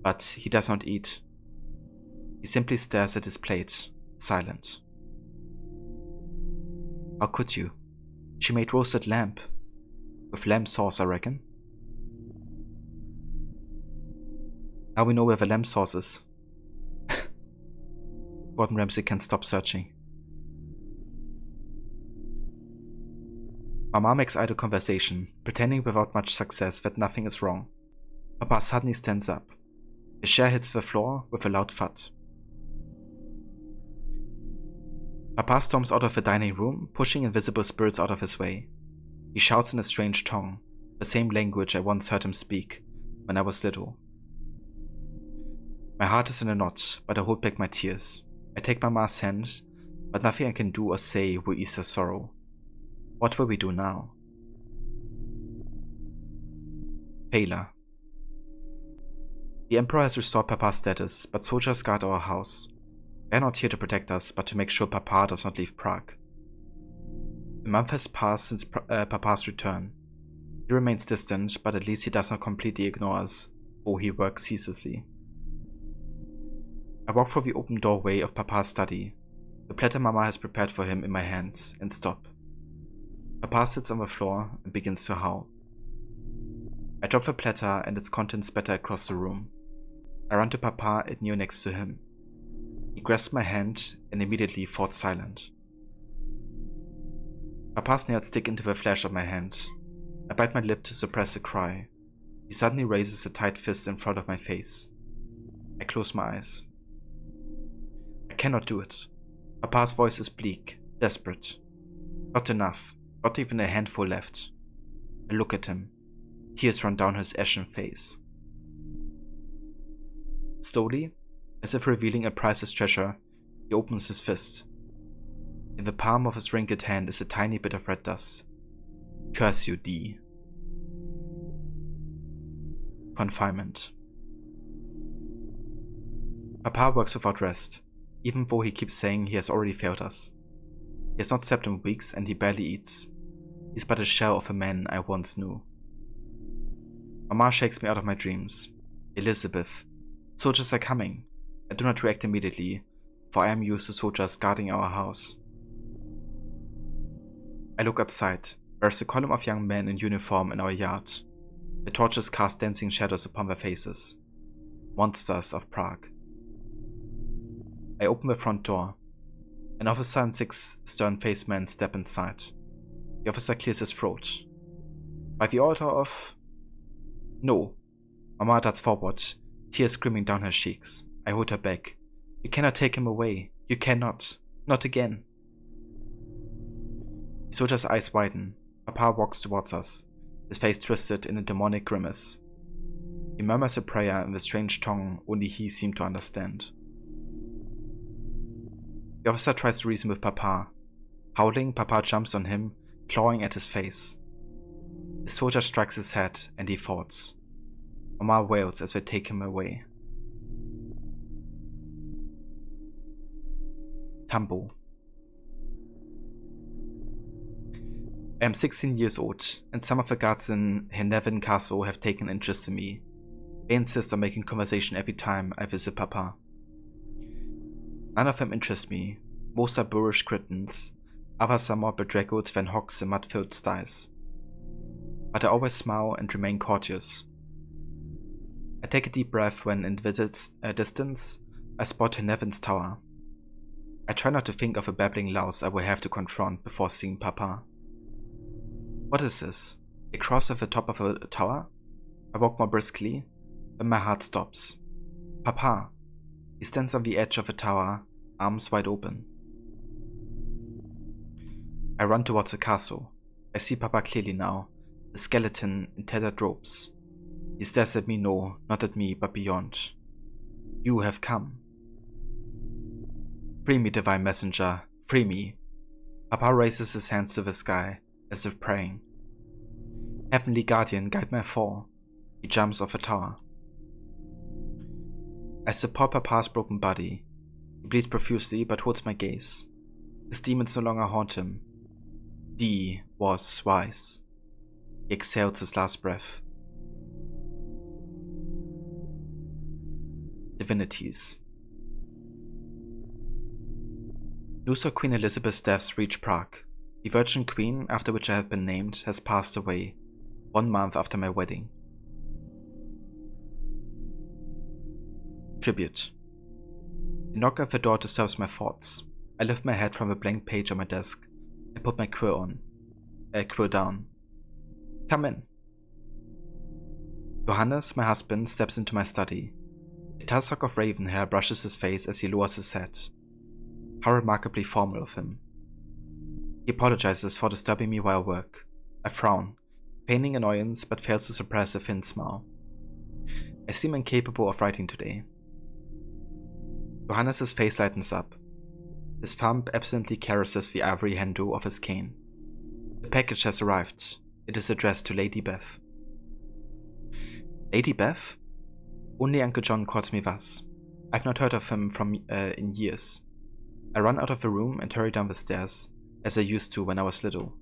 but he does not eat. He simply stares at his plate, silent. How could you? She made roasted lamb. With lamb sauce, I reckon. Now we know where the lamb sauce is. Gordon Ramsay can't stop searching. Mama makes idle conversation, pretending without much success that nothing is wrong. Papa suddenly stands up. A chair hits the floor with a loud thud. Papa storms out of the dining room, pushing invisible spirits out of his way. He shouts in a strange tongue, the same language I once heard him speak when I was little. My heart is in a knot, but I hold back my tears. I take Mama's hand, but nothing I can do or say will ease her sorrow. What will we do now? Paler. The Emperor has restored Papa's status, but soldiers guard our house. They are not here to protect us, but to make sure Papa does not leave Prague. A month has passed since Papa's return. He remains distant, but at least he does not completely ignore us, though he works ceaselessly. I walk through the open doorway of Papa's study, the platter Mama has prepared for him in my hands, and stop. Papa sits on the floor and begins to howl. I drop the platter and its contents spatter across the room. I run to Papa and kneel next to him. He grasps my hand and immediately falls silent. Papa's nails stick into the flesh of my hand. I bite my lip to suppress a cry. He suddenly raises a tight fist in front of my face. I close my eyes. I cannot do it. Papa's voice is bleak, desperate. Not enough, not even a handful left. I look at him. Tears run down his ashen face. Slowly, as if revealing a priceless treasure, he opens his fist. In the palm of his wrinkled hand is a tiny bit of red dust. Curse you, D. Confinement. Papa works without rest, even though he keeps saying he has already failed us. He has not slept in weeks and he barely eats. He's but a shell of a man I once knew. Mama shakes me out of my dreams. Elizabeth, soldiers are coming. I do not react immediately, for I am used to soldiers guarding our house. I look outside. There's a column of young men in uniform in our yard. The torches cast dancing shadows upon their faces. Monsters of Prague. I open the front door. An officer and 6 stern-faced men step inside. The officer clears his throat. By the order of... No. Mama darts forward, tears streaming down her cheeks. I hold her back. You cannot take him away. You cannot. Not again. The soldier's eyes widen. Papa walks towards us, his face twisted in a demonic grimace. He murmurs a prayer in the strange tongue only he seemed to understand. The officer tries to reason with Papa. Howling, Papa jumps on him, clawing at his face. The soldier strikes his head, and he falls. Mama wails as they take him away. Tambo. I am 16 years old, and some of the guards in Henevin Castle have taken interest in me. They insist on making conversation every time I visit Papa. None of them interest me. Most are boorish cretins, others are more bedraggled than hogs in mud-filled sties. But I always smile and remain courteous. I take a deep breath when in the distance I spot Henevin's tower. I try not to think of the babbling louse I will have to confront before seeing Papa. What is this? A cross at the top of a tower? I walk more briskly, but my heart stops. Papa! He stands on the edge of the tower, arms wide open. I run towards the castle. I see Papa clearly now, the skeleton in tattered robes. He stares at me, no, not at me, but beyond. You have come. Free me, divine messenger, free me. Papa raises his hands to the sky, as if praying. Heavenly guardian, guide my fall. He jumps off the tower. I support Papa's broken body. He bleeds profusely, but holds my gaze. His demons no longer haunt him. D was wise. He exhales his last breath. Divinities. News of Queen Elizabeth's death reached Prague. The Virgin Queen, after which I have been named, has passed away 1 month after my wedding. Tribute. The knock at the door disturbs my thoughts. I lift my head from a blank page on my desk and put my quill down. Come in. Johannes, my husband, steps into my study. A tussock of raven hair brushes his face as he lowers his head. How remarkably formal of him. He apologizes for disturbing me while I work. I frown, feigning annoyance, but fails to suppress a thin smile. I seem incapable of writing today. Johannes' face lightens up. His thumb absently caresses the ivory handle of his cane. The package has arrived. It is addressed to Lady Beth. Lady Beth? Only Uncle John calls me thus. I've not heard of him in years. I run out of the room and hurry down the stairs, as I used to when I was little.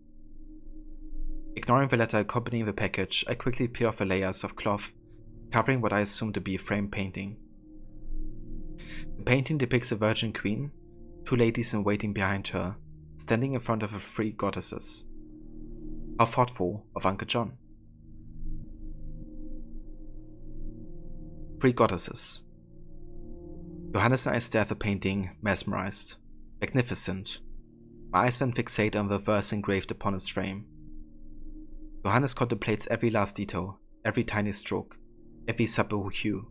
Ignoring the letter accompanying the package, I quickly peel off the layers of cloth covering what I assume to be a framed painting. The painting depicts a Virgin Queen, 2 ladies in waiting behind her, standing in front of the 3 goddesses. How thoughtful of Uncle John. 3 goddesses. Johannes and I stare at the painting, mesmerized. Magnificent. My eyes then fixate on the verse engraved upon its frame. Johannes contemplates every last detail, every tiny stroke, every subtle hue.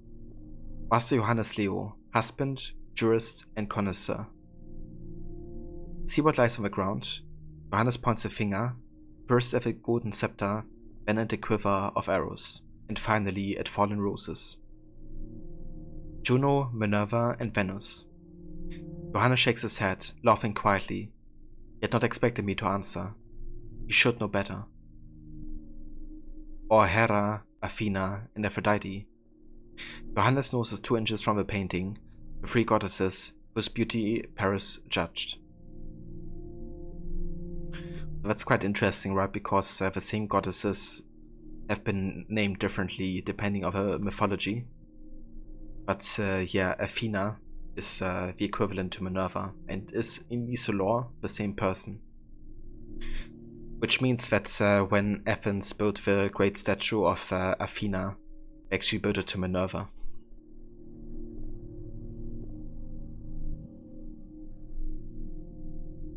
Master Johannes Leo, husband, jurist, and connoisseur. See what lies on the ground? Johannes points a finger, first at the golden scepter, then at the quiver of arrows, and finally at fallen roses. Juno, Minerva, and Venus. Johannes shakes his head, laughing quietly, yet not expecting me to answer. He should know better. Or Hera, Athena, and Aphrodite. Johannes noses 2 inches from the painting, the 3 goddesses whose beauty Paris judged. That's quite interesting, right? Because the same goddesses have been named differently depending on the mythology. But yeah, Athena is the equivalent to Minerva and is in Isolore the same person. Which means that when Athens built the great statue of Athena, they actually built it to Minerva.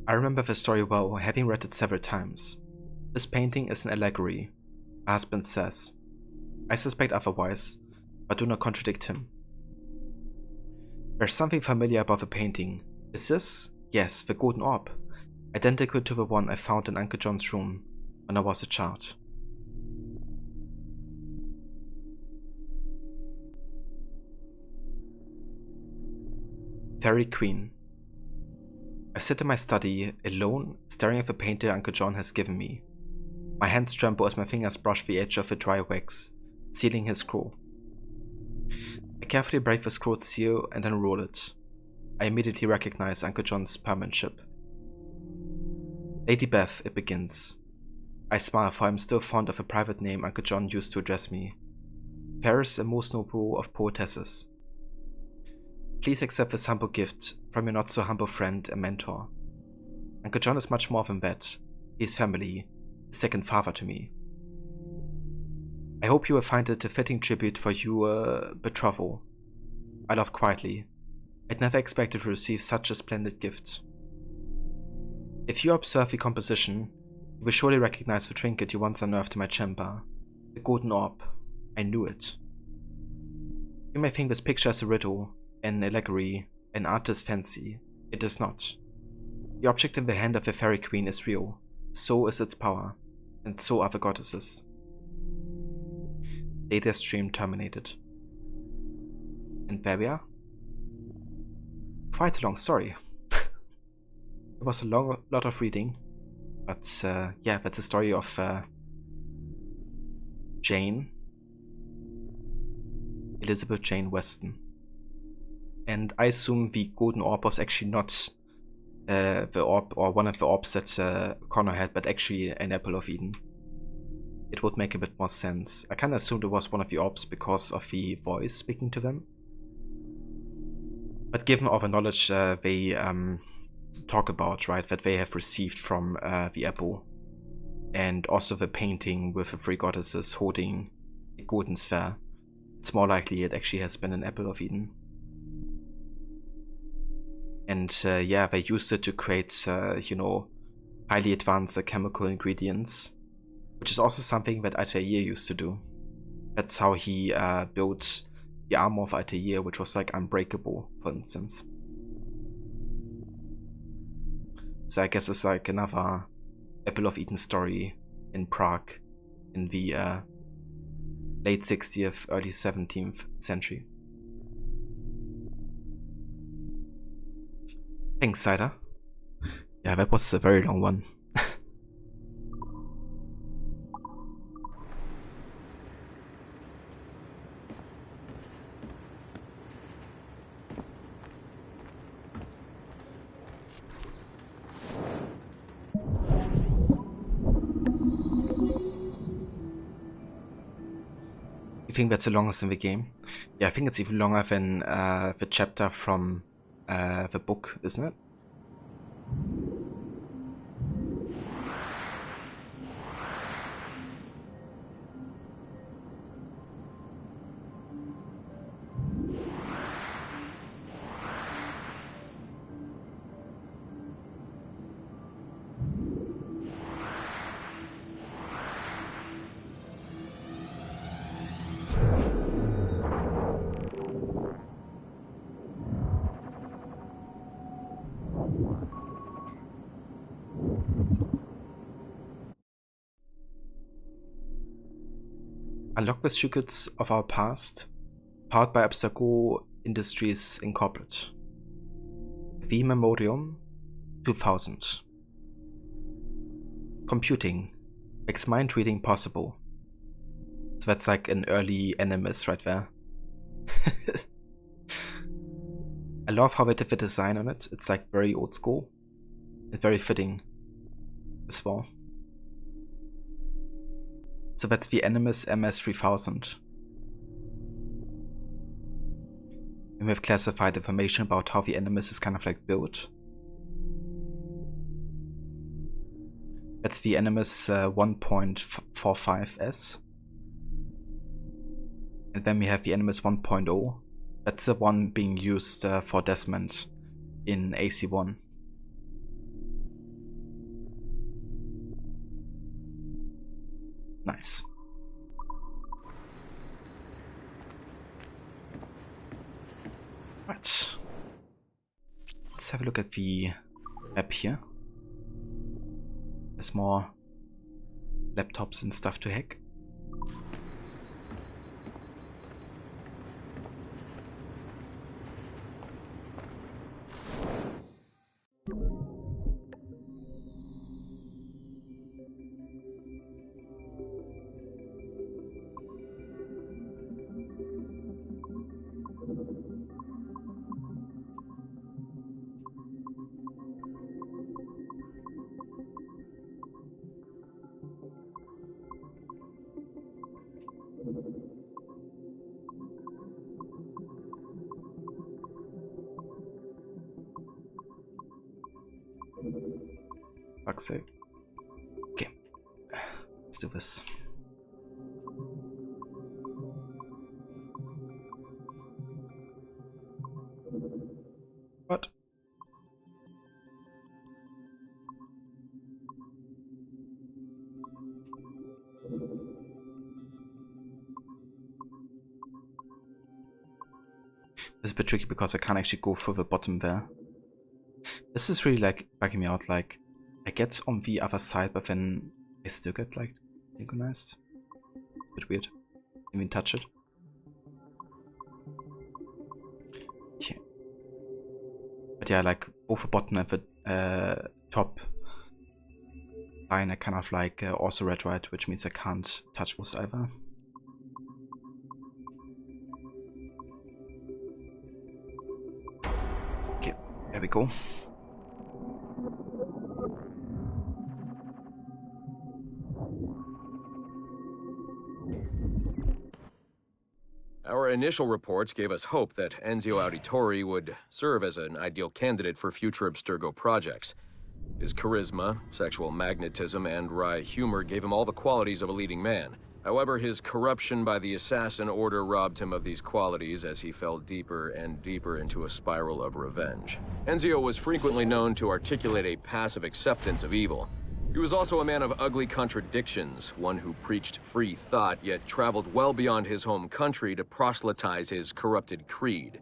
I remember the story well, having read it several times. This painting is an allegory, my husband says. I suspect otherwise, but do not contradict him. There's something familiar about the painting. Is this? Yes, the golden orb. Identical to the one I found in Uncle John's room when I was a child. Fairy Queen. I sit in my study, alone, staring at the painting Uncle John has given me. My hands tremble as my fingers brush the edge of the dry wax, sealing his scroll. I carefully break the scroll seal and unroll it. I immediately recognize Uncle John's penmanship. Lady Beth, it begins. I smile, for I am still fond of the private name Uncle John used to address me. Fairest and most noble of poetesses. Please accept this humble gift from your not so humble friend and mentor. Uncle John is much more than that. He is family, a second father to me. I hope you will find it a fitting tribute for your betrothal. I laughed quietly. I'd never expected to receive such a splendid gift. If you observe the composition, you will surely recognize the trinket you once unearthed in my chamber. The golden orb. I knew it. You may think this picture is a riddle, an allegory, an artist's fancy. It is not. The object in the hand of the Fairy Queen is real. So is its power, and so are the goddesses. Data stream terminated. And there we are. Quite a long story. It was a lot of reading, but yeah, that's the story of Jane, Elizabeth Jane Weston. And I assume the golden orb was actually not the orb or one of the orbs that Connor had, but actually an apple of Eden. It would make a bit more sense. I kind of assumed it was one of the orbs because of the voice speaking to them. But given all the knowledge they talk about, right, that they have received from the apple, and also the painting with the three goddesses holding a golden sphere, it's more likely it actually has been an apple of Eden. And yeah, they used it to create, you know, highly advanced chemical ingredients, which is also something that Altair used to do. That's how he built the armor of Altair, which was like unbreakable, for instance. So I guess it's like another Apple of Eden story in Prague in the late 60th, early 17th century. Thanks, Cider. Yeah, that was a very long one. You think that's the longest in the game? Yeah, I think it's even longer than the chapter from the book, isn't it? Unlock the secrets of our past, powered by Abstergo Industries Incorporated. The Memoriam 2000. Computing makes mind reading possible. So that's like an early Animus right there. I love how they did the design on it. It's like very old school and very fitting as well. So that's the Animus MS3000. And we've classified information about how the Animus is kind of like built. That's the Animus 1.45S. And then we have the Animus 1.0. That's the one being used for Desmond in AC1. Nice. Right. Let's have a look at the map here. There's more laptops and stuff to hack. Fuck's sake. Okay, let's do this. What? This is a bit tricky because I can't actually go through the bottom there. This is really like bugging me out, like I get on the other side but then I still get like synchronized. A bit weird. Didn't even touch it. Okay. But yeah, like both the bottom and the top line are kind of like also red, right? Which means I can't touch those either. Okay, there we go. Our initial reports gave us hope that Enzio Auditore would serve as an ideal candidate for future Abstergo projects. His charisma, sexual magnetism, and wry humor gave him all the qualities of a leading man. However, his corruption by the Assassin Order robbed him of these qualities as he fell deeper and deeper into a spiral of revenge. Enzio was frequently known to articulate a passive acceptance of evil. He was also a man of ugly contradictions, one who preached free thought, yet traveled well beyond his home country to proselytize his corrupted creed,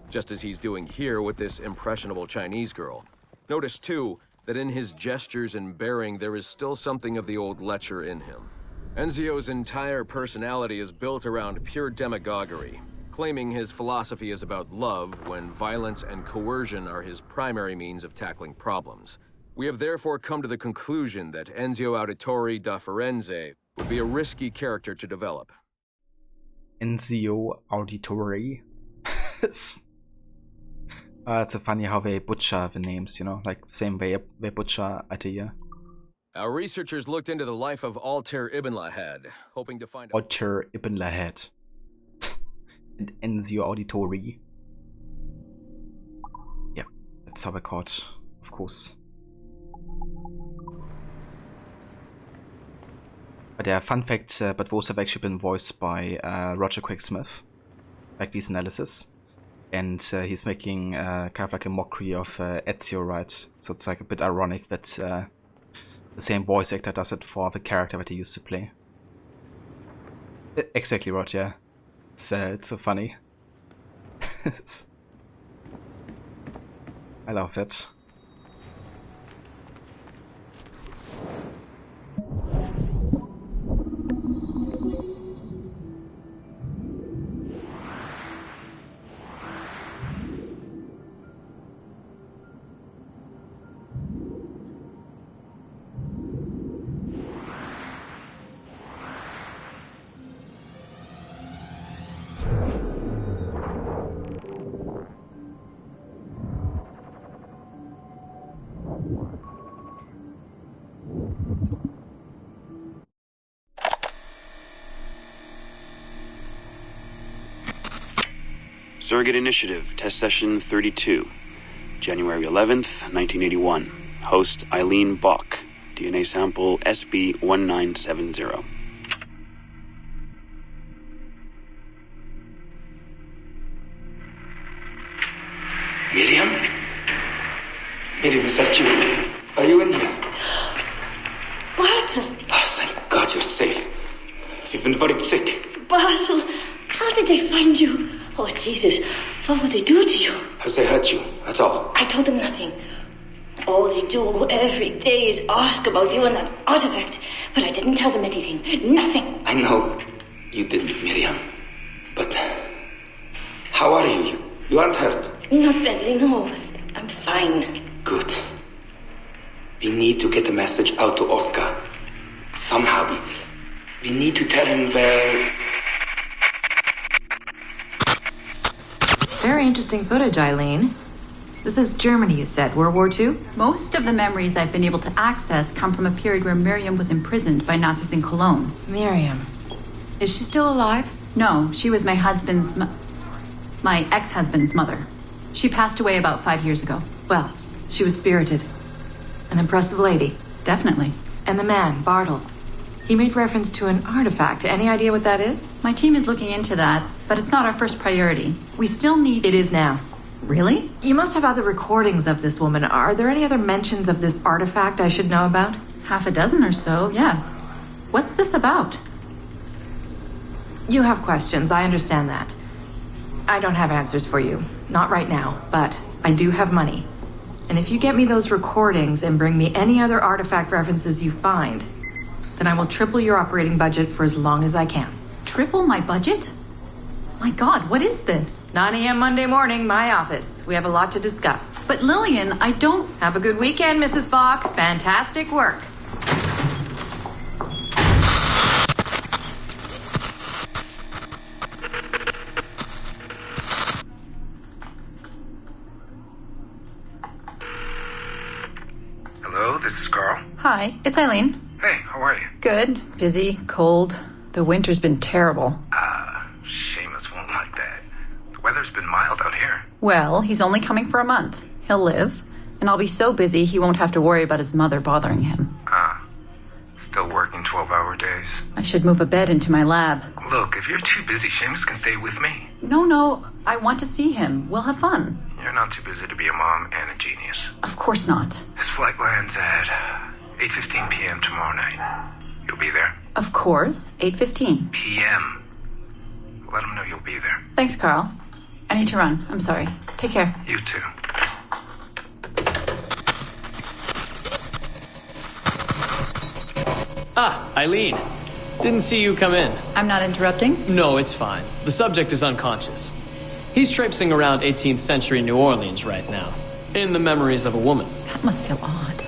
just as he's doing here with this impressionable Chinese girl. Notice, too, that in his gestures and bearing there is still something of the old lecher in him. Enzio's entire personality is built around pure demagoguery, claiming his philosophy is about love when violence and coercion are his primary means of tackling problems. We have therefore come to the conclusion that Enzio Auditore da Firenze would be a risky character to develop. Enzio Auditore. It's so funny how they butcher the names, you know, like the same way they butcher Atiyah. Our researchers looked into the life of Altair Ibn Lahad, hoping to find Altair Ibn Lahad. And Enzio Auditore. Yeah, that's how they're called, of course. But yeah, fun fact, but those have actually been voiced by Roger Craig Smith, like these analysis. And he's making kind of like a mockery of Ezio, right? So it's like a bit ironic that the same voice actor does it for the character that he used to play. Exactly, Rod, yeah. It's so funny. I love it. Surrogate Initiative, Test Session 32, January 11th, 1981. Host Eileen Bok, DNA sample SB1970. Miriam? Miriam, is that you? Are you in here? Bartle! Oh, thank God you're safe. You've been very sick. Bartle, how did they find you? Oh, Jesus, what would they do to you? Has they hurt you at all? I told them nothing. All they do every day is ask about you and that artifact. But I didn't tell them anything. Nothing. I know you didn't, Miriam. But how are you? You aren't hurt? Not badly, no. I'm fine. Good. We need to get the message out to Oscar. Somehow. We need to tell him where... Very interesting footage, Eileen. This is Germany, you said. World War II? Most of the memories I've been able to access come from a period where Miriam was imprisoned by Nazis in Cologne. Miriam. Is she still alive? No, she was my ex-husband's mother. She passed away about 5 years ago. Well, she was spirited. An impressive lady. Definitely. And the man, Bartle. He made reference to an artifact. Any idea what that is? My team is looking into that, but it's not our first priority. We still need... It is now. Really? You must have other recordings of this woman. Are there any other mentions of this artifact I should know about? Half a dozen or so, yes. What's this about? You have questions, I understand that. I don't have answers for you. Not right now, but I do have money. And if you get me those recordings and bring me any other artifact references you find, then I will triple your operating budget for as long as I can. Triple my budget? My God, what is this? 9 a.m. Monday morning, my office. We have a lot to discuss. But Lillian, I don't... Have a good weekend, Mrs. Bach. Fantastic work. Hello, this is Carl. Hi, it's Eileen. Hey, how are you? Good. Busy. Cold. The winter's been terrible. Seamus won't like that. The weather's been mild out here. Well, he's only coming for a month. He'll live. And I'll be so busy he won't have to worry about his mother bothering him. Still working 12-hour days? I should move a bed into my lab. Look, if you're too busy, Seamus can stay with me. No. I want to see him. We'll have fun. You're not too busy to be a mom and a genius. Of course not. His flight lands at 8:15 p.m. tomorrow night. You'll be there? Of course. 8:15. p.m. Let him know you'll be there. Thanks, Carl. I need to run. I'm sorry. Take care. You too. Eileen. Didn't see you come in. I'm not interrupting? No, it's fine. The subject is unconscious. He's traipsing around 18th century New Orleans right now, in the memories of a woman. That must feel odd.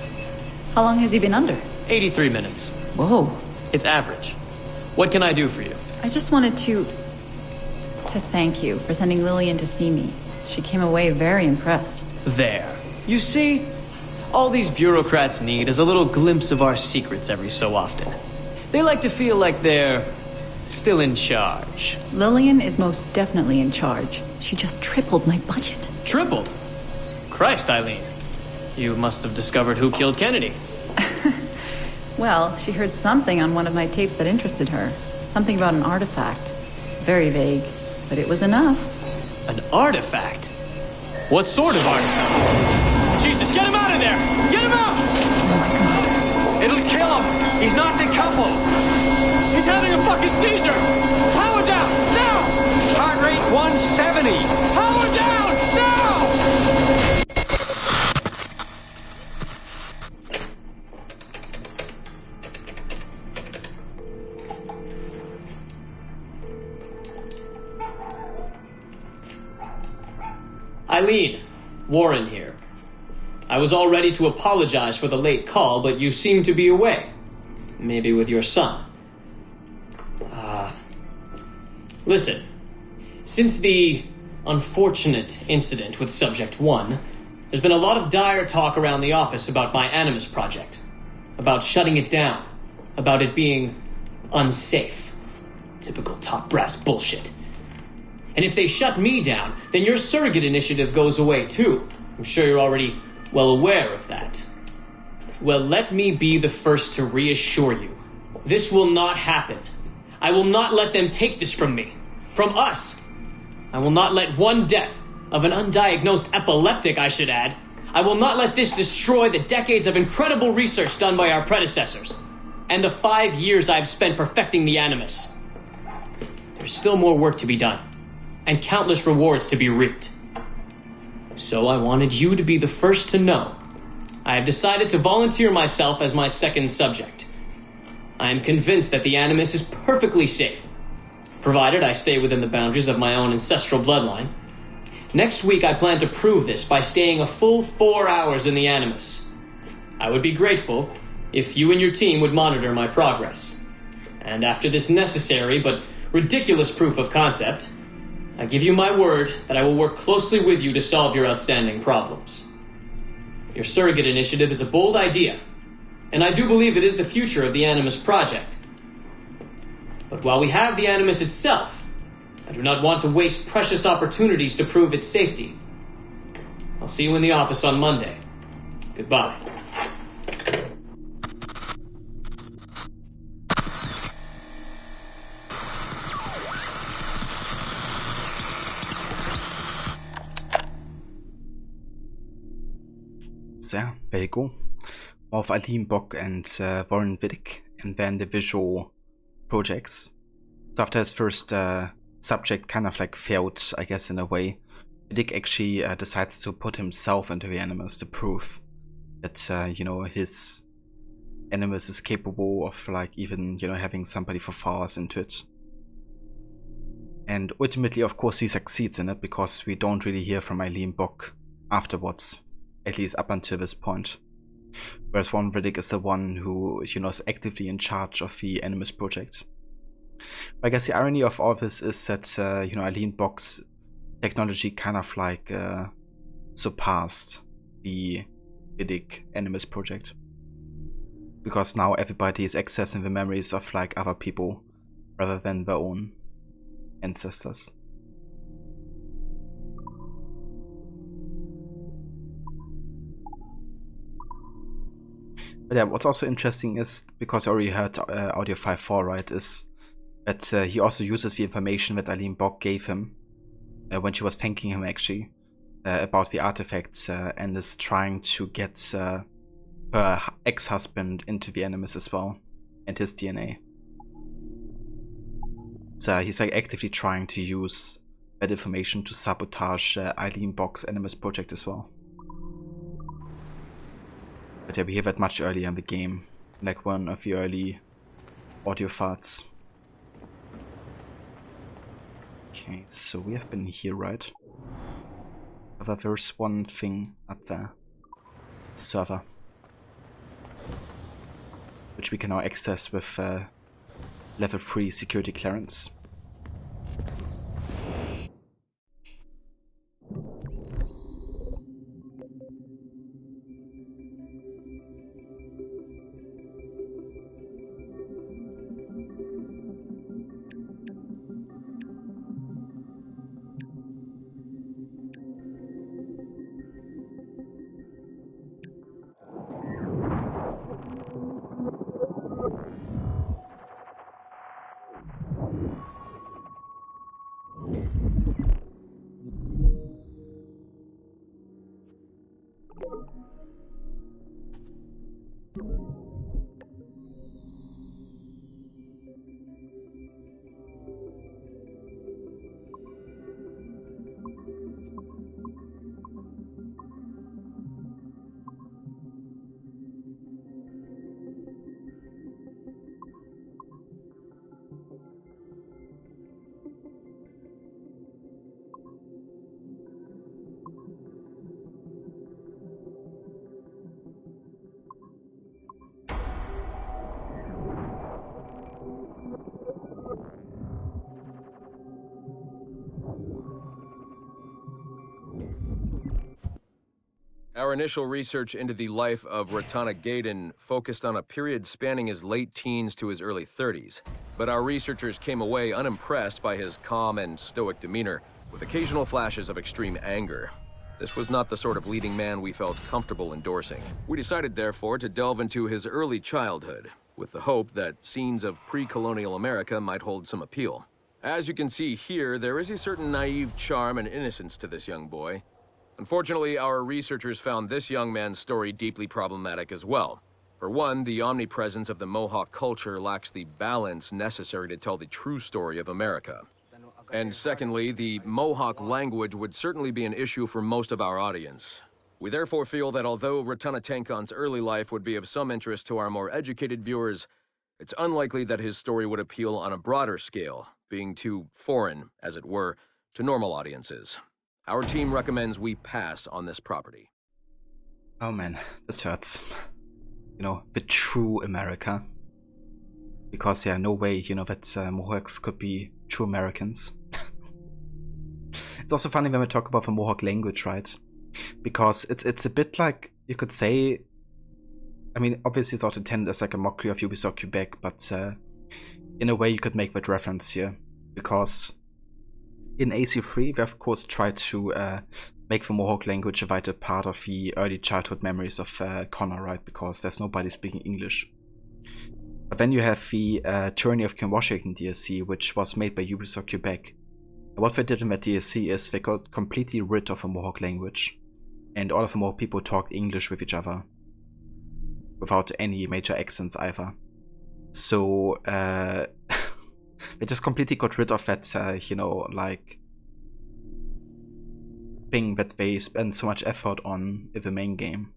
How long has he been under? 83 minutes. Whoa. It's average. What can I do for you? I just wanted to thank you for sending Lillian to see me. She came away very impressed. There. You see, all these bureaucrats need is a little glimpse of our secrets every so often. They like to feel like they're still in charge. Lillian is most definitely in charge. She just tripled my budget. Tripled? Christ, Eileen. You must have discovered who killed Kennedy. Well, she heard something on one of my tapes that interested her. Something about an artifact. Very vague, but it was enough. An artifact? What sort of artifact? Jesus, get him out of there! Get him out! Oh my God. It'll kill him! He's not decoupled! He's having a fucking seizure! Power down! Now! Heart rate 170! Power down! Now! Eileen, Warren here. I was all ready to apologize for the late call, but you seem to be away. Maybe with your son. Listen. Since the unfortunate incident with Subject 1, there's been a lot of dire talk around the office about my Animus project. About shutting it down. About it being unsafe. Typical top brass bullshit. And if they shut me down, then your surrogate initiative goes away too. I'm sure you're already well aware of that. Well, let me be the first to reassure you. This will not happen. I will not let them take this from me. From us. I will not let one death, of an undiagnosed epileptic, I should add. I will not let this destroy the decades of incredible research done by our predecessors, and the 5 years I've spent perfecting the Animus. There's still more work to be done, and countless rewards to be reaped. So I wanted you to be the first to know. I have decided to volunteer myself as my second subject. I am convinced that the Animus is perfectly safe, provided I stay within the boundaries of my own ancestral bloodline. Next week, I plan to prove this by staying a full 4 hours in the Animus. I would be grateful if you and your team would monitor my progress. And after this necessary but ridiculous proof of concept, I give you my word that I will work closely with you to solve your outstanding problems. Your surrogate initiative is a bold idea, and I do believe it is the future of the Animus project. But while we have the Animus itself, I do not want to waste precious opportunities to prove its safety. I'll see you in the office on Monday. Goodbye. So yeah, there you go. More of Eileen Bock and Warren Wittig, and then the visual projects. So after his first subject kind of like failed, I guess, in a way, Wittig actually decides to put himself into the Animus to prove that, you know, his Animus is capable of, like, even, you know, having somebody for 4 hours into it. And ultimately, of course, he succeeds in it, because we don't really hear from Eileen Bock afterwards, at least up until this point. Whereas Warren Wittig is the one who, you know, is actively in charge of the Animus project. But I guess the irony of all this is that, you know, Eileen Bock's technology kind of like surpassed the Wittig Animus project. Because now everybody is accessing the memories of like other people rather than their own ancestors. But yeah, what's also interesting is, because I already heard audio 5.4, right, is that he also uses the information that Eileen Bock gave him when she was thanking him, actually, about the artifacts, and is trying to get her ex-husband into the Animus as well, and his DNA. So he's like actively trying to use that information to sabotage Eileen Bock's Animus project as well. But yeah, we hear that much earlier in the game, like one of the early audio files. Okay, so we have been here, right? But there's one thing at the server, which we can now access with level 3 security clearance. Our initial research into the life of Ratana Gaydon focused on a period spanning his late teens to his early 30s, but our researchers came away unimpressed by his calm and stoic demeanor, with occasional flashes of extreme anger. This was not the sort of leading man we felt comfortable endorsing. We decided, therefore, to delve into his early childhood, with the hope that scenes of pre-colonial America might hold some appeal. As you can see here, there is a certain naive charm and innocence to this young boy. Unfortunately, our researchers found this young man's story deeply problematic as well. For one, the omnipresence of the Mohawk culture lacks the balance necessary to tell the true story of America. And secondly, the Mohawk language would certainly be an issue for most of our audience. We therefore feel that although Ratanatenkon's early life would be of some interest to our more educated viewers, it's unlikely that his story would appeal on a broader scale, being too foreign, as it were, to normal audiences. Our team recommends we pass on this property. Oh man, this hurts. You know, the true America. Because yeah, no way, you know, that Mohawks could be true Americans. It's also funny when we talk about the Mohawk language, right? Because it's a bit like, you could say, I mean, obviously it's not intended as like a mockery of Ubisoft Quebec, but in a way you could make that reference here. Because in AC3, we of course tried to make the Mohawk language a vital part of the early childhood memories of Connor, right? Because there's nobody speaking English. But then you have the Tyranny of King Washington DLC, which was made by Ubisoft Quebec. And what they did in that DLC is they got completely rid of the Mohawk language. And all of the Mohawk people talked English with each other. Without any major accents either. So, they just completely got rid of that, you know, like, thing that they spend so much effort on in the main game.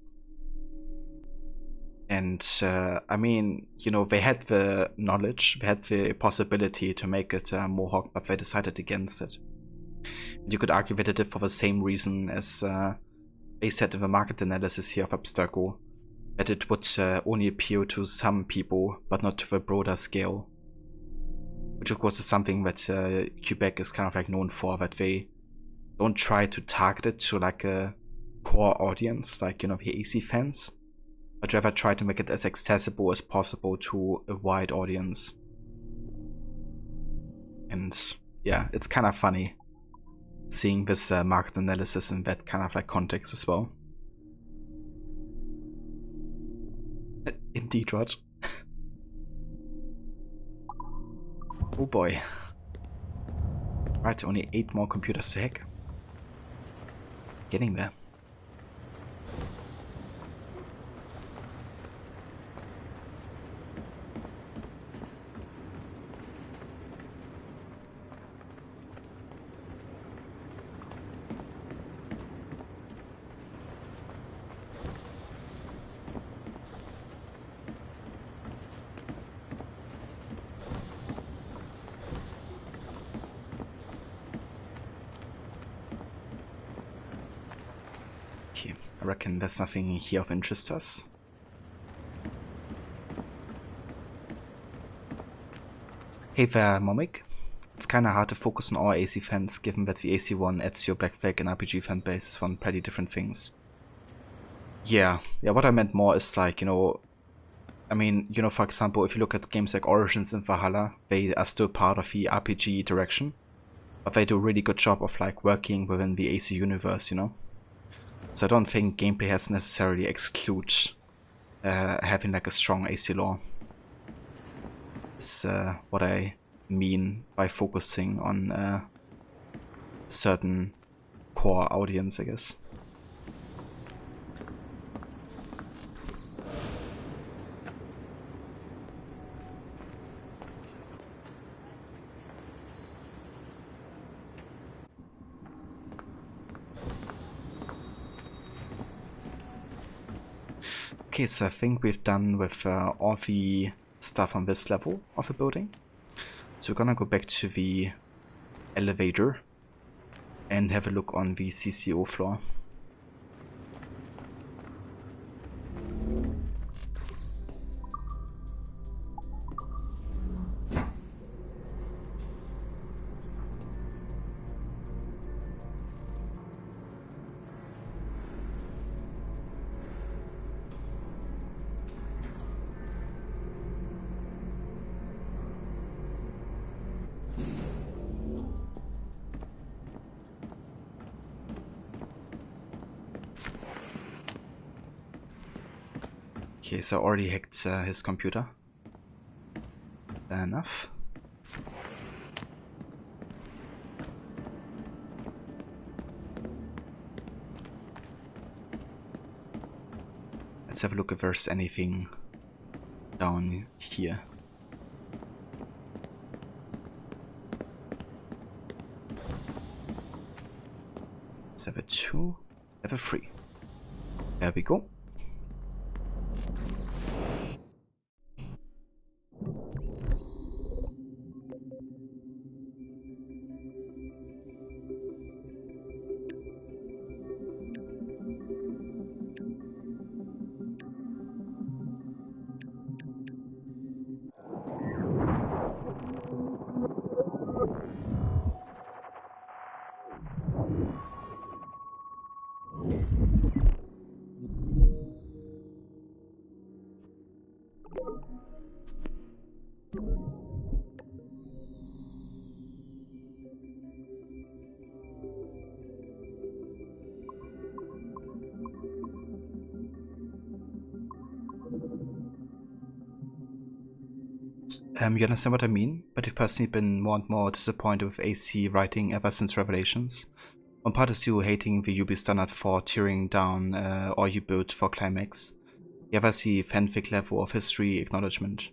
And I mean, you know, they had the knowledge, they had the possibility to make it Mohawk, but they decided against it. And you could argue that they did for the same reason as they said in the market analysis here of Abstergo, that it would only appeal to some people, but not to the broader scale. Which of course is something that Quebec is kind of like known for, that they don't try to target it to like a core audience, like, you know, the AC fans. But rather try to make it as accessible as possible to a wide audience. And yeah, it's kind of funny seeing this market analysis in that kind of like context as well. Indeed, Rod. Oh boy. Right, only 8 more computers to hack. Getting there. I reckon there's nothing here of interest to us. Hey there, Momik. It's kinda hard to focus on our AC fans, given that the AC1, Ezio, Black Flag and RPG fanbase is one pretty different things. Yeah, what I meant more is like, you know, I mean, you know, for example, if you look at games like Origins and Valhalla, they are still part of the RPG direction, but they do a really good job of like working within the AC universe, you know? So I don't think gameplay has necessarily exclude having like a strong AC lore. Is what I mean by focusing on certain core audience, I guess. Okay, so I think we've done with all the stuff on this level of the building. So we're gonna go back to the elevator and have a look on the CCO floor. Okay, so I already hacked his computer. Fair enough. Let's have a look if there's anything down here. Level 2, level 3. There we go. You understand what I mean? But I've personally been more and more disappointed with AC writing ever since Revelations. One part is you hating the UB standard for tearing down all you built for climax. The other is the fanfic level of history acknowledgement.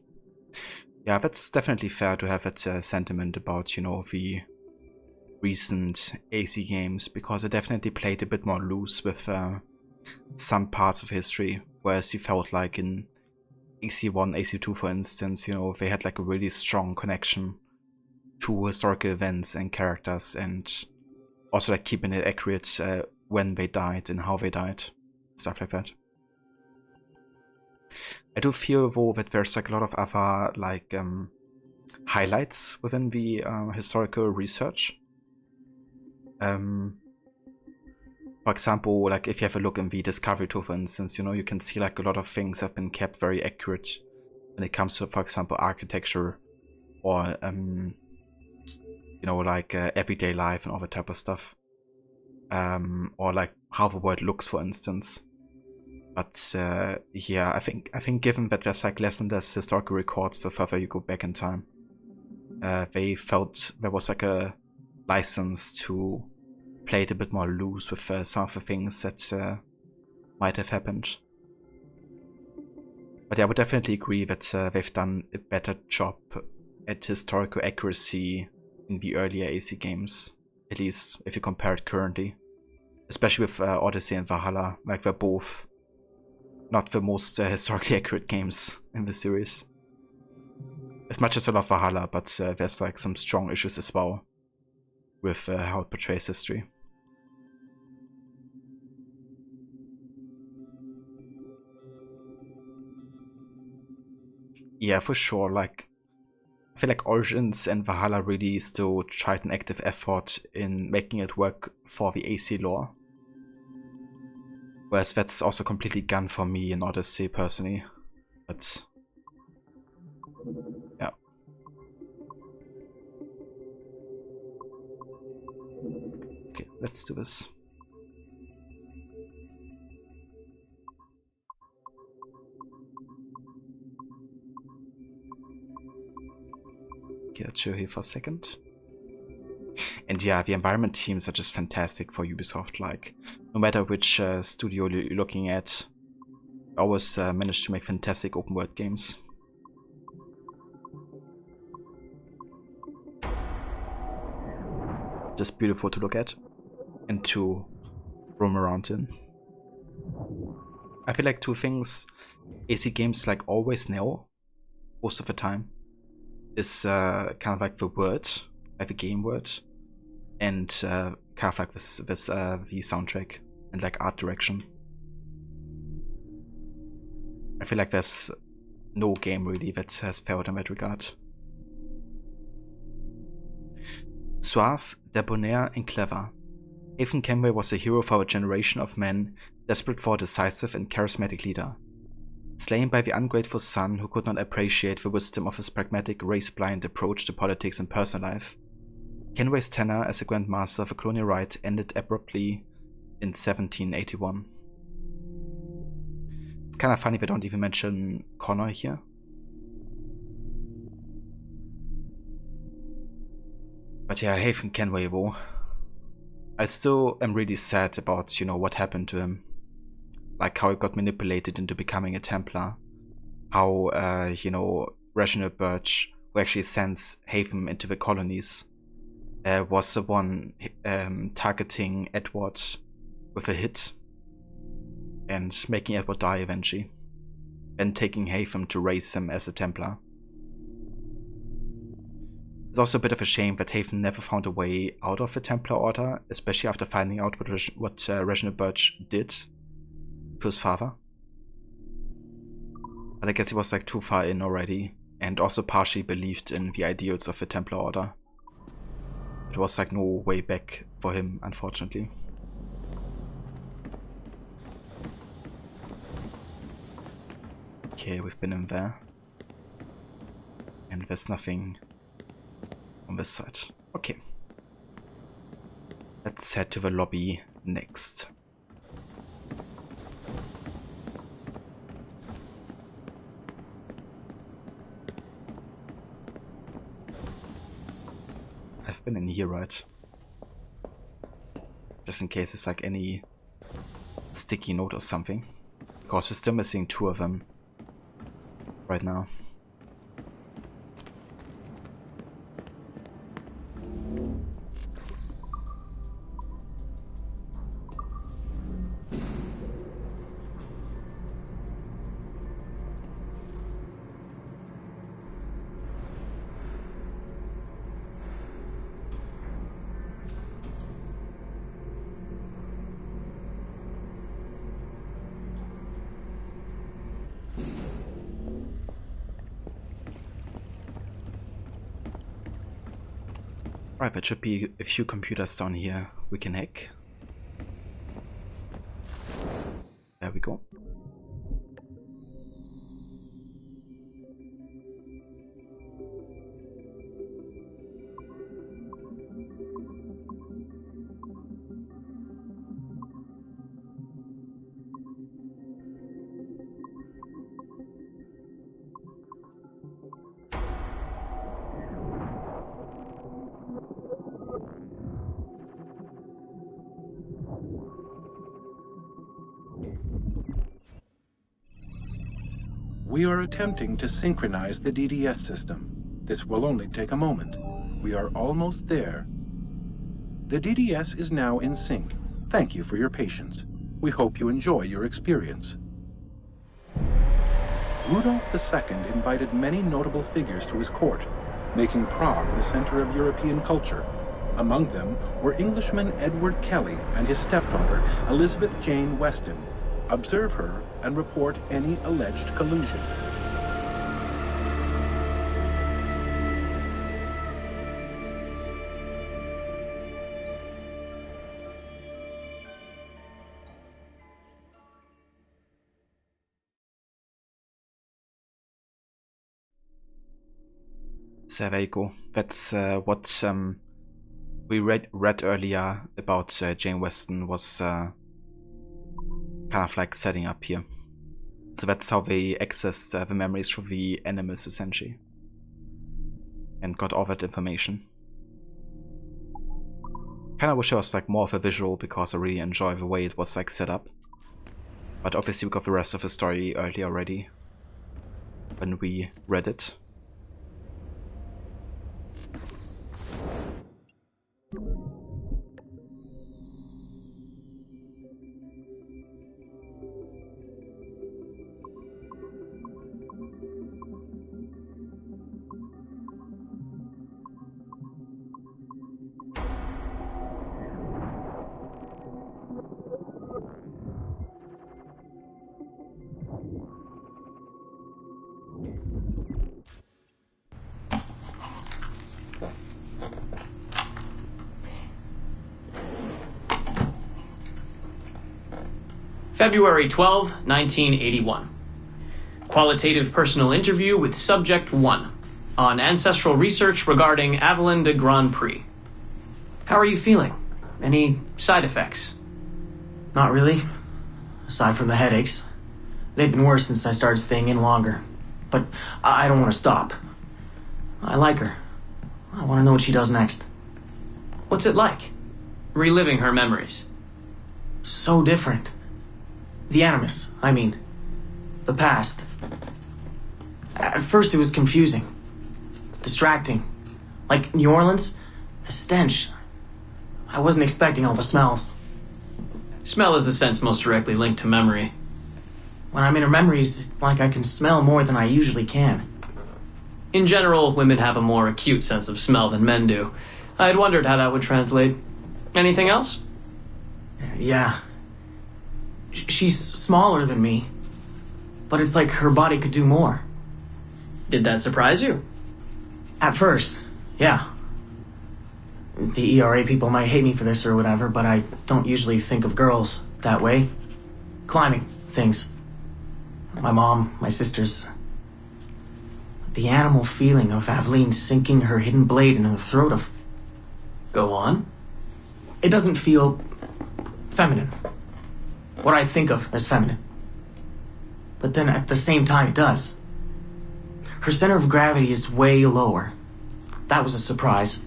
Yeah, that's definitely fair to have that sentiment about, you know, the recent AC games, because I definitely played a bit more loose with some parts of history, whereas you felt like in AC1, AC2 for instance, you know, they had like a really strong connection to historical events and characters, and also like keeping it accurate when they died and how they died, stuff like that. I do feel though that there's like a lot of other like highlights within the historical research. For example, like if you have a look in the Discovery tool, for instance, you know, you can see like a lot of things have been kept very accurate when it comes to, for example, architecture or, you know, like everyday life and all that type of stuff. Or like how the world looks, for instance. But yeah, I think given that there's like less and less historical records the further you go back in time, they felt there was like a license to play it a bit more loose with some of the things that might have happened. But yeah, I would definitely agree that they've done a better job at historical accuracy in the earlier AC games, at least if you compare it currently. Especially with Odyssey and Valhalla, like they're both not the most historically accurate games in the series. As much as I love Valhalla, but there's like some strong issues as well with how it portrays history. Yeah, for sure. Like, I feel like Origins and Valhalla really still tried an active effort in making it work for the AC lore. Whereas that's also completely gone for me in Odyssey personally. But yeah. Okay, let's do this. Okay, let's chill here for a second. And yeah, the environment teams are just fantastic for Ubisoft. Like, no matter which studio you're looking at, they always manage to make fantastic open world games. Just beautiful to look at and to roam around in. I feel like two things AC games like always nail most of the time is kind of like the word, like the game word, and kind of like this the soundtrack and like art direction. I feel like there's no game really that has failed in that regard. Suave, debonair, and clever, Ethan Kenway was a hero for a generation of men desperate for a decisive and charismatic leader. Slain by the ungrateful son who could not appreciate the wisdom of his pragmatic, race-blind approach to politics and personal life, Kenway's tenure as a Grand Master of the colonial right ended abruptly in 1781. It's kind of funny they don't even mention Connor here. But yeah, Haven Kenway though. I still am really sad about, you know, what happened to him. Like how he got manipulated into becoming a Templar. How, you know, Reginald Birch, who actually sends Haven into the colonies, was the one targeting Edward with a hit. And making Edward die eventually. And taking Haven to raise him as a Templar. It's also a bit of a shame that Haven never found a way out of the Templar Order, especially after finding out what Reginald Birch did to his father. But I guess he was like too far in already, and also partially believed in the ideals of the Templar Order. It was like no way back for him, unfortunately. Okay, we've been in there. And there's nothing on this side. Okay. Let's head to the lobby next. I've been in here, right? Just in case there's like any sticky note or something. Because we're still missing 2 of them right now. Right, there should be a few computers down here we can hack. There we go. We are attempting to synchronize the DDS system. This will only take a moment. We are almost there. The DDS is now in sync. Thank you for your patience. We hope you enjoy your experience. Rudolf II invited many notable figures to his court, making Prague the center of European culture. Among them were Englishman Edward Kelly and his stepdaughter, Elizabeth Jane Weston. Observe her and report any alleged collusion. So there you go. That's what we read earlier about Jane Weston was kind of like setting up here. So that's how they accessed the memories from the enemies essentially. And got all that information. Kinda wish I was like more of a visual because I really enjoy the way it was like set up. But obviously we got the rest of the story early already. When we read it. February 12, 1981. Qualitative personal interview with Subject 1 on ancestral research regarding Avalon de Grand Prix. How are you feeling? Any side effects? Not really, aside from the headaches. They've been worse since I started staying in longer. But I don't want to stop. I like her. I want to know what she does next. What's it like? Reliving her memories. So different. The Animus, I mean. The past. At first it was confusing. Distracting. Like New Orleans, the stench. I wasn't expecting all the smells. Smell is the sense most directly linked to memory. When I'm in her memories, it's like I can smell more than I usually can. In general, women have a more acute sense of smell than men do. I had wondered how that would translate. Anything else? Yeah. She's smaller than me, but it's like her body could do more. Did that surprise you? At first, yeah. The ERA people might hate me for this or whatever, but I don't usually think of girls that way. Climbing things. My mom, my sisters. The animal feeling of Eileen sinking her hidden blade into the throat of... Go on. It doesn't feel feminine. What I think of as feminine. But then at the same time it does. Her center of gravity is way lower. That was a surprise.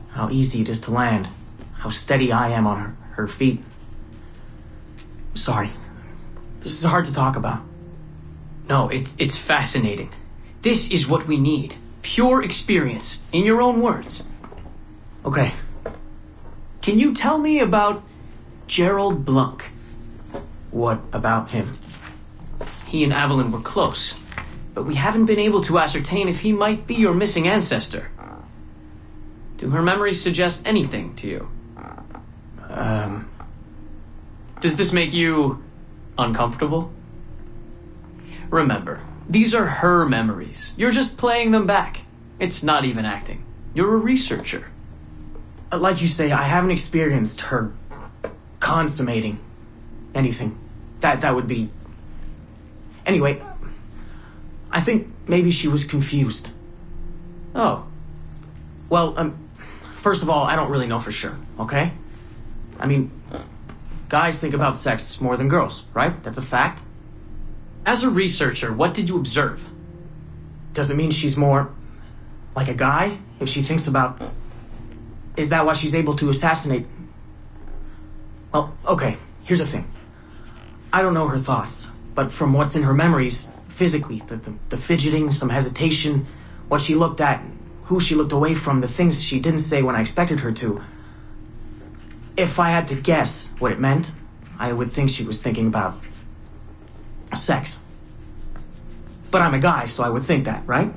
How easy it is to land. How steady I am on her feet. Sorry. This is hard to talk about. No, it's fascinating. This is what we need. Pure experience, in your own words. Okay. Can you tell me about Gerald Blunk? What about him? He and Evelyn were close, but we haven't been able to ascertain if he might be your missing ancestor. Do her memories suggest anything to you? Does this make you uncomfortable? Remember, these are her memories. You're just playing them back. It's not even acting. You're a researcher. Like you say, I haven't experienced her consummating anything. That would be... Anyway, I think maybe she was confused. Oh. Well, first of all, I don't really know for sure, okay? I mean, guys think about sex more than girls, right? That's a fact. As a researcher, what did you observe? Does it mean she's more like a guy if she thinks about... Is that why she's able to assassinate... Well, okay, here's the thing. I don't know her thoughts, but from what's in her memories, physically, the fidgeting, some hesitation, what she looked at, who she looked away from, the things she didn't say when I expected her to. If I had to guess what it meant, I would think she was thinking about sex. But I'm a guy, so I would think that, right?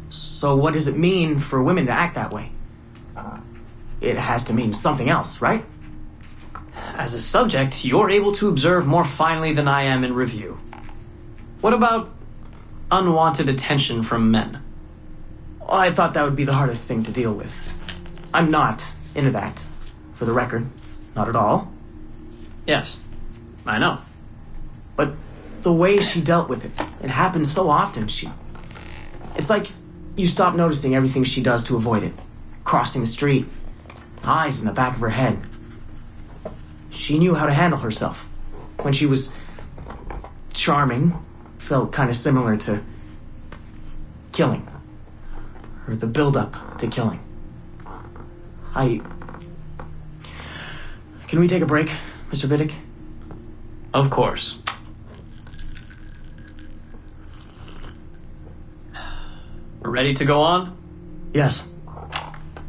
So what does it mean for women to act that way? It has to mean something else, right? As a subject, you're able to observe more finely than I am in review. What about unwanted attention from men? Well, I thought that would be the hardest thing to deal with. I'm not into that, for the record. Not at all. Yes, I know. But the way she dealt with it happens so often. It's like you stop noticing everything she does to avoid it. Crossing the street, eyes in the back of her head. She knew how to handle herself. When she was charming, felt kind of similar to killing. Or the build-up to killing. Can we take a break, Mr. Vidic? Of course. We're ready to go on? Yes.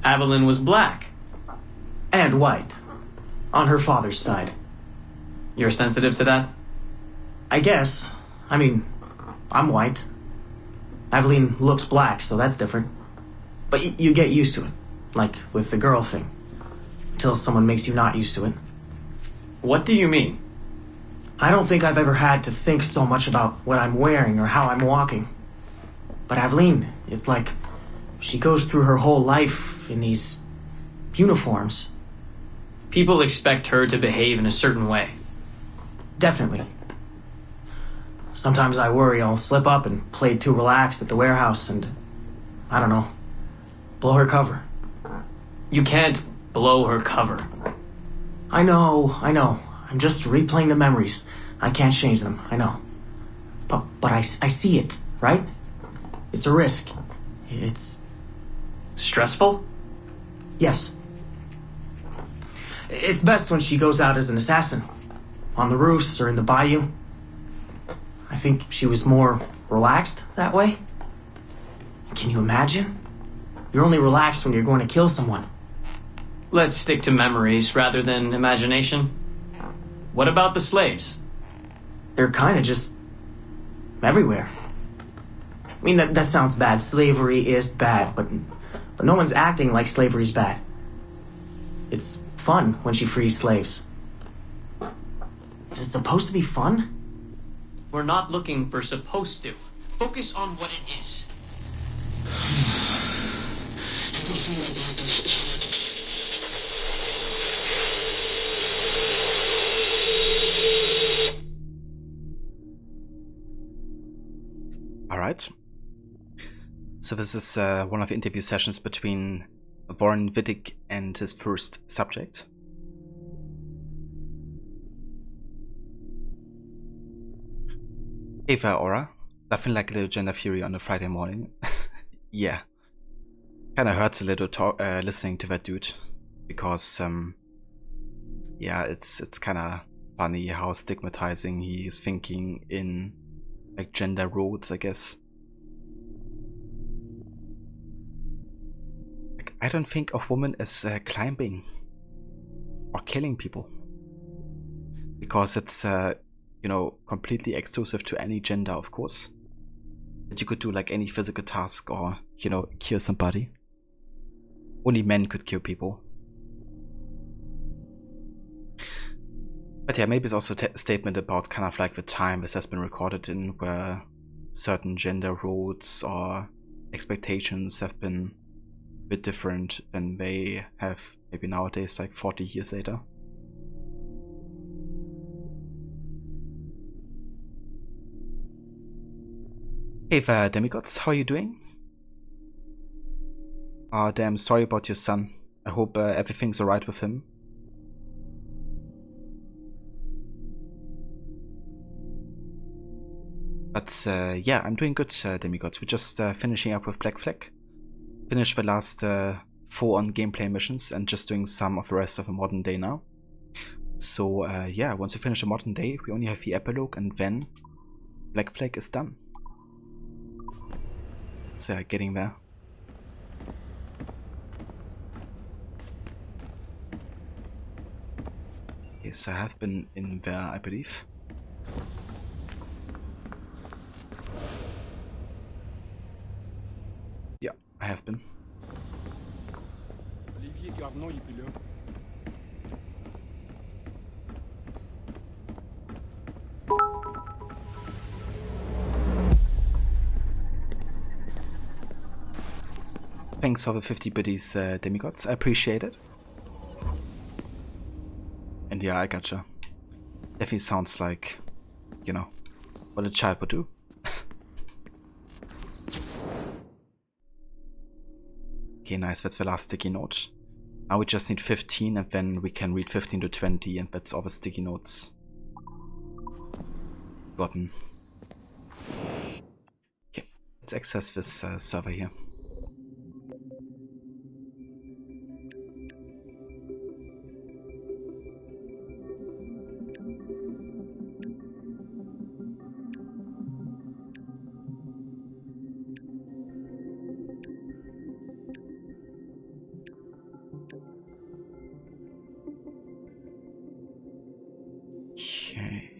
Evelyn was black. And white. On her father's side. You're sensitive to that? I guess. I mean, I'm white. Eileen looks black, so that's different. But you get used to it. Like with the girl thing. Until someone makes you not used to it. What do you mean? I don't think I've ever had to think so much about what I'm wearing or how I'm walking. But Eileen, it's like she goes through her whole life in these uniforms. People expect her to behave in a certain way. Definitely. Sometimes I worry I'll slip up and play too relaxed at the warehouse and, I don't know, blow her cover. You can't blow her cover. I know. I'm just replaying the memories. I can't change them, I know. But I see it, right? It's a risk. It's... Stressful? Yes. It's best when she goes out as an assassin. On the roofs or in the bayou. I think she was more relaxed that way. Can you imagine? You're only relaxed when you're going to kill someone. Let's stick to memories rather than imagination. What about the slaves? They're kind of just... everywhere. I mean, that sounds bad. Slavery is bad, but no one's acting like slavery's bad. It's fun when she frees slaves. Is it supposed to be fun? We're not looking for supposed to. Focus on what it is. Alright. So this is one of the interview sessions between Warren Wittig and his first subject. Hey there, Aura. Nothing like a little gender fury on a Friday morning. Yeah. Kinda hurts a little listening to that dude. Because, yeah, it's kinda funny how stigmatizing he is thinking in, like, gender roles, I guess. Like, I don't think of women as climbing or killing people. Because it's, you know, completely exclusive to any gender, of course. That you could do like any physical task or, you know, kill somebody. Only men could kill people. But yeah, maybe it's also a statement about kind of like the time this has been recorded in, where certain gender roles or expectations have been a bit different than they have maybe nowadays, like 40 years later. Hey there, demigods, how are you doing? Damn, sorry about your son. I hope everything's alright with him. But yeah, I'm doing good, demigods. We're just finishing up with Black Flag. Finished the last 4 on gameplay missions and just doing some of the rest of the modern day now. So yeah, once we finish the modern day, we only have the epilogue and then Black Flag is done. So yeah, getting there. Yes, I have been in there, I believe. Yeah, I have been. Thanks for the 50 biddies, demigods. I appreciate it. And yeah, I gotcha. Definitely sounds like, you know, what a child would do. Okay, nice. That's the last sticky note. Now we just need 15 and then we can read 15 to 20 and that's all the sticky notes gotten. Okay, let's access this server here. Okay.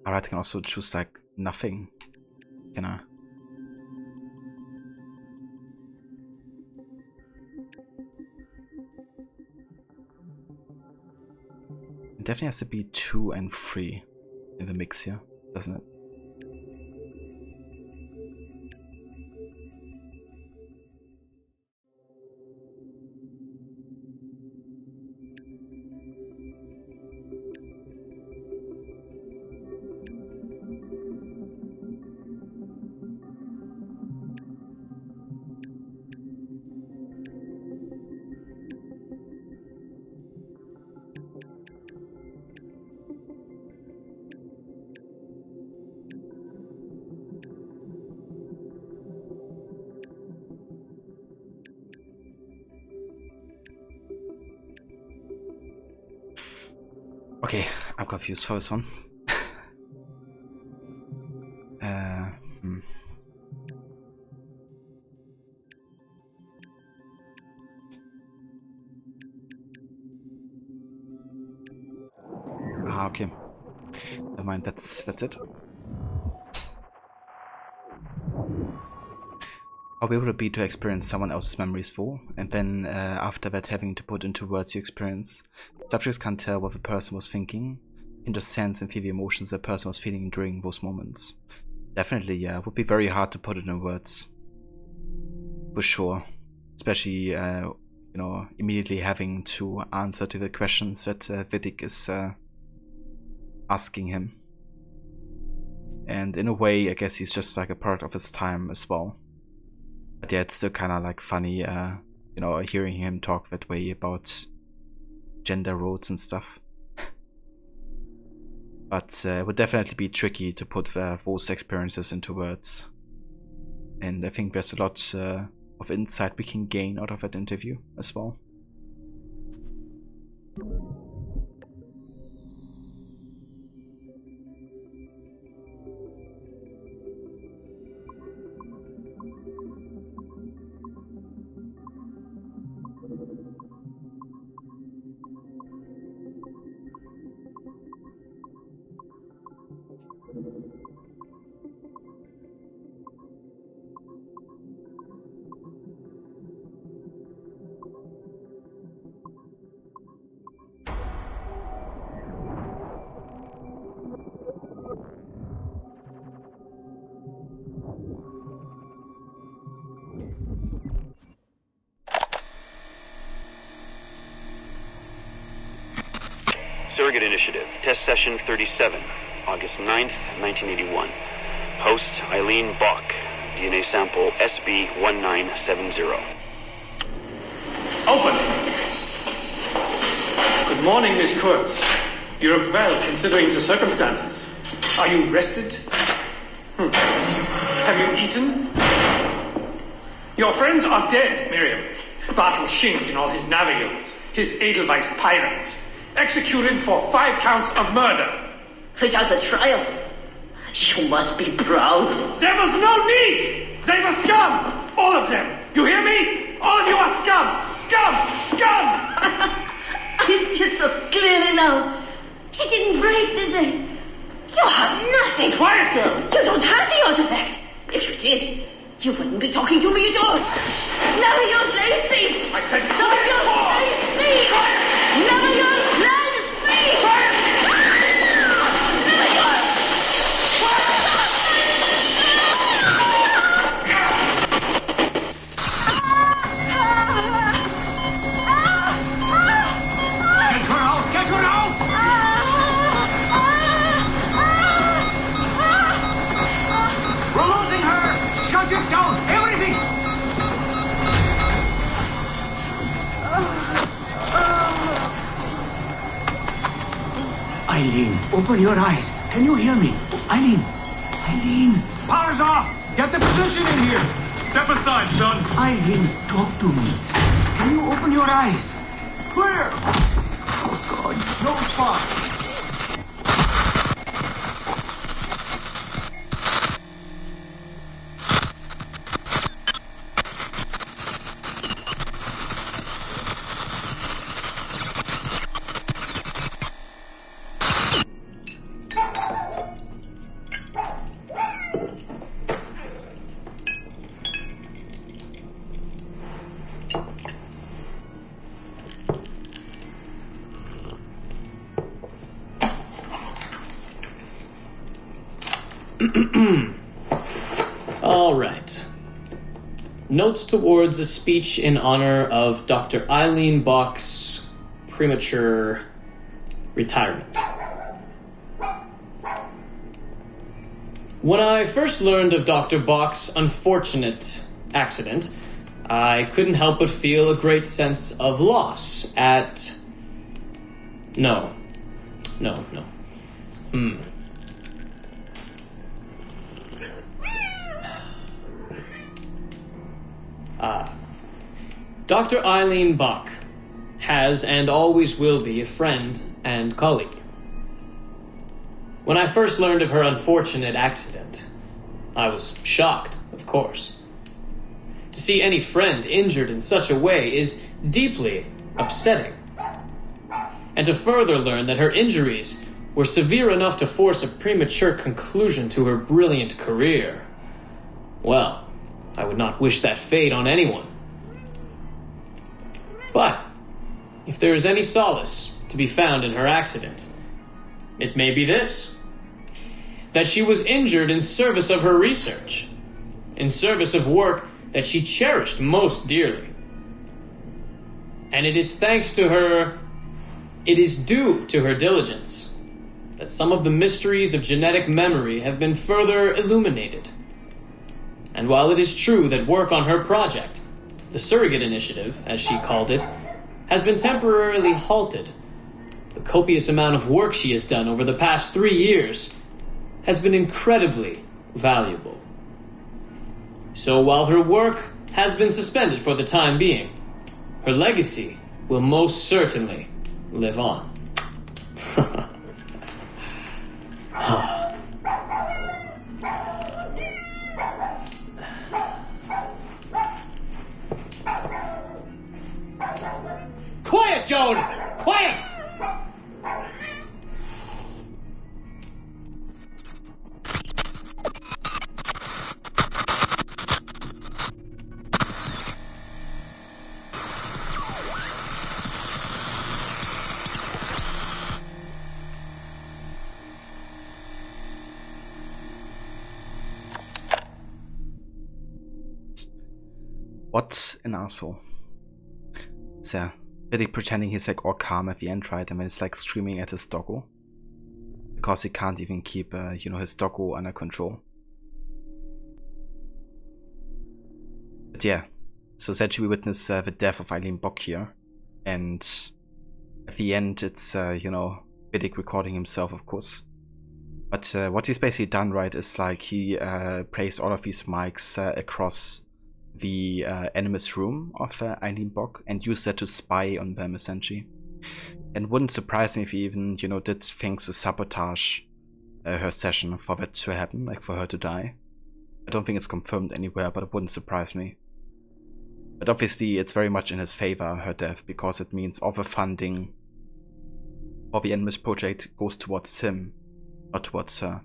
Alright, I can also choose like nothing, can I? definitely has to be 2 and 3 in the mix here, doesn't it? Okay, I'm confused for this one. Okay. Never mind, that's it. How able to be to experience someone else's memories for, and then after that having to put into words your experience. Subjects can't tell what the person was thinking, can just sense and feel the emotions the person was feeling during those moments. Definitely, yeah, it would be very hard to put it in words. For sure. Especially, you know, immediately having to answer to the questions that Vidic is asking him. And in a way, I guess he's just like a part of his time as well. But yeah, it's still kind of like funny, you know, hearing him talk that way about gender roles and stuff. But it would definitely be tricky to put those experiences into words. And I think there's a lot of insight we can gain out of that interview as well. Surrogate Initiative, Test Session 37, August 9th, 1981. Host, Eileen Bok, DNA sample SB1970. Open! Good morning, Miss Kurtz. You look well, considering the circumstances. Are you rested? Have you eaten? Your friends are dead, Miriam. Bartel Schink and all his navios, his Edelweiss pirates. Executed for 5 counts of murder. Without a trial. You must be proud. There was no need! They were scum! All of them! You hear me? All of you are scum! Scum! Scum! I see it so clearly now. He didn't break, did they? You have nothing. Quiet, girl! You don't have the artifact. If you did, you wouldn't be talking to me at all. Navios lay siege! I said Navios lay siege! Navios lay siege! Get her out! Get her out! We're losing her! Shut it down! Everything! Eileen, open your eyes. Can you hear me? Eileen! Eileen! Power's off! Get the position in here! Step aside, son! Eileen, talk to me. Can you open your eyes? Clear! Oh, God, no spots! All right. Notes towards a speech in honor of Dr. Eileen Bock's premature retirement. When I first learned of Dr. Bock's unfortunate accident, I couldn't help but feel a great sense of loss at... No. Dr. Eileen Bock has and always will be a friend and colleague. When I first learned of her unfortunate accident, I was shocked, of course. To see any friend injured in such a way is deeply upsetting. And to further learn that her injuries were severe enough to force a premature conclusion to her brilliant career, well, I would not wish that fate on anyone. But if there is any solace to be found in her accident, it may be this: that she was injured in service of her research, in service of work that she cherished most dearly. And it is due to her diligence that some of the mysteries of genetic memory have been further illuminated. And while it is true that work on her project, the Surrogate Initiative, as she called it, has been temporarily halted, the copious amount of work she has done over the past 3 years has been incredibly valuable. So while her work has been suspended for the time being, her legacy will most certainly live on. Quiet, Joan! Quiet! What an asshole. It's really pretending he's like all calm at the end, right? And then it's like screaming at his doggo. Because he can't even keep, his doggo under control. But yeah, so essentially we witness the death of Eileen Bokkier. And at the end it's, Vidic recording himself, of course. But what he's basically done, right, is like he placed all of these mics across the Animus room of Eileen Bock and used that to spy on them, essentially. And wouldn't surprise me if he even, did things to sabotage her session for that to happen, like for her to die. I don't think it's confirmed anywhere, but it wouldn't surprise me. But obviously it's very much in his favor, her death, because it means all the funding for the Animus project goes towards him, not towards her.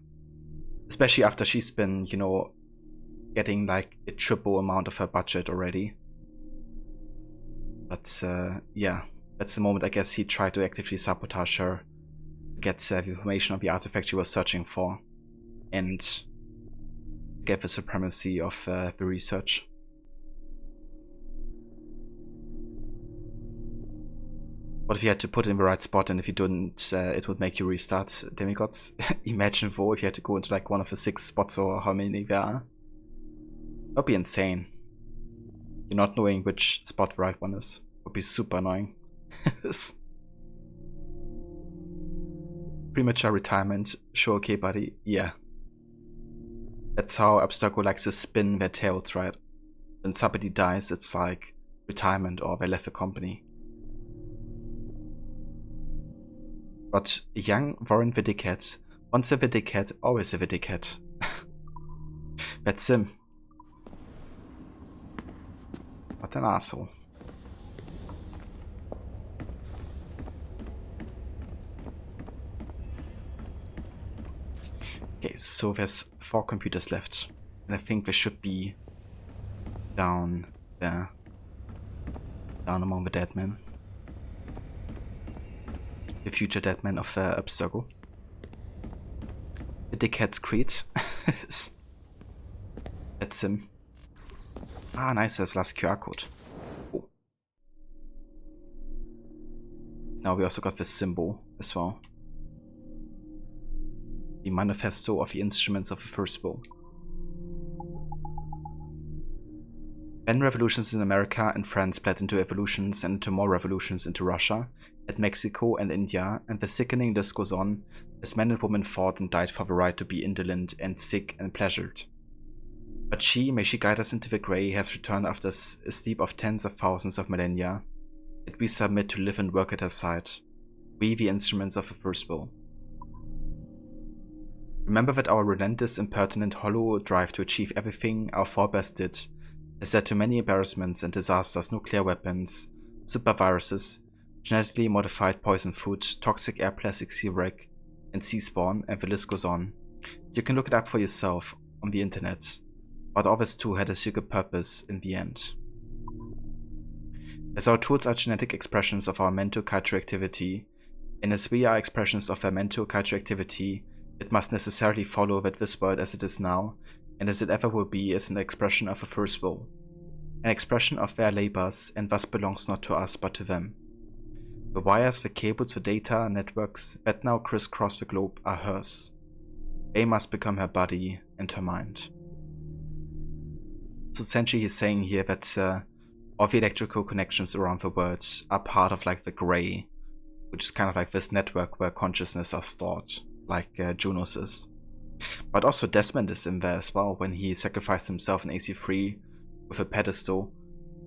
Especially after she's been, getting like a triple amount of her budget already. But yeah, that's the moment I guess he tried to actively sabotage her, get the information of the artifact she was searching for, and get the supremacy of the research. What if you had to put it in the right spot, and if you didn't, it would make you restart demigods? Imagine though if you had to go into like one of the 6 spots or how many there are. That'd be insane. You're not knowing which spot the right one is. Would be super annoying. Premature retirement. Sure, okay, buddy. Yeah. That's how Abstergo likes to spin their tales, right? When somebody dies, it's like retirement or they left the company. But young Warren Vidicat, once a Vidicat, always a Vidicat. That's him. What an asshole. Okay, so there's 4 computers left. And I think there should be down there. Down among the dead men. The future dead men of Abstergo. The Dickhead's Creed. That's him. Ah, nice, there's last QR code. Oh. Now we also got this symbol as well. The manifesto of the instruments of the first will. When revolutions in America and France split into evolutions and into more revolutions into Russia, and Mexico and India, and the sickening list goes on, as men and women fought and died for the right to be indolent and sick and pleasured. But she, may she guide us into the grey, has returned after a sleep of tens of thousands of millennia, yet we submit to live and work at her side, we the instruments of the first will. Remember that our relentless, impertinent, hollow drive to achieve everything our forebears did has led to many embarrassments and disasters: nuclear weapons, superviruses, genetically modified poison food, toxic air, plastic sea wreck, and sea spawn, and the list goes on. You can look it up for yourself on the internet, but all this too had a secret purpose in the end. As our tools are genetic expressions of our mental cultural activity, and as we are expressions of their mental cultural activity, it must necessarily follow that this world as it is now, and as it ever will be, is an expression of a first will, an expression of their labors, and thus belongs not to us but to them. The wires, the cables, the data, networks that now crisscross the globe are hers. They must become her body and her mind. So essentially he's saying here that all the electrical connections around the world are part of like the grey, which is kind of like this network where consciousness are stored, like Juno's is. But also Desmond is in there as well. When he sacrificed himself in AC3 with a pedestal,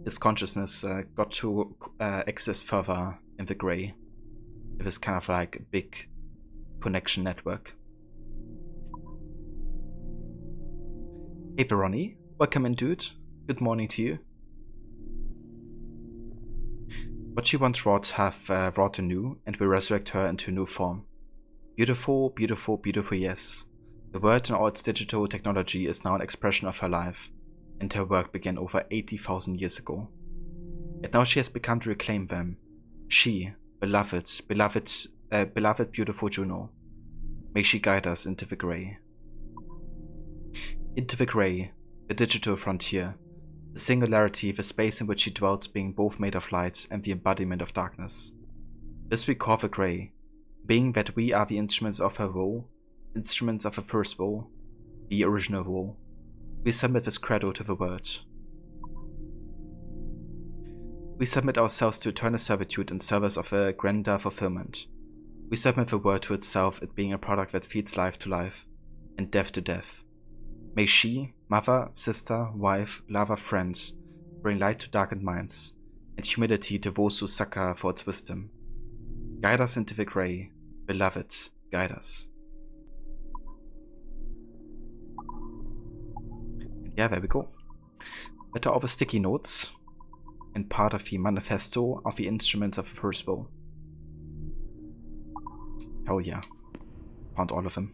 his consciousness got to access further in the grey. It was kind of like a big connection network. Hey Veroni, welcome in dude. Good morning to you. What she once wrought hath wrought anew, and will resurrect her into a new form. Beautiful, beautiful, beautiful, yes. The world and all its digital technology is now an expression of her life, and her work began over 80,000 years ago. Yet now she has become to reclaim them. She, beloved, beautiful Juno. May she guide us into the grey. Into the grey, the digital frontier, the singularity, the space in which she dwells being both made of light and the embodiment of darkness. This we call the grey, being that we are the instruments of her will, instruments of the first will, the original will. We submit this credo to the word. We submit ourselves to eternal servitude in service of a grander fulfillment. We submit the word to itself, it being a product that feeds life to life, and death to death. May she, mother, sister, wife, lover, friend, bring light to darkened minds, and humility to those who succor for its wisdom. Guide us into the grey, beloved, guide us. And yeah, there we go. That are all the sticky notes, and part of the manifesto of the instruments of the first will. Hell yeah. Found all of them.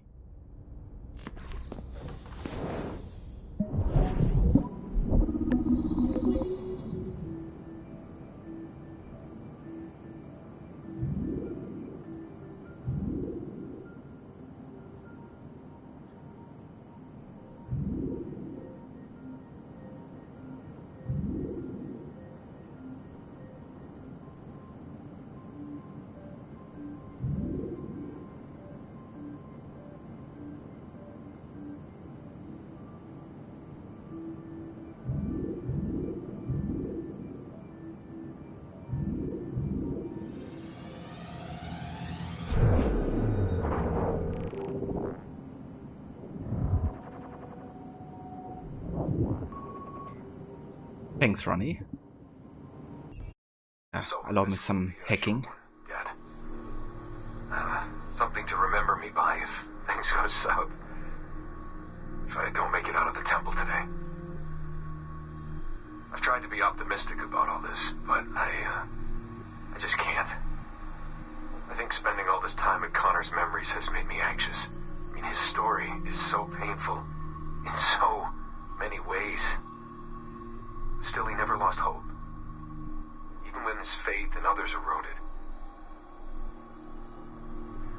Thanks, Ronnie. Allow me some hacking. Dad. Something to remember me by if things go south. If I don't make it out of the temple today. I've tried to be optimistic about all this, but I just can't. I think spending all this time in Connor's memories has made me anxious. I mean, his story is so painful in so many ways. Still, he never lost hope, even when his faith in others eroded.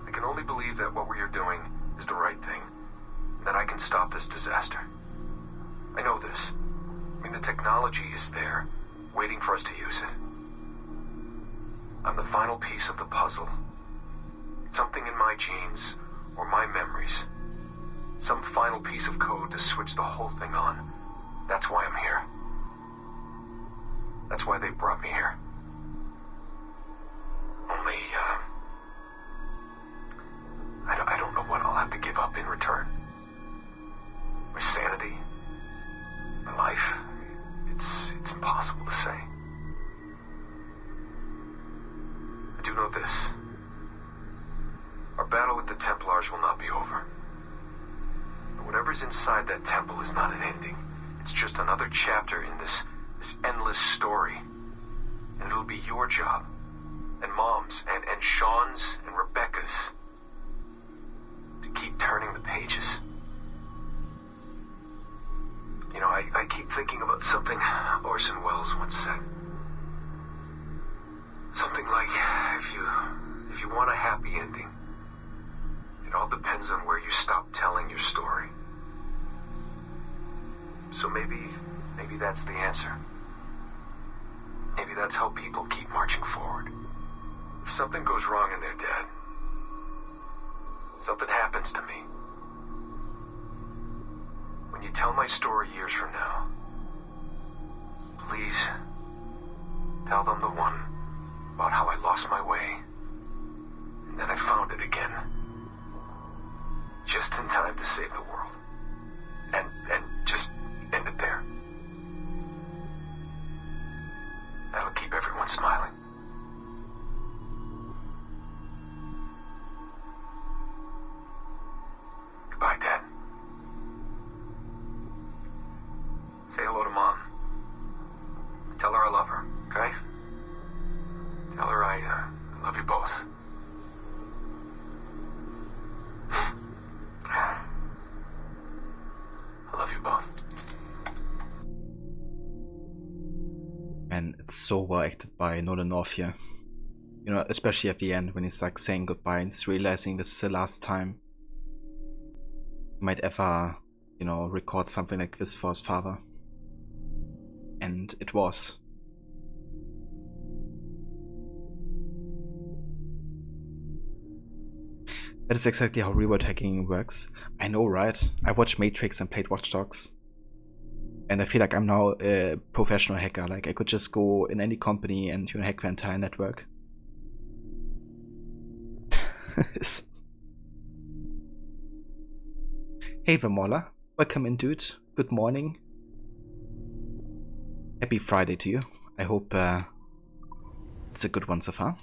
I can only believe that what we are doing is the right thing, that I can stop this disaster. I know this. I mean, the technology is there, waiting for us to use it. I'm the final piece of the puzzle. Something in my genes, or my memories. Some final piece of code to switch the whole thing on. That's why I'm here. That's why they brought me here. Only, I don't know what I'll have to give up in return. My sanity, my life, it's impossible to say. I do know this. Our battle with the Templars will not be over. But whatever's inside that temple is not an ending. It's just another chapter in this endless story. And it'll be your job, and Mom's, and Sean's, and Rebecca's, to keep turning the pages. You know, I keep thinking about something Orson Welles once said. Something like, if you want a happy ending, it all depends on where you stop telling your story. So maybe that's the answer. Maybe that's how people keep marching forward. If something goes wrong in their dad, something happens to me. When you tell my story years from now, please tell them the one about how I lost my way, and then I found it again. Just in time to save the world. And just end it there. That'll keep everyone smiling. Goodbye, Dad. Say hello to Mom. Tell her I love her, okay? Tell her I love you both. I love you both. And it's so well acted by Nolan North here. You know, especially at the end when he's like saying goodbye and he's realizing this is the last time he might ever, you know, record something like this for his father. And it was. That is exactly how reward hacking works. I know, right? I watched Matrix and played Watch Dogs. And I feel like I'm now a professional hacker. Like, I could just go in any company and, you know, hack the entire network. Hey, Vermola. Welcome in, dude. Good morning. Happy Friday to you. I hope it's a good one so far.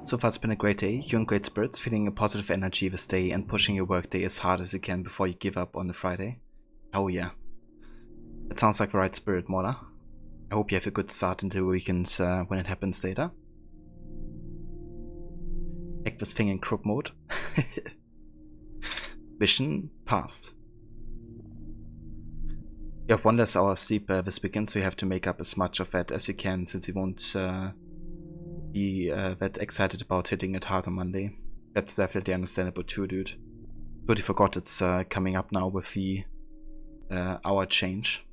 So far it's been a great day. You're in great spirits, feeling a positive energy this day and pushing your workday as hard as you can before you give up on the Friday. Oh yeah. That sounds like the right spirit, Mola. I hope you have a good start into the weekend when it happens later. Hack this thing in crook mode. Mission passed. You have 1 less hour of sleep this weekend, so you have to make up as much of that as you can, since you won't be that excited about hitting it hard on Monday. That's definitely understandable too, dude. Totally forgot it's coming up now with the hour change.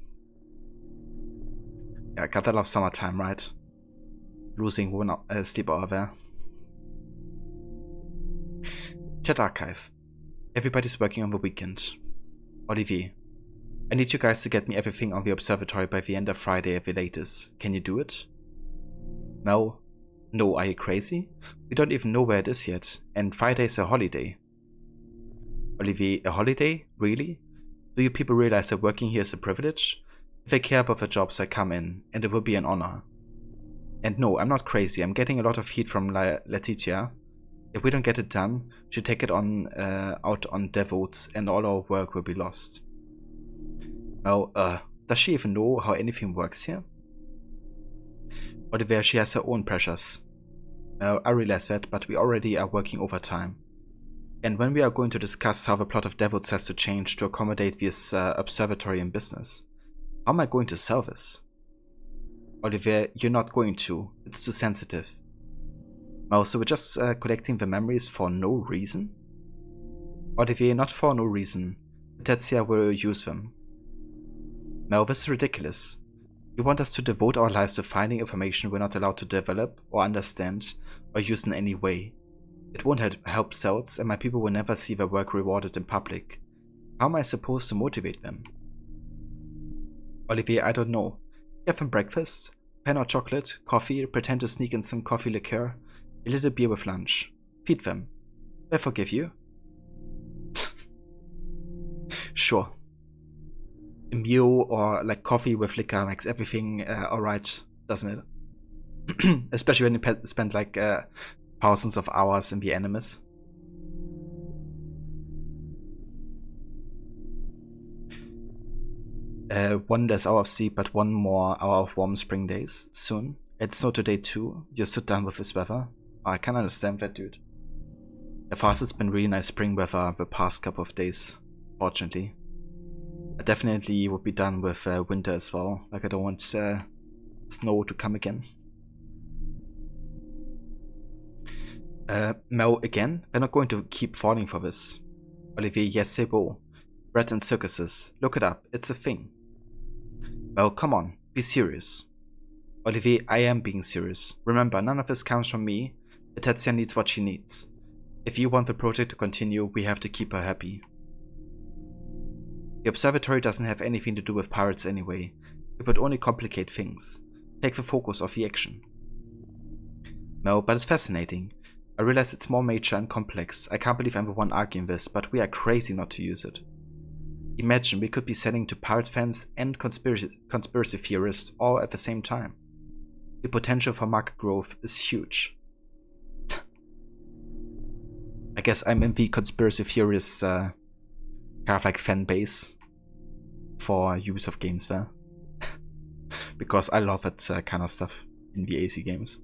Yeah, gotta love summertime, right? Losing 1 sleep hour there. Chat archive. Everybody's working on the weekend. Olivier. I need you guys to get me everything on the observatory by the end of Friday at the latest. Can you do it? Mel. No, are you crazy? We don't even know where it is yet, and Friday's a holiday. Olivier, a holiday? Really? Do you people realize that working here is a privilege? If I care about the jobs I come in, and it will be an honor. And no, I'm not crazy, I'm getting a lot of heat from Letitia. If we don't get it done, she'll take it on out on devotes, and all our work will be lost. Well, does she even know how anything works here? Oliver, she has her own pressures. I realize that, but we already are working overtime. And when we are going to discuss how the plot of Devotes has to change to accommodate this observatory and business, how am I going to sell this? Oliver, you're not going to. It's too sensitive. Well, so we're just collecting the memories for no reason? Olivier, not for no reason. Tetsia will use them. Mel, this is ridiculous. You want us to devote our lives to finding information we're not allowed to develop, or understand, or use in any way. It won't help cells, and my people will never see their work rewarded in public. How am I supposed to motivate them? Olivier, I don't know. Get them breakfast, pen or chocolate, coffee, pretend to sneak in some coffee liqueur, a little beer with lunch. Feed them. I forgive you. Sure. A meal or like coffee with liquor makes everything alright, doesn't it? Especially when you spend like thousands of hours in the Animus. One less hour of sleep, but one more hour of warm spring days soon. It's snow today too. You're so done with this weather. I can understand that, dude. For us, it's been really nice spring weather the past couple of days, fortunately. I definitely would be done with winter as well. Like, I don't want snow to come again. Mel, again? We're not going to keep falling for this. Olivier, yes, they will. Bread and circuses. Look it up. It's a thing. Mel, come on. Be serious. Olivier, I am being serious. Remember, none of this comes from me. Tetsia needs what she needs. If you want the project to continue, we have to keep her happy. The observatory doesn't have anything to do with pirates anyway. It would only complicate things. Take the focus off the action. No, but it's fascinating. I realize it's more major and complex. I can't believe I'm the one arguing this, but we are crazy not to use it. Imagine we could be selling to pirate fans and conspiracy theorists all at the same time. The potential for market growth is huge. I guess I'm in the conspiracy theorists kind of like fan base for use of games there. Because I love that kind of stuff in the AC games.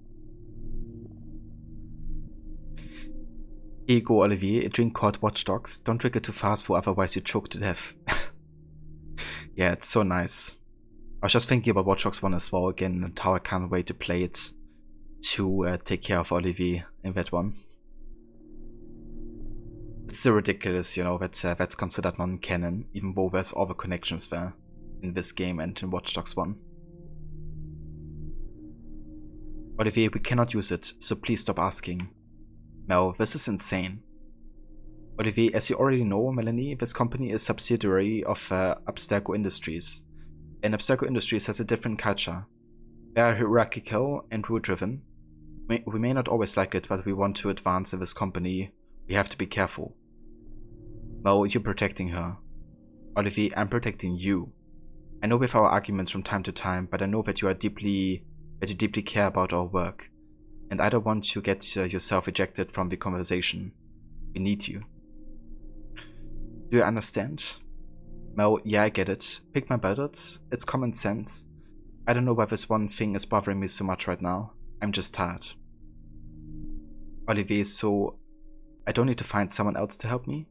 Here you go, Olivier, a drink called Watch Dogs. Don't drink it too fast, for otherwise you choke to death. Yeah, it's so nice. I was just thinking about Watch Dogs 1 as well again, and how I can't wait to play it to take care of Olivier in that one. It's so ridiculous, you know, that that's considered non-canon, even though there's all the connections there in this game and in Watch Dogs 1. Olivier, we cannot use it, so please stop asking. Mel, this is insane. Olivier, as you already know, Melanie, this company is a subsidiary of Abstergo Industries. And Abstergo Industries has a different culture. They are hierarchical and rule-driven. We may not always like it, but we want to advance in this company. We have to be careful. Mel, you're protecting her. Olivier, I'm protecting you. I know we have our arguments from time to time, but I know that you deeply care about our work. And I don't want to get yourself ejected from the conversation. We need you. Do you understand? Mel, yeah, I get it. Pick my battles. It's common sense. I don't know why this one thing is bothering me so much right now. I'm just tired. Olivier, so I don't need to find someone else to help me?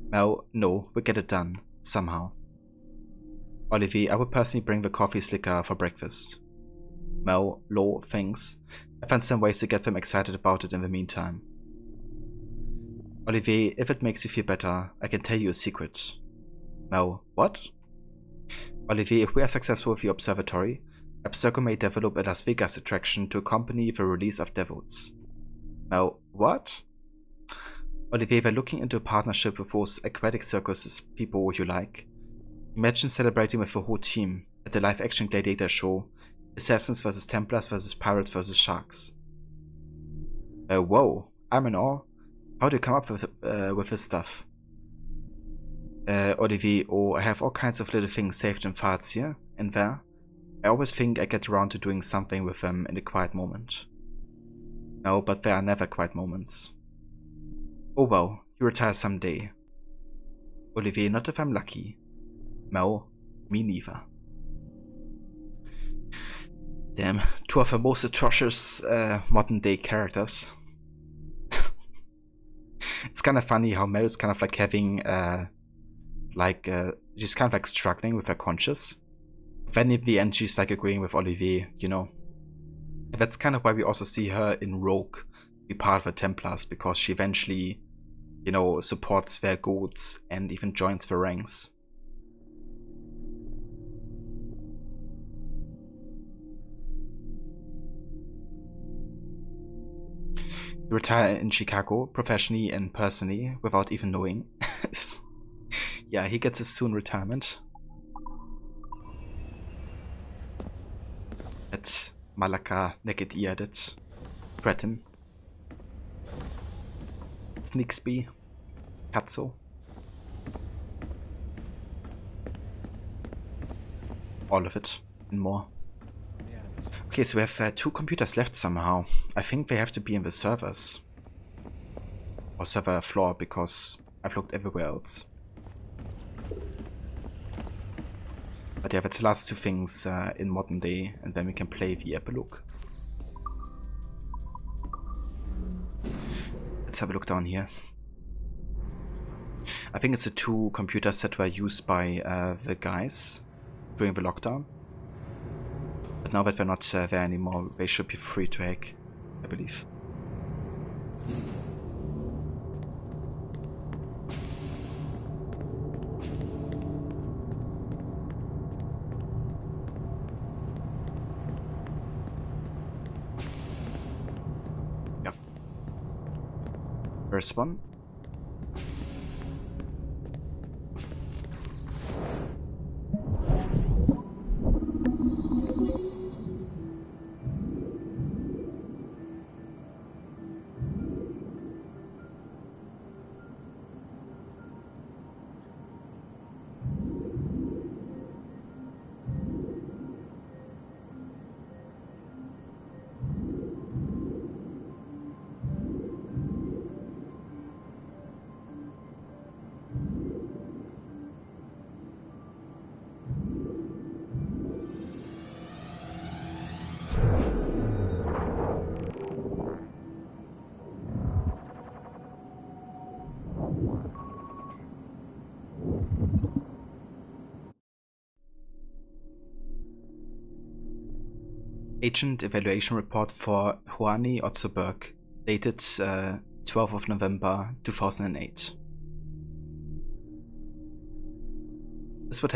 Mel, no, we'll get it done. Somehow. Olivier, I will personally bring the coffee slicker for breakfast. Mel, low, thanks. I found some ways to get them excited about it in the meantime. Olivier, if it makes you feel better, I can tell you a secret. Mel, what? Olivier, if we are successful with the observatory, Abstergo may develop a Las Vegas attraction to accompany the release of Devotes. Mel, what? Olivier, we're looking into a partnership with those aquatic circus people you like. Imagine celebrating with the whole team at the live-action gladiator show. Assassins versus Templars versus Pirates versus Sharks. Whoa, I'm in awe. How do you come up with this stuff? Olivier, oh, I have all kinds of little things saved in files here and there. I always think I get around to doing something with them in a quiet moment. No, but there are never quiet moments. Oh well, you retire someday. Olivier, not if I'm lucky. No, me neither. Damn, two of the most atrocious modern day characters. It's kind of funny how Mel's kind of like having she's kind of like struggling with her conscience. Then in the end she's like agreeing with Olivier, you know. And that's kind of why we also see her in Rogue be part of the Templars, because she eventually, you know, supports their goals and even joins the ranks. You retire in Chicago, professionally and personally, without even knowing. Yeah, he gets a soon retirement. That's Malaka Neged Breton. Snixby. Katzo. All of it and more. Okay, so we have 2 computers left somehow. I think they have to be in the servers. Or server floor, because I've looked everywhere else. But yeah, that's the last 2 things in modern day, and then we can play the epilogue. Let's have a look down here. I think it's the 2 computers that were used by the guys during the lockdown. But now that they're not there anymore, they should be free to hack, I believe. Yeah. First one. Agent Evaluation Report for Juani Otzoberg, dated 12th of November 2008. This would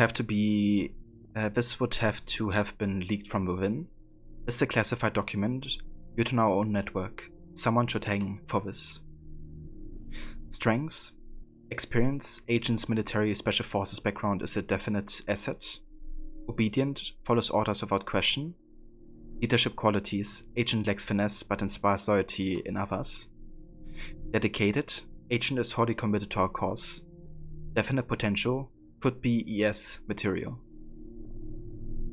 have to have been leaked from within. This is a classified document, viewed on our own network. Someone should hang for this. Strengths. Experience. Agent's military special forces background is a definite asset. Obedient. Follows orders without question. Leadership qualities. Agent lacks finesse but inspires loyalty in others. Dedicated. Agent is wholly committed to our cause. Definite potential. Could be ES material.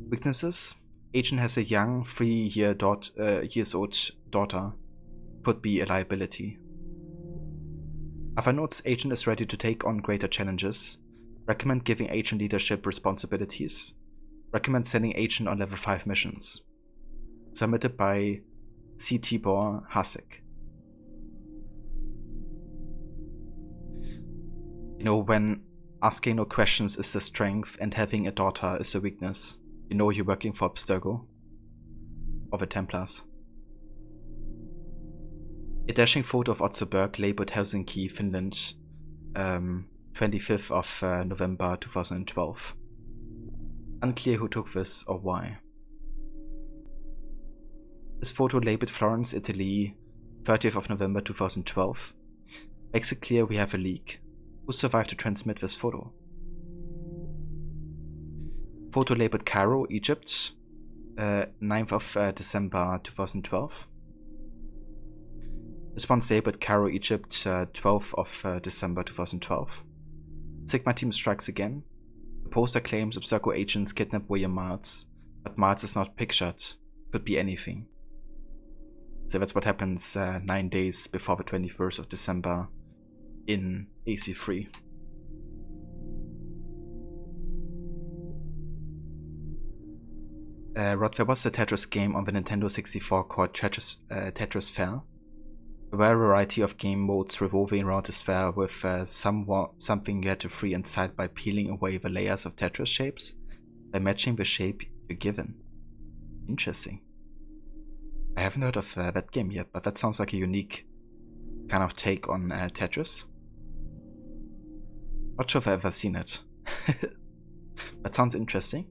Weaknesses. Agent has a young 3-year-old daughter. Could be a liability. Other notes. Agent is ready to take on greater challenges. Recommend giving Agent leadership responsibilities. Recommend sending Agent on level 5 missions. Submitted by C. Tibor Hasek. You know, when asking no questions is the strength and having a daughter is the weakness, you know you're working for Abstergo or the Templars. A dashing photo of Otzoberg labeled Helsinki, Finland, 25th of November 2012. Unclear who took this or why. This photo labeled Florence, Italy, 30th of November 2012. Makes it clear we have a leak. Who survived to transmit this photo? Photo labeled Cairo, Egypt, 9th of December 2012. Response labeled Cairo, Egypt, 12th of December 2012. Sigma team strikes again. The poster claims Abstergo agents kidnapped William Miles, but Miles is not pictured. Could be anything. So that's what happens 9 days before the 21st of December in AC3. Rod, there was a Tetris game on the Nintendo 64 called Tetris Sphere. There were a variety of game modes revolving around the sphere with something you had to free inside by peeling away the layers of Tetris shapes by matching the shape you're given. Interesting. I haven't heard of that game yet, but that sounds like a unique kind of take on Tetris. Not sure if I've ever seen it. That sounds interesting.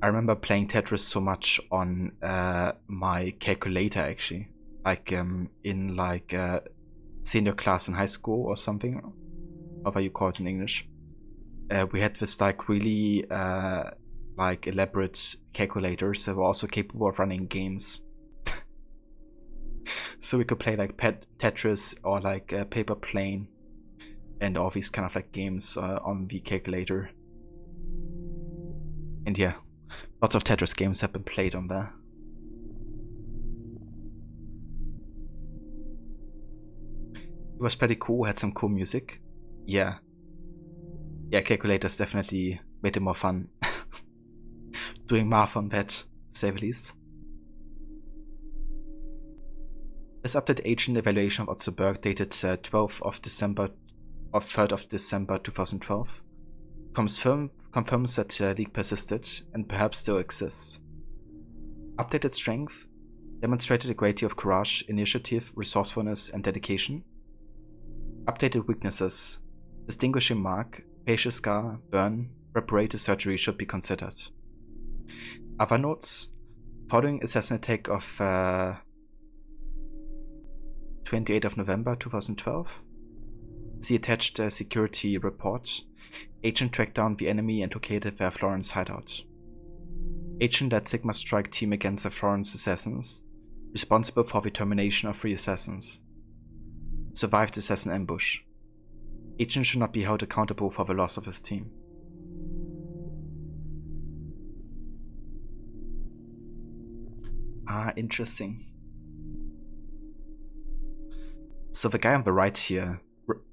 I remember playing Tetris so much on my calculator, actually, like in like senior class in high school or something, however you call it in English. We had this like really like elaborate calculators that were also capable of running games. So we could play like Tetris or like Paper Plane and all these kind of like games on the calculator. And yeah, lots of Tetris games have been played on there. It was pretty cool, had some cool music. Yeah. Yeah, calculators definitely made it more fun. Doing math on that, to say the least. This updated agent evaluation of Otzelberg dated 12th of December or 3rd of December 2012 confirms that leak persisted and perhaps still exists. Updated strength demonstrated a great deal of courage, initiative, resourcefulness, and dedication. Updated weaknesses: distinguishing mark, facial scar, burn, reparative surgery should be considered. Other notes: following assassin attack of 28th of November 2012, the attached security report. Agent tracked down the enemy and located their Florence hideout. Agent led Sigma strike team against the Florence assassins, responsible for the termination of 3 assassins. Survived assassin ambush. Agent should not be held accountable for the loss of his team. Ah, interesting. So the guy on the right here,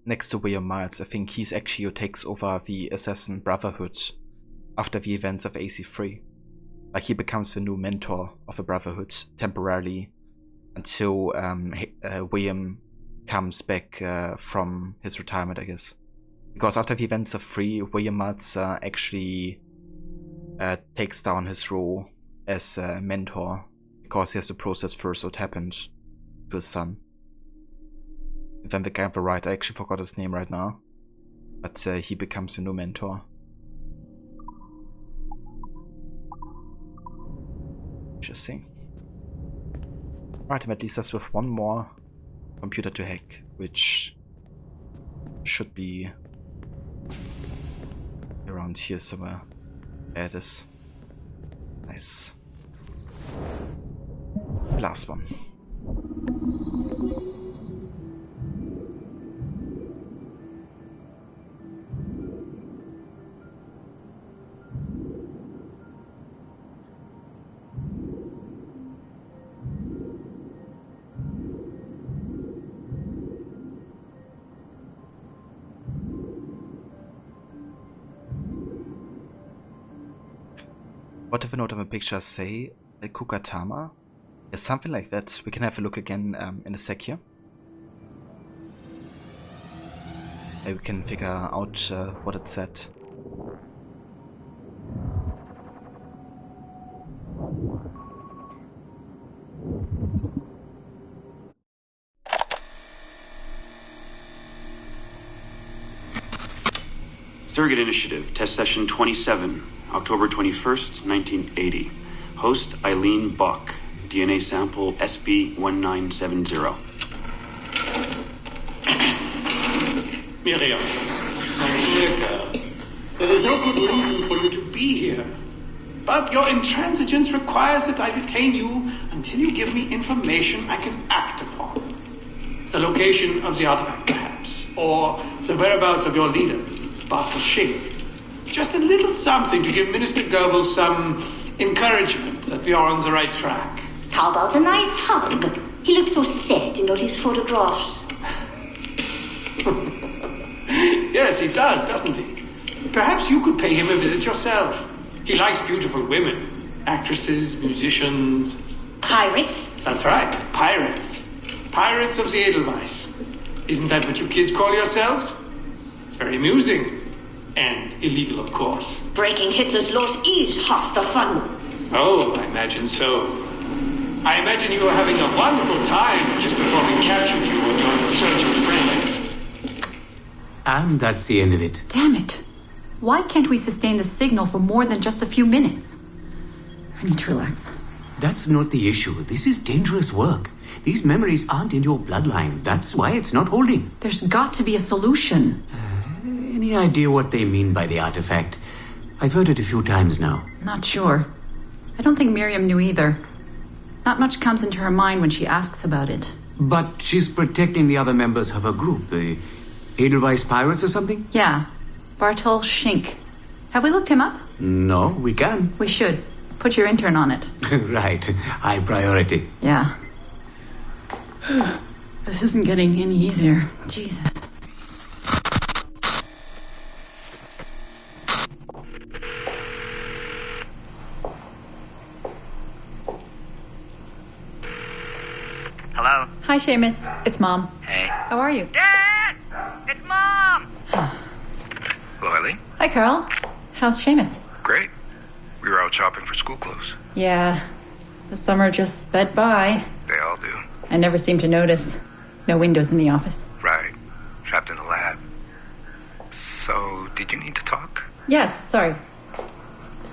next to William Miles, I think he's actually who takes over the Assassin Brotherhood after the events of AC3. Like, he becomes the new mentor of the Brotherhood temporarily until William comes back from his retirement, I guess. Because after the events of 3, William Miles actually takes down his role as a mentor because he has to process first what happened to his son. And then the guy on the right, I actually forgot his name right now, but he becomes a new mentor. Interesting. Right, and that leaves us with one more computer to hack, which should be around here somewhere. There it is. Nice. Last one. What if a note of a picture say a Kukatama? Yeah, something like that. We can have a look again in a sec here. Maybe we can figure out what it said. Surrogate Initiative, Test Session 27, October 21st, 1980. Host Eileen Bok, DNA sample SB1970. Miriam, my dear girl, there is no good reason for you to be here. But your intransigence requires that I detain you until you give me information I can act upon. The location of the artifact, perhaps, or the whereabouts of your leader, Bartle Shink. Just a little something to give Minister Goebbels some encouragement that we are on the right track. How about a nice hug? He looks so sad in all his photographs. Yes, he does, doesn't he? Perhaps you could pay him a visit yourself. He likes beautiful women, actresses, musicians. Pirates? That's right, pirates. Pirates of the Edelweiss. Isn't that what you kids call yourselves? It's very amusing. And illegal, of course. Breaking Hitler's laws is half the fun. Oh, I imagine so. I imagine you were having a wonderful time just before we captured you and your search of friends. And that's the end of it. Damn it. Why can't we sustain the signal for more than just a few minutes? I need to relax. That's not the issue. This is dangerous work. These memories aren't in your bloodline. That's why it's not holding. There's got to be a solution. Any idea what they mean by the artifact? I've heard it a few times now. Not sure. I don't think Miriam knew either. Not much comes into her mind when she asks about it. But she's protecting the other members of her group, the Edelweiss Pirates or something? Yeah. Bartol Shink. Have we looked him up? No, we can. We should. Put your intern on it. Right. High priority. Yeah. This isn't getting any easier. Jesus. Hello? Hi, Seamus. It's Mom. Hey. How are you? Dad! It's Mom! Hello, Eileen. Hi, Carl. How's Seamus? Great. We were out shopping for school clothes. Yeah. The summer just sped by. They all do. I never seem to notice. No windows in the office. Right. Trapped in a lab. So, did you need to talk? Yes, sorry.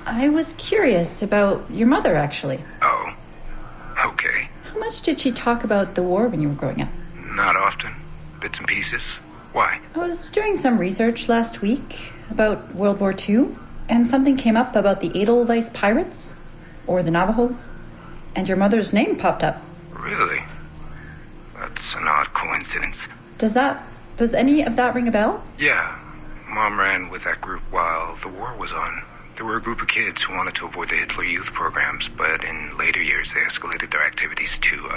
I was curious about your mother, actually. Oh. Okay. How much did she talk about the war when you were growing up? Not often. Bits and pieces. Why? I was doing some research last week about World War II, and something came up about the Edelweiss Pirates, or the Navajos, and your mother's name popped up. Really? That's an odd coincidence. Does any of that ring a bell? Yeah. Mom ran with that group while the war was on. There were a group of kids who wanted to avoid the Hitler Youth programs, but in later years they escalated their activities to,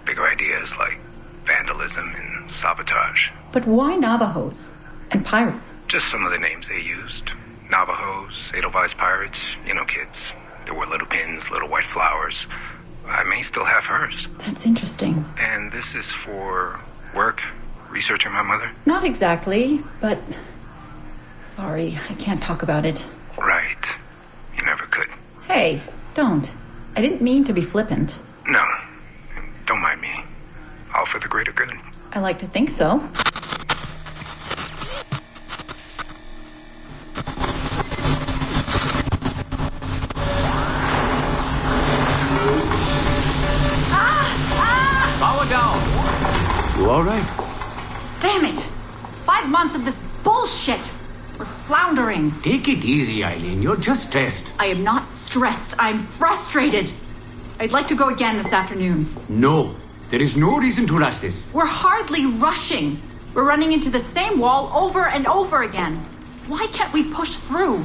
bigger ideas like vandalism and sabotage. But why Navajos and pirates? Just some of the names they used. Navajos, Edelweiss Pirates, you know kids. There were little pins, little white flowers. I may still have hers. That's interesting. And this is for work? Researching my mother? Not exactly, but... Sorry, I can't talk about it. Right. You never could. Hey, don't. I didn't mean to be flippant. No. Don't mind me. All for the greater good. I like to think so. Power down. You all right? Damn it! 5 months of this bullshit! We're floundering. Take it easy, Eileen. You're just stressed. I am not stressed. I'm frustrated. I'd like to go again this afternoon. No. There is no reason to rush this. We're hardly rushing. We're running into the same wall over and over again. Why can't we push through?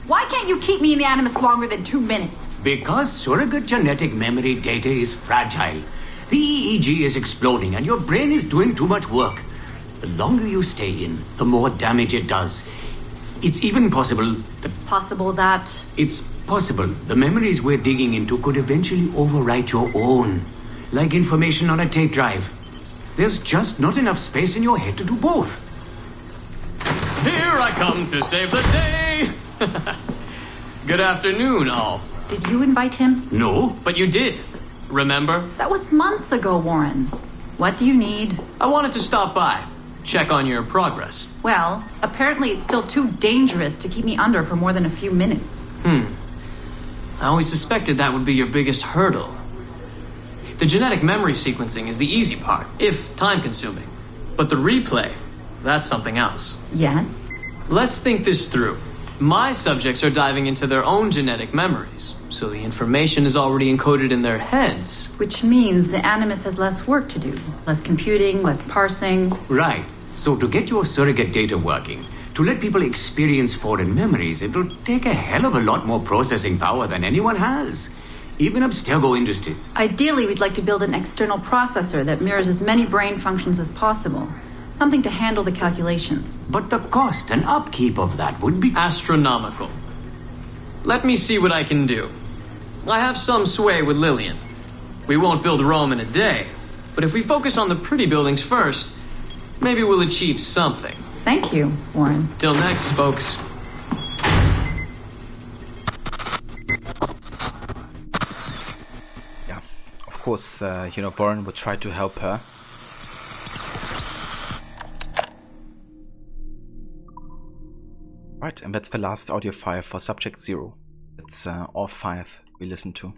Why can't you keep me in the Animus longer than 2 minutes? Because surrogate genetic memory data is fragile. The EEG is exploding and your brain is doing too much work. The longer you stay in, the more damage it does. It's even possible that... It's possible the memories we're digging into could eventually overwrite your own. Like information on a tape drive. There's just not enough space in your head to do both. Here I come to save the day! Good afternoon, all. Did you invite him? No. But you did. Remember? That was months ago, Warren. What do you need? I wanted to stop by. Check on your progress. Well, apparently it's still too dangerous to keep me under for more than a few minutes. I always suspected that would be your biggest hurdle. The genetic memory sequencing is the easy part, if time-consuming. But the replay, that's something else. Yes? Let's think this through. My subjects are diving into their own genetic memories, so the information is already encoded in their heads. Which means the Animus has less work to do. Less computing, less parsing. Right. So to get your surrogate data working, to let people experience foreign memories, it'll take a hell of a lot more processing power than anyone has. Even Abstergo Industries. Ideally, we'd like to build an external processor that mirrors as many brain functions as possible. Something to handle the calculations. But the cost and upkeep of that would be astronomical. Let me see what I can do. I have some sway with Lillian. We won't build Rome in a day, but if we focus on the pretty buildings first, maybe we'll achieve something. Thank you, Warren. Till next, folks. Yeah, of course, Warren would try to help her. Right, and that's the last audio file for Subject 0. It's all 5 we listened to.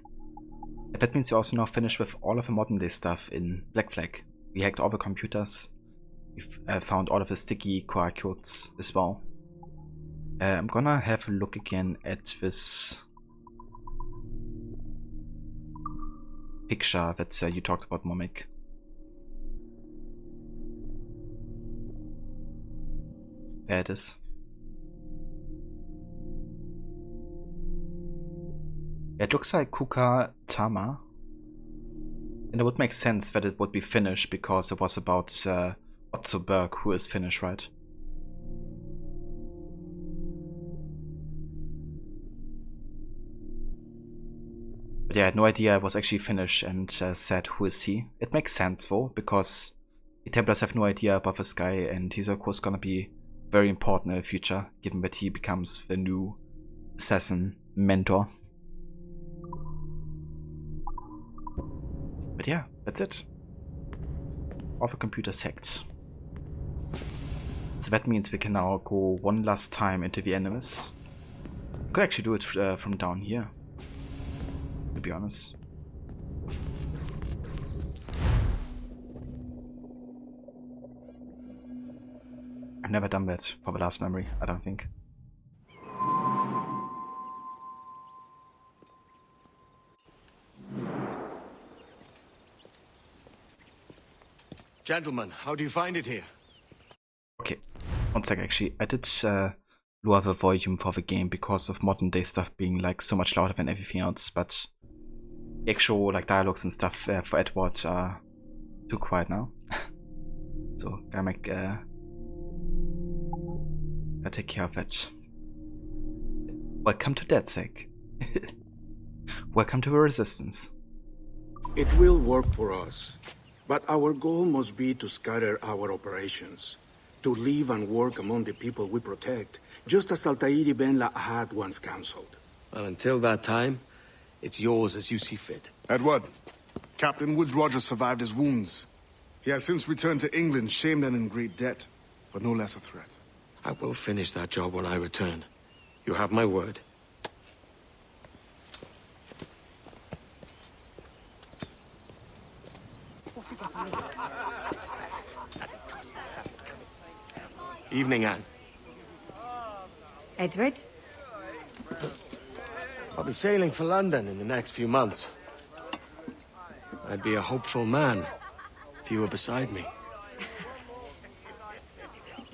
And that means we're also now finished with all of the modern day stuff in Black Flag. We hacked all the computers. We've found all of the sticky QR codes as well. I'm gonna have a look again at this picture that you talked about, Momik. There it is. It looks like Kuka Tama. And it would make sense that it would be Finnish because it was about Otto Berg, who is Finnish, right? But yeah, I had no idea it was actually Finnish and said, who is he? It makes sense though, because the Templars have no idea about this guy, and he's of course gonna be very important in the future, given that he becomes the new assassin mentor. But yeah, that's it. All the computers hacked. So that means we can now go one last time into the Animus. We could actually do it from down here, to be honest. I've never done that for the last memory, I don't think. Gentlemen, how do you find it here? Okay, one sec actually. I did lower the volume for the game because of modern day stuff being like so much louder than everything else, but the actual like dialogues and stuff for Edward are too quiet now. So gotta take care of that. Welcome to DedSec. Welcome to the Resistance. It will work for us. But our goal must be to scatter our operations, to live and work among the people we protect, just as Altair Ben Lahad once counseled. Well, until that time, it's yours as you see fit. Edward, Captain Woods Rogers survived his wounds. He has since returned to England, shamed and in great debt, but no less a threat. I will finish that job when I return. You have my word. Evening, Anne. Edward? I'll be sailing for London in the next few months. I'd be a hopeful man if you were beside me.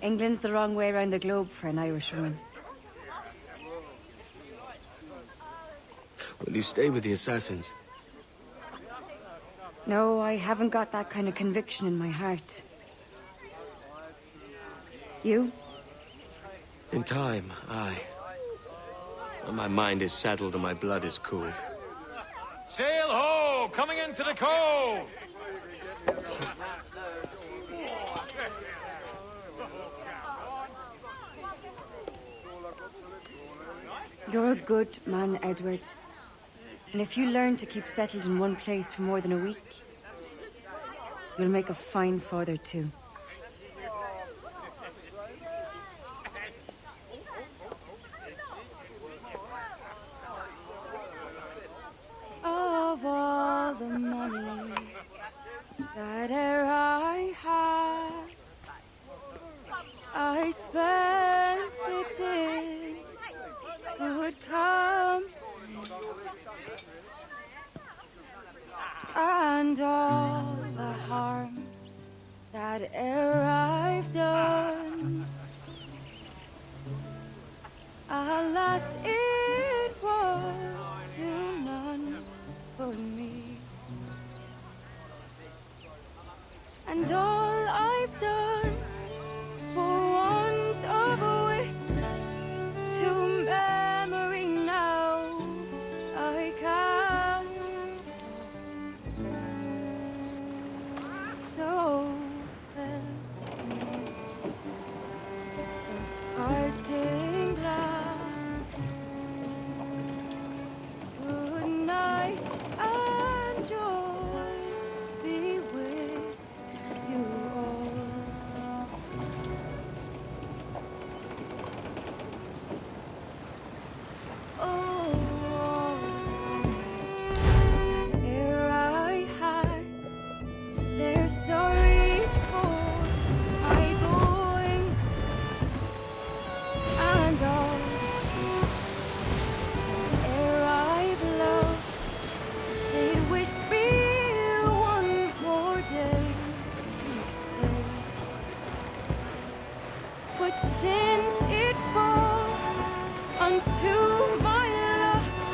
England's the wrong way around the globe for an Irishwoman. Will you stay with the assassins? No, I haven't got that kind of conviction in my heart. You? In time, aye. When my mind is settled and my blood is cooled. Sail ho! Coming into the cove! You're a good man, Edward. And if you learn to keep settled in one place for more than a week, you'll make a fine father too. Of all the money that e'er I had, as it was to none but me. And all I've done for want of wit to memory now I catch. So felt a parting glass. Good night and joy be with you all. Oh, that air I had, they're sorry for my going, and all the sweet air I've loved, they'd wish me one more day to stay. But since it falls unto my lot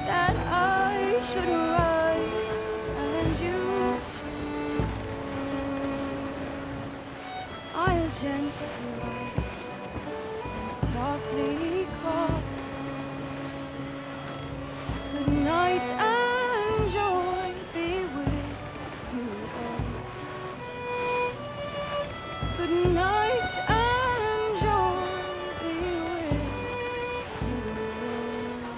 that I should rise and you should, I'll gently rise and softly call. Good night and joy be with you all. Good night and joy be with you all.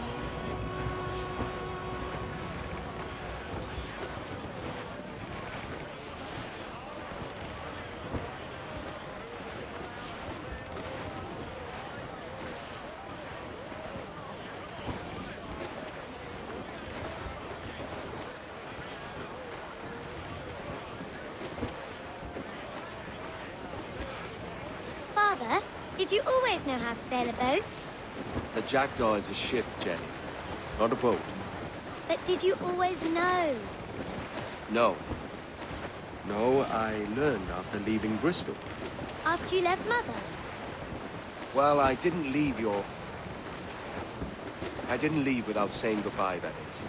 Father, did you always know how to sail a boat? The Jackdaw is a ship, Jenny, not a boat. But did you always know? No. No, I learned after leaving Bristol. After you left Mother? Well, I didn't leave without saying goodbye, that is.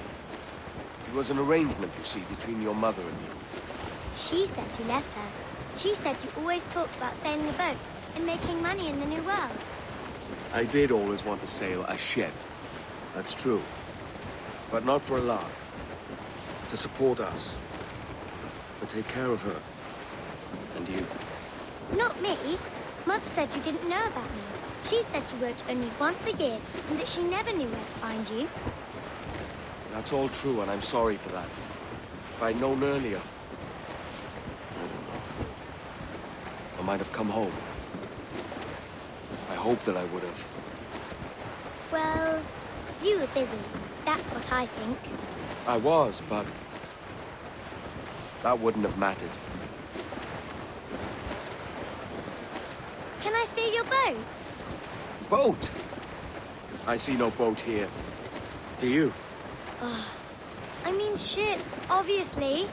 It was an arrangement, you see, between your mother and me. She said you left her. She said you always talked about sailing a boat and making money in the New World. I did always want to sail a ship. That's true. But not for a lark. To support us. To take care of her. And you. Not me. Mother said you didn't know about me. She said you wrote only once a year and that she never knew where to find you. That's all true, and I'm sorry for that. If I'd known earlier... I don't know. I might have come home. I hope that I would have. Well, you were busy. That's what I think. I was, but... that wouldn't have mattered. Can I steal your boat? Boat? I see no boat here. Do you? Oh, I mean ship, obviously.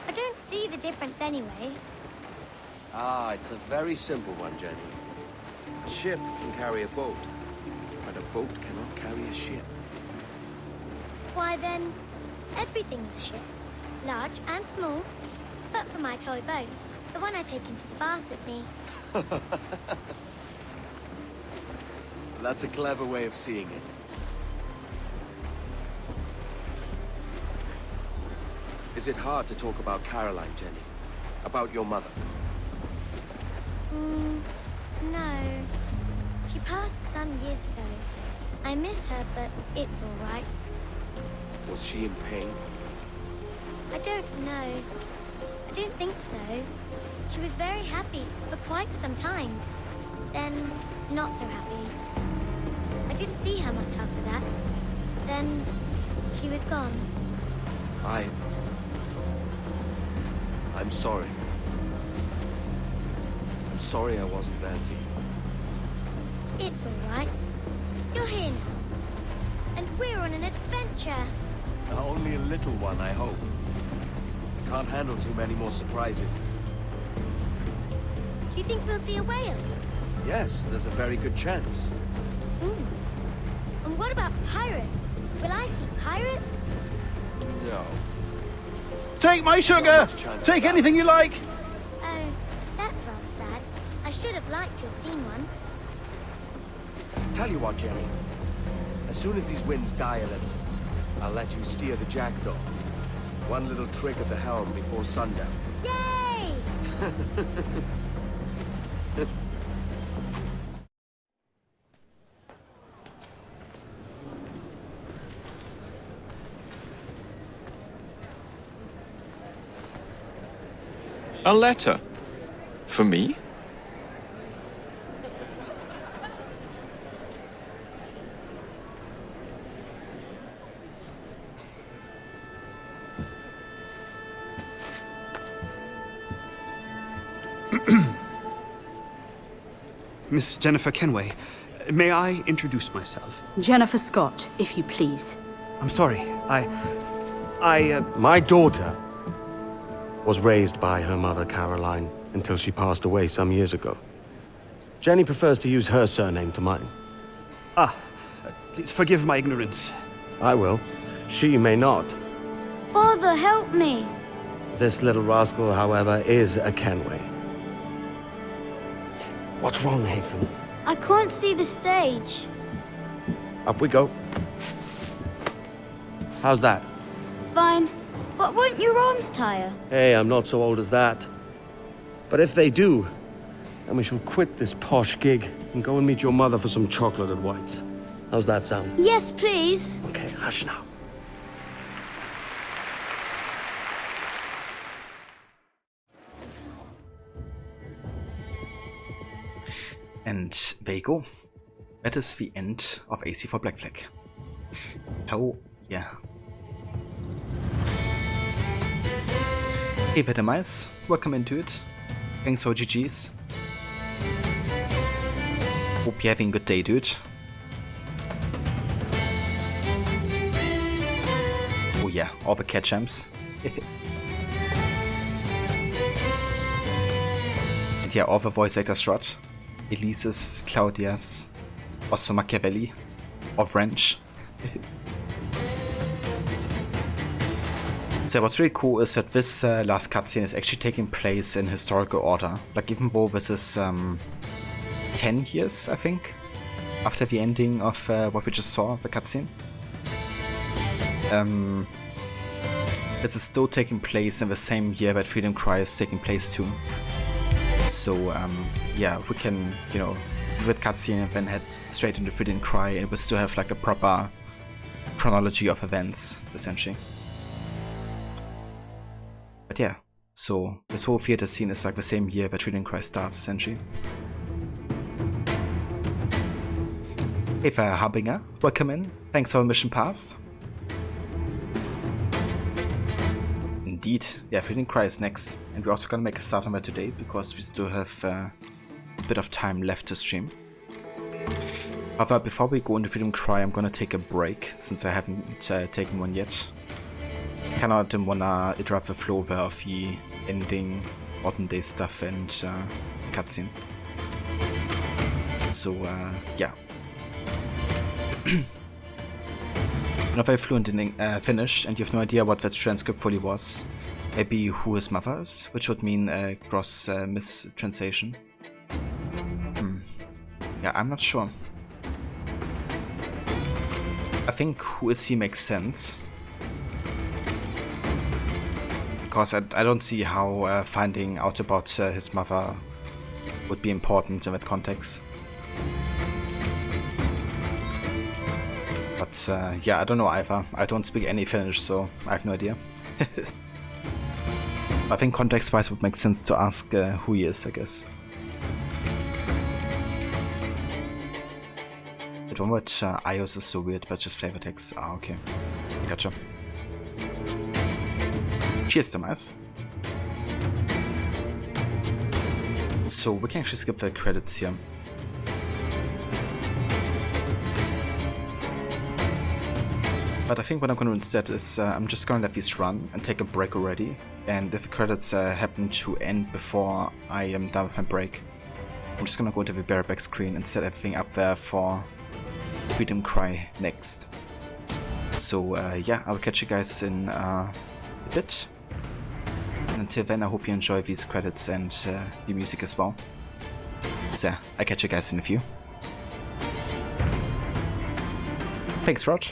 I don't see the difference anyway. Ah, it's a very simple one, Jenny. A ship can carry a boat, but a boat cannot carry a ship. Why then, everything is a ship. Large and small. But for my toy boat, the one I take into the bath with me. That's a clever way of seeing it. Is it hard to talk about Caroline, Jenny? About your mother? No. She passed some years ago. I miss her, but it's all right. Was she in pain? I don't know. I don't think so. She was very happy for quite some time. Then, not so happy. I didn't see her much after that. Then, she was gone. I'm sorry. I'm sorry I wasn't there for you. It's all right. You're here now. And we're on an adventure. Only a little one, I hope. Can't handle too many more surprises. Do you think we'll see a whale? Yes, there's a very good chance. what about pirates? Will I see pirates? No. Take my sugar! Take anything you like! Oh, that's rather sad. I should have liked to have seen one. Tell you what, Jenny. As soon as these winds die a little, I'll let you steer the jackdaw. One little trick at the helm before sundown. Yay! A letter? For me? Miss Jennifer Kenway, may I introduce myself? Jennifer Scott, if you please. I'm sorry, My daughter was raised by her mother, Caroline, until she passed away some years ago. Jenny prefers to use her surname to mine. Please forgive my ignorance. I will. She may not. Father, help me! This little rascal, however, is a Kenway. What's wrong, Hafen? I can't see the stage. Up we go. How's that? Fine. But won't your arms tire? Hey, I'm not so old as that. But if they do, then we shall quit this posh gig and go and meet your mother for some chocolate at White's. How's that sound? Yes, please. Okay, hush now. And there you go. That is the end of AC for Black Flag. Oh, yeah. Hey, Vetamice, welcome into it. Thanks for GG's. Hope you're having a good day, dude. Oh yeah, all the cat champs. And yeah, all the voice actors shot. Elise's, Claudia's, also Machiavelli, of Wrench. So what's really cool is that this last cutscene is actually taking place in historical order. Like even though this is 10 years, I think, after the ending of what we just saw, the cutscene. This is still taking place in the same year that Freedom Cry is taking place too. So yeah, we can, you know, do that cutscene and then head straight into Freedom Cry, and we still have like a proper chronology of events, essentially. But yeah, so this whole theater scene is like the same year that Freedom Cry starts, essentially. Hey there, Harbinger, welcome in. Thanks for the mission pass. Indeed, yeah, Freedom Cry is next, and we're also gonna make a start on that today because we still have a bit of time left to stream. However, before we go into Freedom Cry, I'm gonna take a break since I haven't taken one yet. I kinda didn't wanna interrupt the flow of the ending, modern day stuff, and cutscene. So yeah. Not very fluent in Finnish, and you have no idea what that transcript fully was. Maybe who his mother is, which would mean a gross mistranslation. Yeah, I'm not sure. I think who is he makes sense. Because I don't see how finding out about his mother would be important in that context. But yeah, I don't know either. I don't speak any Finnish, so I have no idea. I think context-wise would make sense to ask who he is, I guess. The one with iOS is so weird, but just flavor text. Ah, okay. Gotcha. Cheers, Demise. So we can actually skip the credits here. But I think what I'm going to do instead is I'm just going to let these run and take a break already. And if the credits happen to end before I am done with my break, I'm just going to go to the bareback screen and set everything up there for Freedom Cry next. So yeah, I will catch you guys in a bit. And until then, I hope you enjoy these credits and the music as well. So yeah, I'll catch you guys in a few. Thanks, Rod.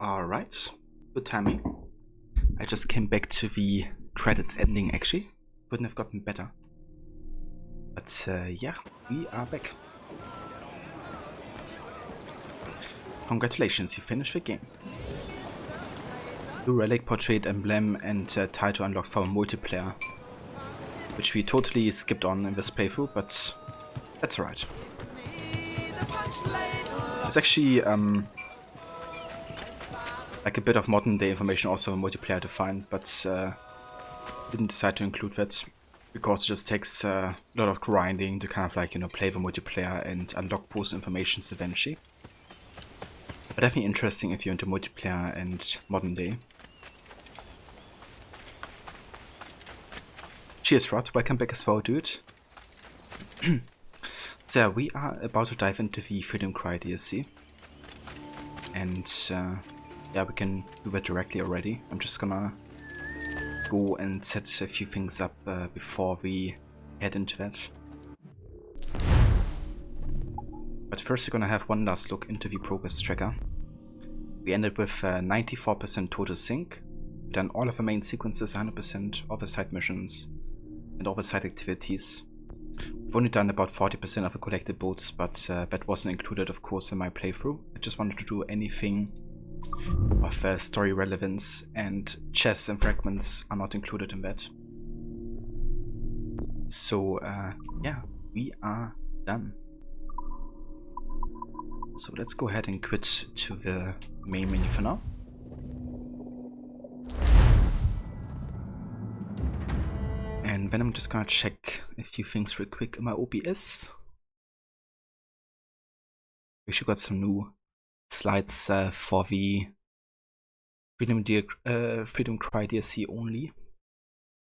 Alright, good timing. I just came back to the credits ending actually. Couldn't have gotten better. But yeah, we are back. Congratulations, you finished the game. New relic, portrait, emblem, and tile to unlock for multiplayer. Which we totally skipped on in this playthrough, but that's alright. There's actually like a bit of modern day information also in multiplayer to find, but didn't decide to include that because it just takes a lot of grinding to kind of like, you know, play the multiplayer and unlock those informations eventually. But definitely interesting if you're into multiplayer and modern day. Cheers, Rod. Welcome back as well, dude. So yeah, we are about to dive into the Freedom Cry DLC. And yeah, we can do that directly already. I'm just gonna go and set a few things up before we head into that. But first we're gonna have one last look into the progress tracker. We ended with 94% total sync. We've done all of the main sequences, 100%, all the side missions, and all the side activities. We've only done about 40% of the collected boats, but that wasn't included, of course, in my playthrough. I just wanted to do anything of story relevance, and chests and fragments are not included in that. So yeah, we are done. So let's go ahead and quit to the main menu for now. And then I'm just gonna check a few things real quick in my OBS. We actually got some new slides for the Freedom Cry DLC only.